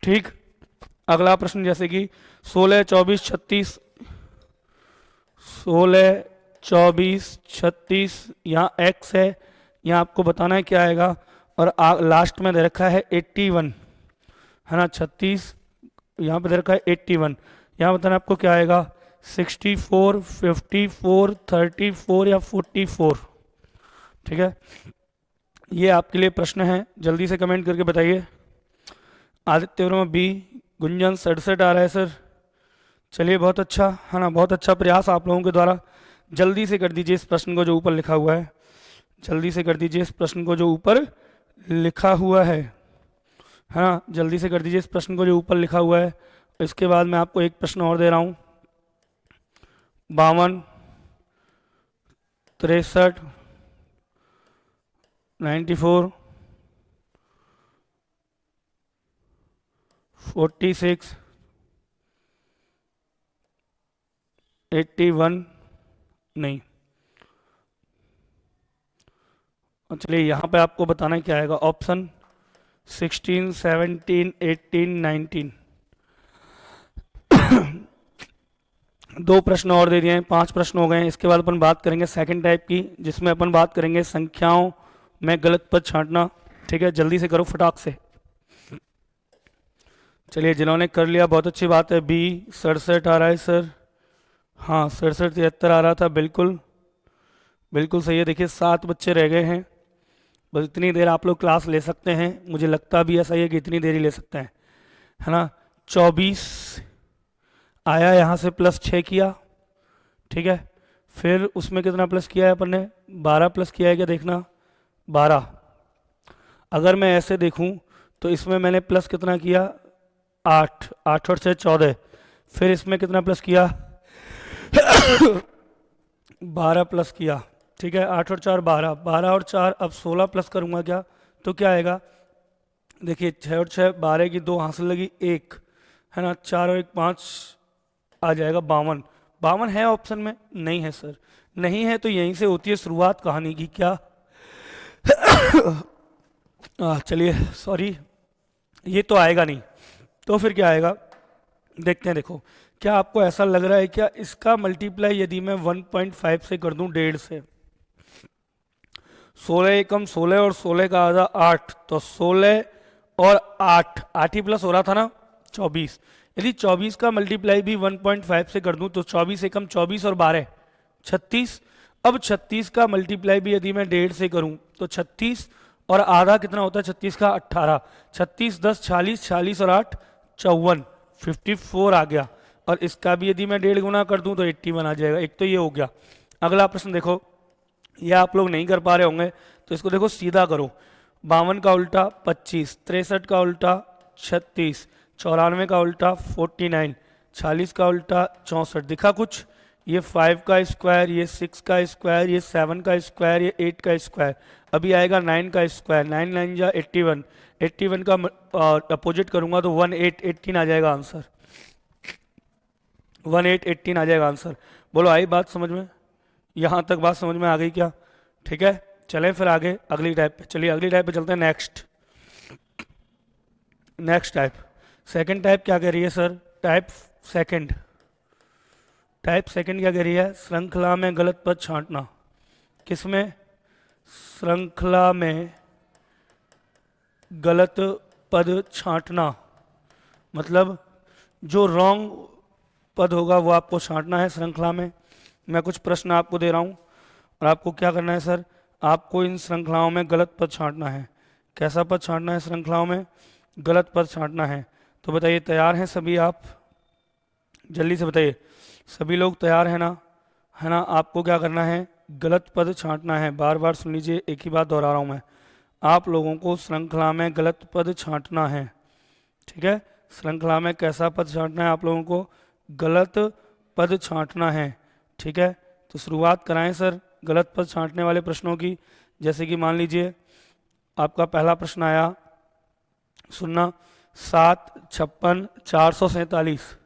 ठीक। अगला प्रश्न जैसे कि 16, 24, 36, 16, 24, 36, यहाँ x है, यहाँ आपको बताना है क्या आएगा। और लास्ट में दे रखा है 81, है ना, 36 यहाँ पे दे रखा है 81, यहाँ बताना है आपको क्या आएगा, 64, 54, 34 या 44, ठीक है। ये आपके लिए प्रश्न है, जल्दी से कमेंट करके बताइए। आदित्य वर्मा बी, गुंजन 67 आ रहा है सर। चलिए बहुत अच्छा, है ना, बहुत अच्छा प्रयास आप लोगों के द्वारा। जल्दी से कर दीजिए इस प्रश्न को जो ऊपर लिखा हुआ है, जल्दी से कर दीजिए इस प्रश्न को जो ऊपर लिखा हुआ है ना, जल्दी से कर दीजिए इस प्रश्न को जो ऊपर लिखा हुआ है। इसके बाद मैं आपको एक प्रश्न और दे रहा हूँ, 52, 63, 94, 46, 81 नहीं। और चलिए यहाँ पे आपको बताना क्या आएगा, ऑप्शन 16, 17, 18, 19। दो प्रश्न और दे दिए हैं, 5 प्रश्न हो गए हैं। इसके बाद अपन बात करेंगे सेकंड टाइप की, जिसमें अपन बात करेंगे संख्याओं में गलत पद छांटना, ठीक है। जल्दी से करो फटाक से। चलिए जिन्होंने कर लिया बहुत अच्छी बात है। बी 67 आ रहा है सर, हाँ 67, 73 आ रहा था, बिल्कुल बिल्कुल सही है। देखिए 7 बच्चे रह गए हैं, बस इतनी देर आप लोग क्लास ले सकते हैं, मुझे लगता भी ऐसा ही है कि इतनी देर ही ले सकते हैं, है ना। 24 आया, यहाँ से प्लस 6 किया, ठीक है। फिर उसमें कितना प्लस किया है अपन ने, 12 प्लस किया है क्या, देखना 12। अगर मैं ऐसे देखूं तो इसमें मैंने प्लस कितना किया 8, 8 और 6 14। फिर इसमें कितना प्लस किया 12 प्लस किया, ठीक है। 8 और 4 12, 12 और 4 अब 16 प्लस करूंगा क्या, तो क्या आएगा, देखिए 6 और 6 12 की 2 हासिल लगी 1, है ना, 4 और 1 5 आ जाएगा 52। 52 है ऑप्शन में, नहीं है सर, नहीं है तो यहीं से होती है शुरुआत कहानी की, क्या चलिए सॉरी, ये तो आएगा नहीं, तो फिर क्या आएगा देखते हैं। देखो क्या आपको ऐसा लग रहा है क्या, इसका मल्टीप्लाई यदि मैं 1.5 से कर दूं 1.5 से, 16 एकम 16 और 16 का आधा 8, तो 16 और 8 8 ही प्लस हो रहा था ना 24, यदि 24 का मल्टीप्लाई भी 1.5 से कर दूं तो 24 एकम 24 और 12 36। अब 36 का मल्टीप्लाई भी यदि मैं 1.5 से करूं तो 36 और आधा कितना होता है 36 का 18। 36 10 40, 40 और 8 54, 54 आ गया। और इसका भी यदि मैं 1.5 गुना कर दूं तो 81 आ जाएगा। एक तो ये हो गया। अगला प्रश्न देखो, ये आप लोग नहीं कर पा रहे होंगे तो इसको देखो सीधा करो। 52 का उल्टा 25, 63 का उल्टा 36, 94 का उल्टा 49, 40 का उल्टा 64। दिखा कुछ? ये 5 का स्क्वायर, ये 6 का स्क्वायर, ये 7 का स्क्वायर, ये 8 का स्क्वायर। अभी आएगा 9 का स्क्वायर, 9 9 जा 81, 81 का अपोजिट करूंगा तो 1818 आ जाएगा आंसर। 1818 आ जाएगा आंसर। बोलो आई बात समझ में? यहाँ तक बात समझ में आ गई क्या? ठीक है, चलें फिर आगे अगली टाइप पे। चलिए अगली टाइप पे चलते हैं। नेक्स्ट टाइप, सेकंड टाइप क्या कह रही है सर? टाइप सेकंड क्या कह रही है? श्रृंखला में गलत पद छांटना। किसमें? श्रृंखला में गलत पद छांटना, मतलब जो रॉन्ग पद होगा वो आपको छांटना है श्रृंखला में। मैं कुछ प्रश्न आपको दे रहा हूँ और आपको क्या करना है सर? आपको इन श्रृंखलाओं में गलत पद छांटना है। कैसा पद छांटना है? श्रृंखलाओं में गलत पद छांटना है। तो बताइए तैयार हैं सभी आप? जल्दी से बताइए, सभी लोग तैयार हैं ना? है ना? आपको क्या करना है? गलत पद छांटना है। बार बार सुन लीजिए, एक ही बात दोहरा रहा हूँ मैं। आप लोगों को श्रृंखला में गलत पद छांटना है। ठीक है, श्रृंखला में कैसा पद छांटना है? आप लोगों को गलत पद छांटना है। ठीक है, तो शुरुआत कराएं सर गलत पद छांटने वाले प्रश्नों की। जैसे कि मान लीजिए आपका पहला प्रश्न आया, सुनना, 7 56 447,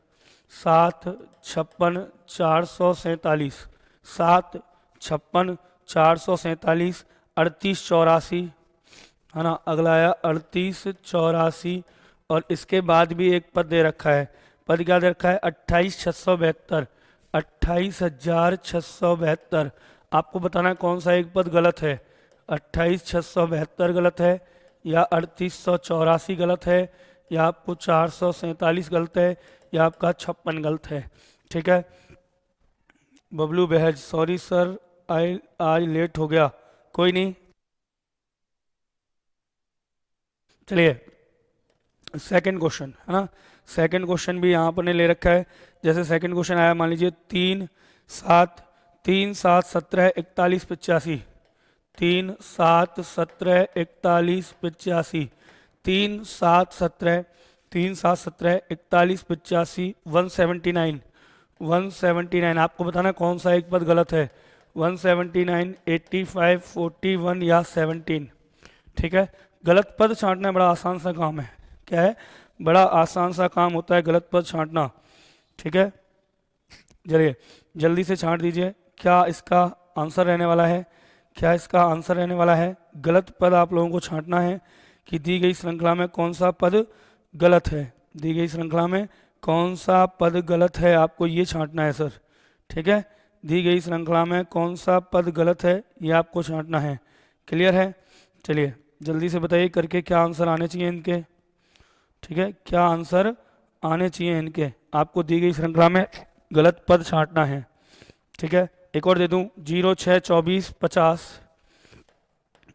7 56 447, 7 56 447, 38 84, है ना? अगला आया 38 84, और इसके बाद भी एक पद दे रखा है। पद क्या दे रखा है? 28 672, 28,672। आपको बताना है कौन सा एक पद गलत है। 28,672 गलत है, या 3884 गलत है, या आपको 447 गलत है, या आपका 56 गलत है। ठीक है, बबलू बहज, सॉरी सर आज लेट हो गया, कोई नहीं। चलिए सेकंड क्वेश्चन, है ना? सेकंड क्वेश्चन भी यहाँ पर ने ले रखा है। जैसे सेकंड क्वेश्चन आया, मान लीजिए 3 7 17 41 85, 3 7 17 41 85, 3 7 17 41 85, 179, 179। आपको बताना है कौन सा एक पद गलत है। 179, 85, 41 या 17। ठीक है, गलत पद छांटना बड़ा आसान सा काम है। क्या है? बड़ा आसान सा काम होता है गलत पद छांटना। ठीक है, चलिए जल्दी से छांट दीजिए। क्या इसका आंसर रहने वाला है? क्या इसका आंसर रहने वाला है? गलत पद आप लोगों को छांटना है कि दी गई श्रृंखला में कौन सा पद गलत है। दी गई श्रृंखला में कौन सा पद गलत है, आपको ये छांटना है सर। ठीक है, दी गई श्रृंखला में कौन सा पद गलत है, ये आपको छांटना है। क्लियर है? चलिए जल्दी से बताइए करके क्या आंसर आने चाहिए इनके। ठीक है, क्या आंसर आने चाहिए इनके? आपको दी गई श्रृंखला में गलत पद छांटना है। ठीक है, एक और दे दूं, 0 6 24 50,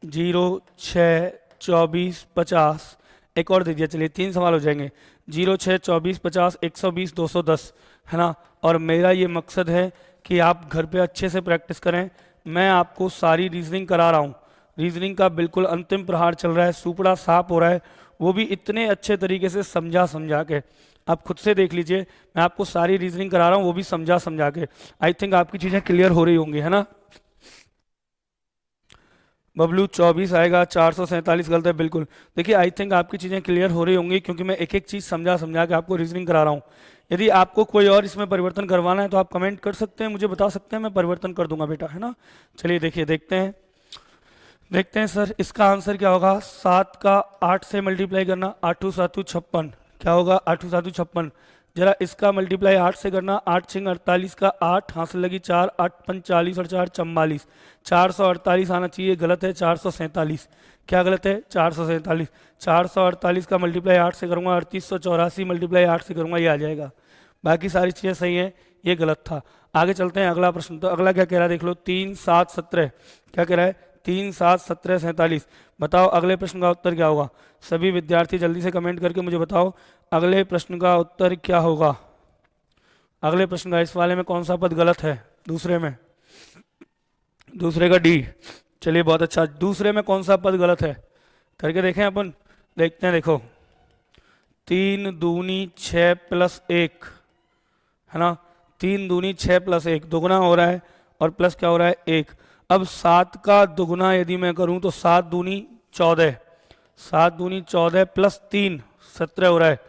0 6 24 50। एक और दे दिया, चलिए 3 सवाल हो जाएंगे। 0 6 24 50, 120 210, है ना? और मेरा ये मकसद है कि आप घर पे अच्छे से प्रैक्टिस करें। मैं आपको सारी रीजनिंग करा रहा हूँ। रीजनिंग का बिल्कुल अंतिम प्रहार चल रहा है, सुपड़ा साफ हो रहा है, वो भी इतने अच्छे तरीके से समझा के। आप खुद से देख लीजिए, मैं आपको सारी रीजनिंग करा रहा हूँ, वो भी समझा के। आई थिंक आपकी चीज़ें क्लियर हो रही होंगी, है ना? बबलू 24 आएगा, 447 गलत है, बिल्कुल। देखिए आई थिंक आपकी चीज़ें क्लियर हो रही होंगी क्योंकि मैं एक एक चीज़ समझा के आपको रीजनिंग करा रहा हूँ। यदि आपको कोई और इसमें परिवर्तन करवाना है तो आप कमेंट कर सकते हैं, मुझे बता सकते हैं, मैं परिवर्तन कर दूंगा बेटा, है ना? चलिए देखिए, देखते हैं सर इसका आंसर क्या होगा। 7 का 8 से मल्टीप्लाई करना, 8 7 56, क्या होगा? 8 7 56। जरा इसका मल्टीप्लाई 8 से करना, 8 छिंग 48 का 8, हाथ से लगी 4, 8 45 और 4 44, 448 आना चाहिए, गलत है 447। क्या गलत है? 447। 448 का मल्टीप्लाई 8 से करूँगा 3884, मल्टीप्लाई 8 से करूँगा ये आ जाएगा। बाकी सारी चीज़ें सही हैं, ये गलत था। आगे चलते हैं अगला प्रश्न। तो अगला क्या कह रहा है देख लो, 3 7 17। क्या कह रहा है? 3 7 17 47। बताओ अगले प्रश्न का उत्तर क्या होगा? सभी विद्यार्थी जल्दी से कमेंट करके मुझे बताओ अगले प्रश्न का उत्तर क्या होगा। अगले प्रश्न का इस वाले में कौन सा पद गलत है? दूसरे में, दूसरे का डी। चलिए बहुत अच्छा, दूसरे में कौन सा पद गलत है करके देखें अपन। देखते हैं, देखो 3 दूनी 6 प्लस 1 है ना, 3 दूनी 6 प्लस 1 दुगुना हो रहा है और प्लस क्या हो रहा है? 1। अब 7 का दुगुना यदि मैं करूं तो 7 दूनी 14, 7 दूनी 14 प्लस 3 17 हो रहा है।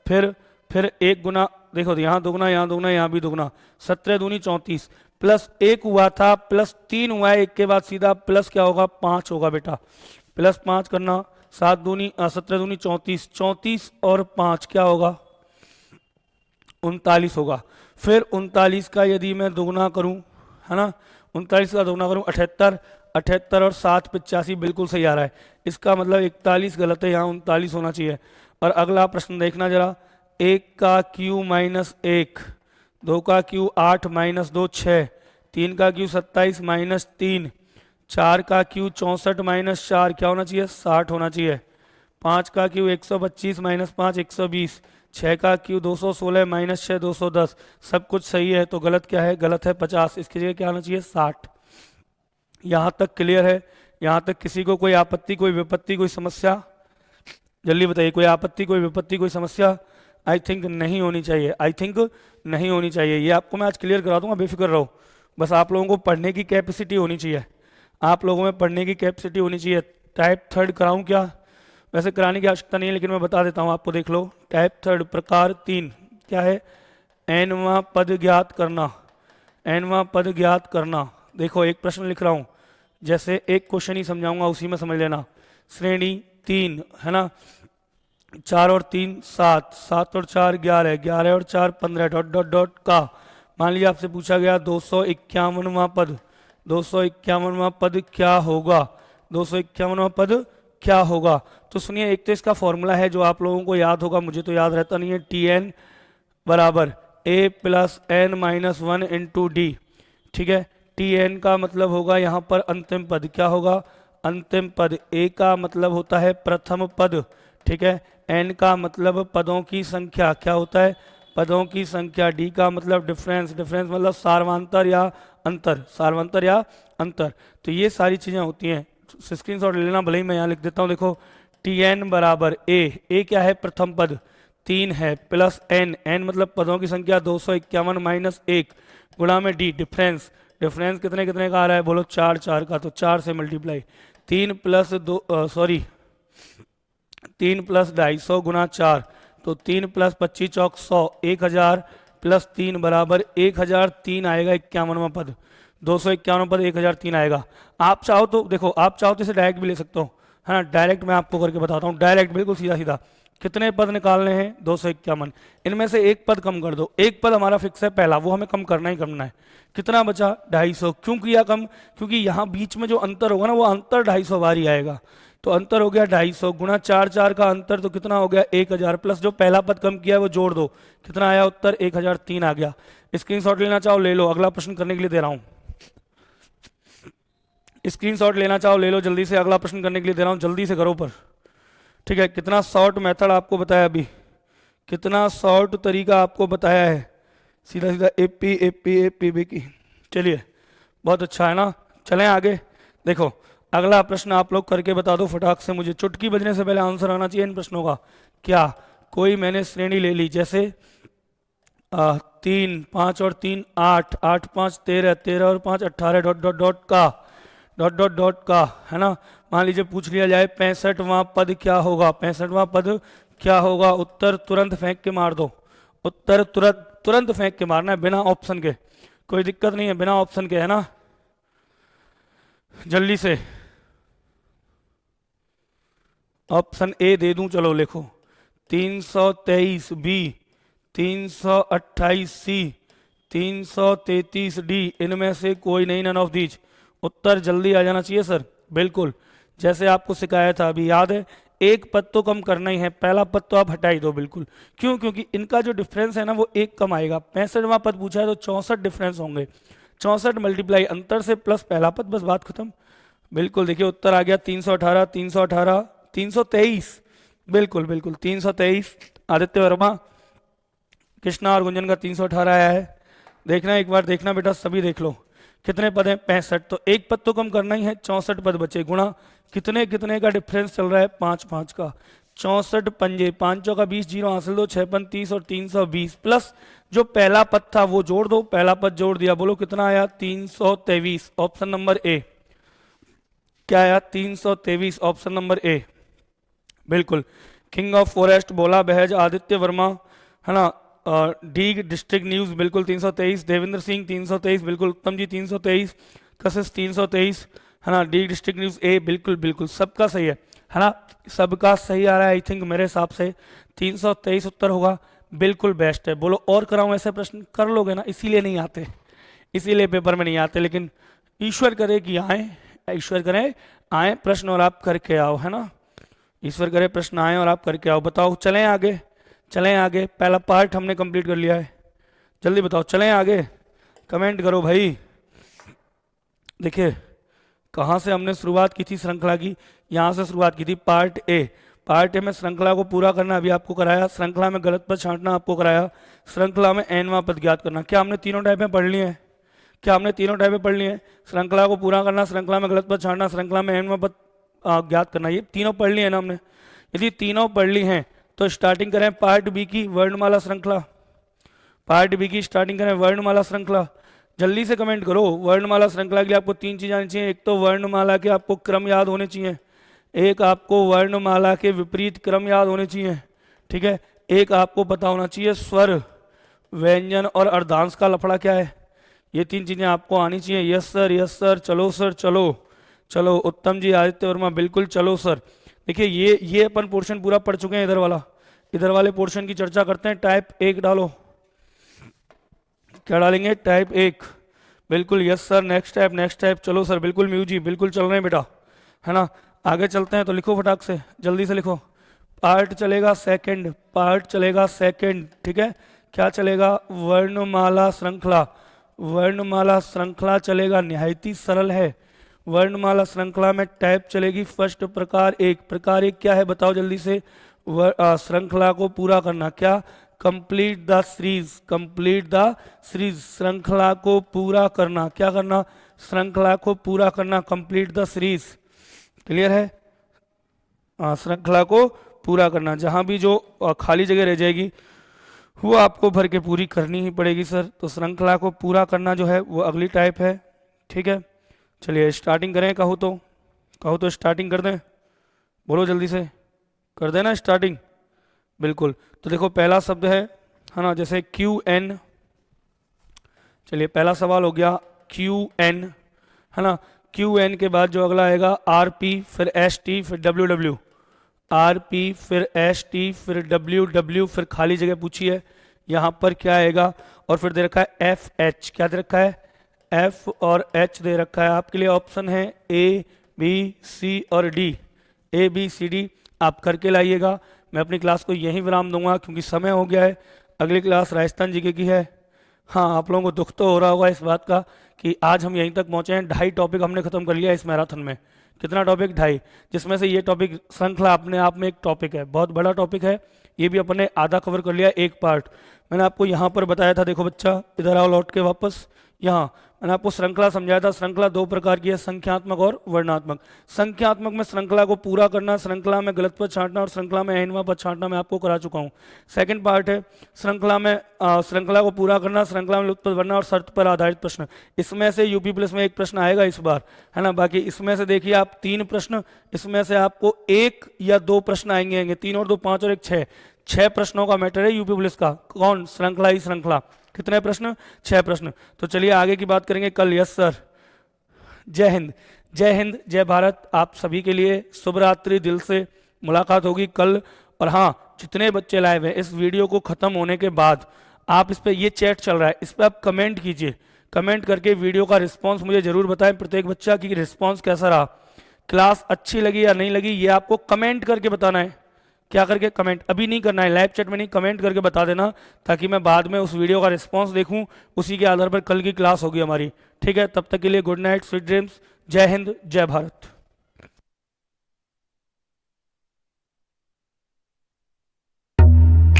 फिर 1 गुना, देखो यहाँ दुगुना यहाँ दुगुना यहाँ भी दुगुना, 17 दूनी 34 प्लस 1 हुआ था प्लस 3 हुआ है, 1 के बाद सीधा प्लस क्या होगा? 5 होगा बेटा। प्लस 5 करना, 17 दूनी 34, 34 और 5 क्या होगा? 39 होगा। फिर 39 का यदि मैं दोगुना करूं, है ना, 39 का दोगुना करूं 78, 78 और 7 85 बिल्कुल सही आ रहा है। इसका मतलब 41 गलत है, यहाँ 39 होना चाहिए। और अगला प्रश्न देखना जरा, 1 का क्यू माइनस 1, 2 का क्यू 8 माइनस 2 6, 3 का क्यू 27 माइनस 3, 4 का क्यू 64 माइनस 4 क्या होना चाहिए? 60 होना चाहिए। 5 का क्यू 125 माइनस 5 120, 6 का क्यू 216 माइनस 6 210। सब कुछ सही है, तो गलत क्या है? गलत है 50। इसकी जगह क्या आना चाहिए? 60। यहाँ तक क्लियर है? यहाँ तक किसी को कोई आपत्ति, कोई विपत्ति, कोई समस्या? जल्दी बताइए, कोई आपत्ति, कोई विपत्ति, कोई समस्या? आई थिंक नहीं होनी चाहिए, आई थिंक नहीं होनी चाहिए। ये आपको मैं आज क्लियर करा दूंगा, बेफिक्र रहो। बस आप लोगों को पढ़ने की कैपेसिटी होनी चाहिए, आप लोगों में पढ़ने की कैपेसिटी होनी चाहिए। टाइप थर्ड कराऊं क्या? वैसे कराने की आवश्यकता नहीं है, लेकिन मैं बता देता हूं आपको, देख लो। टाइप थर्ड प्रकार 3 क्या है? एनवा पद ज्ञात करना, एनवा पद ज्ञात करना। देखो एक प्रश्न लिख रहा हूं, जैसे एक क्वेश्चन ही समझाऊंगा, उसी में समझ लेना। श्रेणी 3 है ना, 4 और 3 7, 7 और 4 11, 11 और 4 15 डॉट डॉट डॉट का। मान लीजिए आपसे पूछा गया 251वां पद, 251वां पद क्या होगा? 251वां पद क्या होगा? तो सुनिए, एक तो इसका फॉर्मूला है जो आप लोगों को याद होगा, मुझे तो याद रहता नहीं है। टी एन बराबर A plus N minus 1 into D. ठीक है, टी एन का मतलब होगा यहाँ पर अंतिम पद। क्या होगा? अंतिम पद। ए का मतलब होता है प्रथम पद, ठीक है। एन का मतलब पदों की संख्या, क्या होता है? पदों की संख्या। डी का मतलब डिफरेंस, डिफरेंस मतलब सार्वंतर या अंतर, सार्वंतर या अंतर। तो ये सारी चीजें होती हैं, स्क्रीनशॉट ले लेना, भले ही मैं यहाँ लिख देता हूँ। देखो टी एन बराबर ए क्या है? प्रथम पद 3 है, प्लस एन, एन मतलब पदों की संख्या 251 माइनस 1 गुणा में डी डिफरेंस, डिफरेंस कितने कितने का आ रहा है? बोलो 4 4 का, तो 4 से मल्टीप्लाई। 3 प्लस 3 प्लस 250 गुना 4, तो 3 प्लस 25 चौक 100, 1000 प्लस 3 बराबर 1003 आएगा 51वां पद। 251वां पद 1003 आएगा। आप चाहो तो देखो, आप चाहो तो इसे डायरेक्ट भी ले सकते हो, है ना। डायरेक्ट मैं आपको करके बताता हूँ, डायरेक्ट बिल्कुल सीधा सीधा। कितने पद निकालने हैं? 251। इनमें से एक पद कम कर दो, एक पद हमारा फिक्स है पहला, वो हमें कम करना ही करना है। कितना बचा? 250। क्यों किया कम? क्योंकि यहाँ बीच में जो अंतर होगा ना, वो अंतर 250 बार ही आएगा। तो अंतर हो गया 250 गुणा 4 4 का अंतर, तो कितना हो गया? 1000 प्लस जो पहला पद कम किया है वो जोड़ दो, कितना आया उत्तर? 1003 आ गया। स्क्रीनशॉट लेना चाहो ले लो, अगला प्रश्न करने के लिए दे रहा हूं। स्क्रीनशॉट लेना चाहो ले लो, जल्दी से अगला प्रश्न करने के लिए दे रहा हूं, जल्दी से करो पर। ठीक है, कितना शॉर्ट मेथड आपको बताया अभी, कितना शॉर्ट तरीका आपको बताया है, सीधा सीधा एपी एपी एपी बी की। चलिए बहुत अच्छा है ना, चलें आगे। देखो अगला प्रश्न आप लोग करके बता दो फटाक से मुझे, चुटकी बजने से पहले आंसर आना चाहिए इन प्रश्नों का। क्या कोई मैंने श्रेणी ले ली, जैसे 3 5 और 3 8, 8 5 13, 13 और 5 18 डॉट डॉट डॉट का, डॉट डॉट डॉट का, है ना। मान लीजिए पूछ लिया जाए 65वां पद क्या होगा? 65वां पद क्या होगा? उत्तर तुरंत फेंक के मार दो, उत्तर तुरंत तुरंत फेंक के मारना है, बिना ऑप्शन के, कोई दिक्कत नहीं है, बिना ऑप्शन के, है ना। जल्दी से ऑप्शन ए दे दूं, चलो लिखो 323 बी, 328C, 333D, इनमें से कोई नहीं, नन ऑफ दीज। उत्तर जल्दी आ जाना चाहिए सर। बिल्कुल, जैसे आपको सिखाया था अभी, याद है, एक पद तो कम करना ही है, पहला पद तो आप हटा ही दो। बिल्कुल, क्यों? क्योंकि इनका जो डिफरेंस है ना वो एक कम आएगा। 65वां पद पूछा है तो 64 डिफरेंस होंगे, 64 मल्टीप्लाई अंतर से प्लस पहला पद, बस बात खत्म। बिल्कुल, देखिए उत्तर आ गया 318, 318, 323। बिल्कुल बिल्कुल 323। आदित्य वर्मा, कृष्णा और गुंजन का 318 आया है। देखना एक बार, देखना बेटा, सभी देख लो। कितने पद हैं? 65। तो एक पद तो कम करना ही है, 64 पद बचे। गुणा कितने कितने का डिफरेंस चल रहा है? 5 5 का। 64 पंजे, 5 का 20, जीरो हासिल दो, 6 5 30 और 320 प्लस जो पहला पद था वो जोड़ दो। पहला पद जोड़ दिया, बोलो कितना आया? 323। Option number A. क्या आया? 323, ऑप्शन नंबर ए। बिल्कुल। किंग ऑफ फॉरेस्ट बोला बहज आदित्य वर्मा, है ना। डी डिस्ट्रिक्ट न्यूज, बिल्कुल 323। देवेंद्र सिंह 323, बिल्कुल। उत्तम जी 323। कशिश 323, है ना। डी डिस्ट्रिक्ट न्यूज ए, बिल्कुल बिल्कुल सबका सही है ना। सबका सही आ रहा है आई थिंक, मेरे हिसाब से 323 उत्तर होगा। बिल्कुल बेस्ट है। बोलो और कराऊं ऐसे प्रश्न? कर लोगे ना, इसीलिए नहीं आते, इसीलिए पेपर में नहीं आते। लेकिन ईश्वर करे कि आए, ईश्वर करे आए प्रश्न और आप करके आओ, है ना। ईश्वर करे प्रश्न आए और आप करके आओ। बताओ, चलें आगे? चलें आगे। पहला पार्ट हमने कंप्लीट कर लिया है, जल्दी बताओ, चलें आगे? कमेंट करो भाई। देखिए कहाँ से हमने शुरुआत की थी श्रृंखला की? यहाँ से शुरुआत की थी, पार्ट ए। पार्ट ए में श्रृंखला को पूरा करना अभी आपको कराया, श्रृंखला में गलत पद छांटना आपको कराया, श्रृंखला में एनवां पद ज्ञात करना। क्या हमने तीनों टाइप में पढ़ लिए हैं? क्या हमने तीनों टाइप में पढ़ लिए हैं? श्रृंखला को पूरा करना, श्रृंखला में गलत पद छांटना, श्रृंखला में एनवां पद ज्ञात करना, ये तीनों पढ़ लिए हैं ना हमने। यदि तीनों पढ़ ली हैं तो स्टार्टिंग करें पार्ट बी की, वर्णमाला श्रृंखला। पार्ट बी की स्टार्टिंग करें वर्णमाला श्रृंखला। जल्दी से कमेंट करो। वर्णमाला श्रृंखला के लिए आपको 3 चीज़ आनी चाहिए। एक तो वर्णमाला के आपको क्रम याद होने चाहिए, एक आपको वर्णमाला के विपरीत क्रम याद होने चाहिए, ठीक है। एक आपको पता होना चाहिए स्वर, व्यंजन और अर्धांश का लफड़ा क्या है। ये 3 चीज़ें आपको आनी चाहिए। यस सर, यस सर, चलो सर, चलो चलो। उत्तम जी, आदित्य वर्मा, बिल्कुल चलो सर। देखिए ये अपन पोर्शन पूरा पढ़ चुके हैं। इधर वाले पोर्शन की चर्चा करते हैं। टाइप 1 डालो। क्या डालेंगे? टाइप 1। बिल्कुल, yes sir, next type, next type, चलो सर। बिल्कुल म्यू जी, बिल्कुल चल रहे हैं बेटा, है ना। आगे चलते हैं तो लिखो फटाक से, जल्दी से लिखो। पार्ट चलेगा सेकंड, पार्ट चलेगा सेकंड, ठीक है। क्या चलेगा? वर्णमाला श्रृंखला। वर्णमाला श्रृंखला चलेगा, निहायत ही सरल है। वर्णमाला श्रृंखला में टाइप चलेगी फर्स्ट, प्रकार 1। प्रकार 1 क्या है बताओ जल्दी से? श्रृंखला को पूरा करना। क्या? Complete the series, complete the series, श्रृंखला को पूरा करना। क्या करना? श्रृंखला को पूरा करना, कंप्लीट द सीरीज। क्लियर है? श्रृंखला को पूरा करना। जहां भी जो खाली जगह रह जाएगी वो आपको भर के पूरी करनी ही पड़ेगी सर। तो श्रृंखला को पूरा करना जो है वो अगली टाइप है, ठीक है। चलिए स्टार्टिंग करें, कहो तो स्टार्टिंग कर दें। बोलो जल्दी से, कर देना स्टार्टिंग। बिल्कुल। तो देखो पहला शब्द है ना, जैसे क्यू एन। चलिए पहला सवाल हो गया क्यू एन, है ना। क्यू एन के बाद जो अगला आएगा आर पी, फिर एस टी, फिर डब्ल्यू डब्ल्यू। आर पी, फिर एस टी, फिर डब्ल्यू डब्ल्यू, फिर खाली जगह पूछी है यहाँ पर क्या आएगा, और फिर दे रखा है एफ एच। क्या दे रखा है? एफ और एच दे रखा है। आपके लिए ऑप्शन है ए, बी, सी और D. A, B, C, D आप करके लाइएगा। मैं अपनी क्लास को यहीं विराम दूंगा क्योंकि समय हो गया है। अगली क्लास राजस्थान जीके की है। हाँ, आप लोगों को दुख तो हो रहा होगा इस बात का कि आज हम यहीं तक पहुंचे हैं। 2.5 टॉपिक हमने खत्म कर लिया इस मैराथन में। कितना टॉपिक? 2.5, जिसमें से ये टॉपिक श्रृंखला अपने आप में एक टॉपिक है, बहुत बड़ा टॉपिक है। ये भी अपने आधा कवर कर लिया, एक पार्ट। मैंने आपको यहाँ पर बताया था, देखो बच्चा इधर आओ लौट के वापस। यहाँ मैंने आपको श्रृंखला समझाया था। श्रृंखला 2 प्रकार की है, संख्यात्मक और वर्णात्मक। संख्यात्मक में श्रृंखला को पूरा करना, श्रृंखला में गलत पद छांटना और श्रृंखला में एनवां पद छांटना मैं आपको करा चुका हूँ। सेकंड पार्ट है श्रृंखला में श्रृंखला को पूरा करना, श्रृंखला में लुप्त पद भरना और शर्त पर आधारित प्रश्न। इसमें से यूपी प्लस में 1 प्रश्न आएगा इस बार, है ना। बाकी इसमें से देखिए आप 3 प्रश्न, इसमें से आपको 1 या 2 प्रश्न आएंगे। 3 और 2 5 और 1 6 प्रश्नों का मैटर है यूपी पुलिस का। कौन? श्रृंखला ही श्रृंखला। कितने प्रश्न? 6 प्रश्न। तो चलिए आगे की बात करेंगे कल। Yes sir. जय हिंद, जय हिंद, जय भारत। आप सभी के लिए शुभ रात्रि। दिल से मुलाकात होगी कल। और हाँ, जितने बच्चे लाइव हैं, इस वीडियो को ख़त्म होने के बाद आप इस पर, ये चैट चल रहा है, इस पर आप कमेंट कीजिए। कमेंट करके वीडियो का रिस्पांस मुझे ज़रूर बताएं, प्रत्येक बच्चा की रिस्पांस कैसा रहा, क्लास अच्छी लगी या नहीं लगी, ये आपको कमेंट करके बताना है। क्या करके? कमेंट। अभी नहीं करना है, लाइव चैट में नहीं, कमेंट करके बता देना, ताकि मैं बाद में उस वीडियो का रिस्पांस देखूं, उसी के आधार पर कल की क्लास होगी हमारी। ठीक है, तब तक के लिए गुड नाइट, स्वीट ड्रीम्स, जय हिंद, जय भारत।